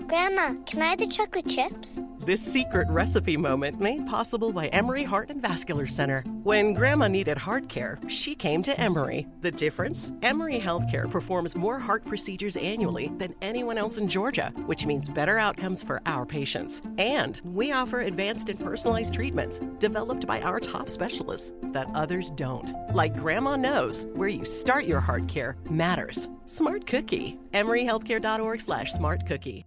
Grandma, can I have the chocolate chips? This secret recipe moment made possible by Emory Heart and Vascular Center. When Grandma needed heart care, she came to Emory. The difference? Emory Healthcare performs more heart procedures annually than anyone else in Georgia, which means better outcomes for our patients. And we offer advanced and personalized treatments developed by our top specialists that others don't. Like Grandma knows, where you start your heart care matters. Smart Cookie. EmoryHealthcare.org/smartcookie.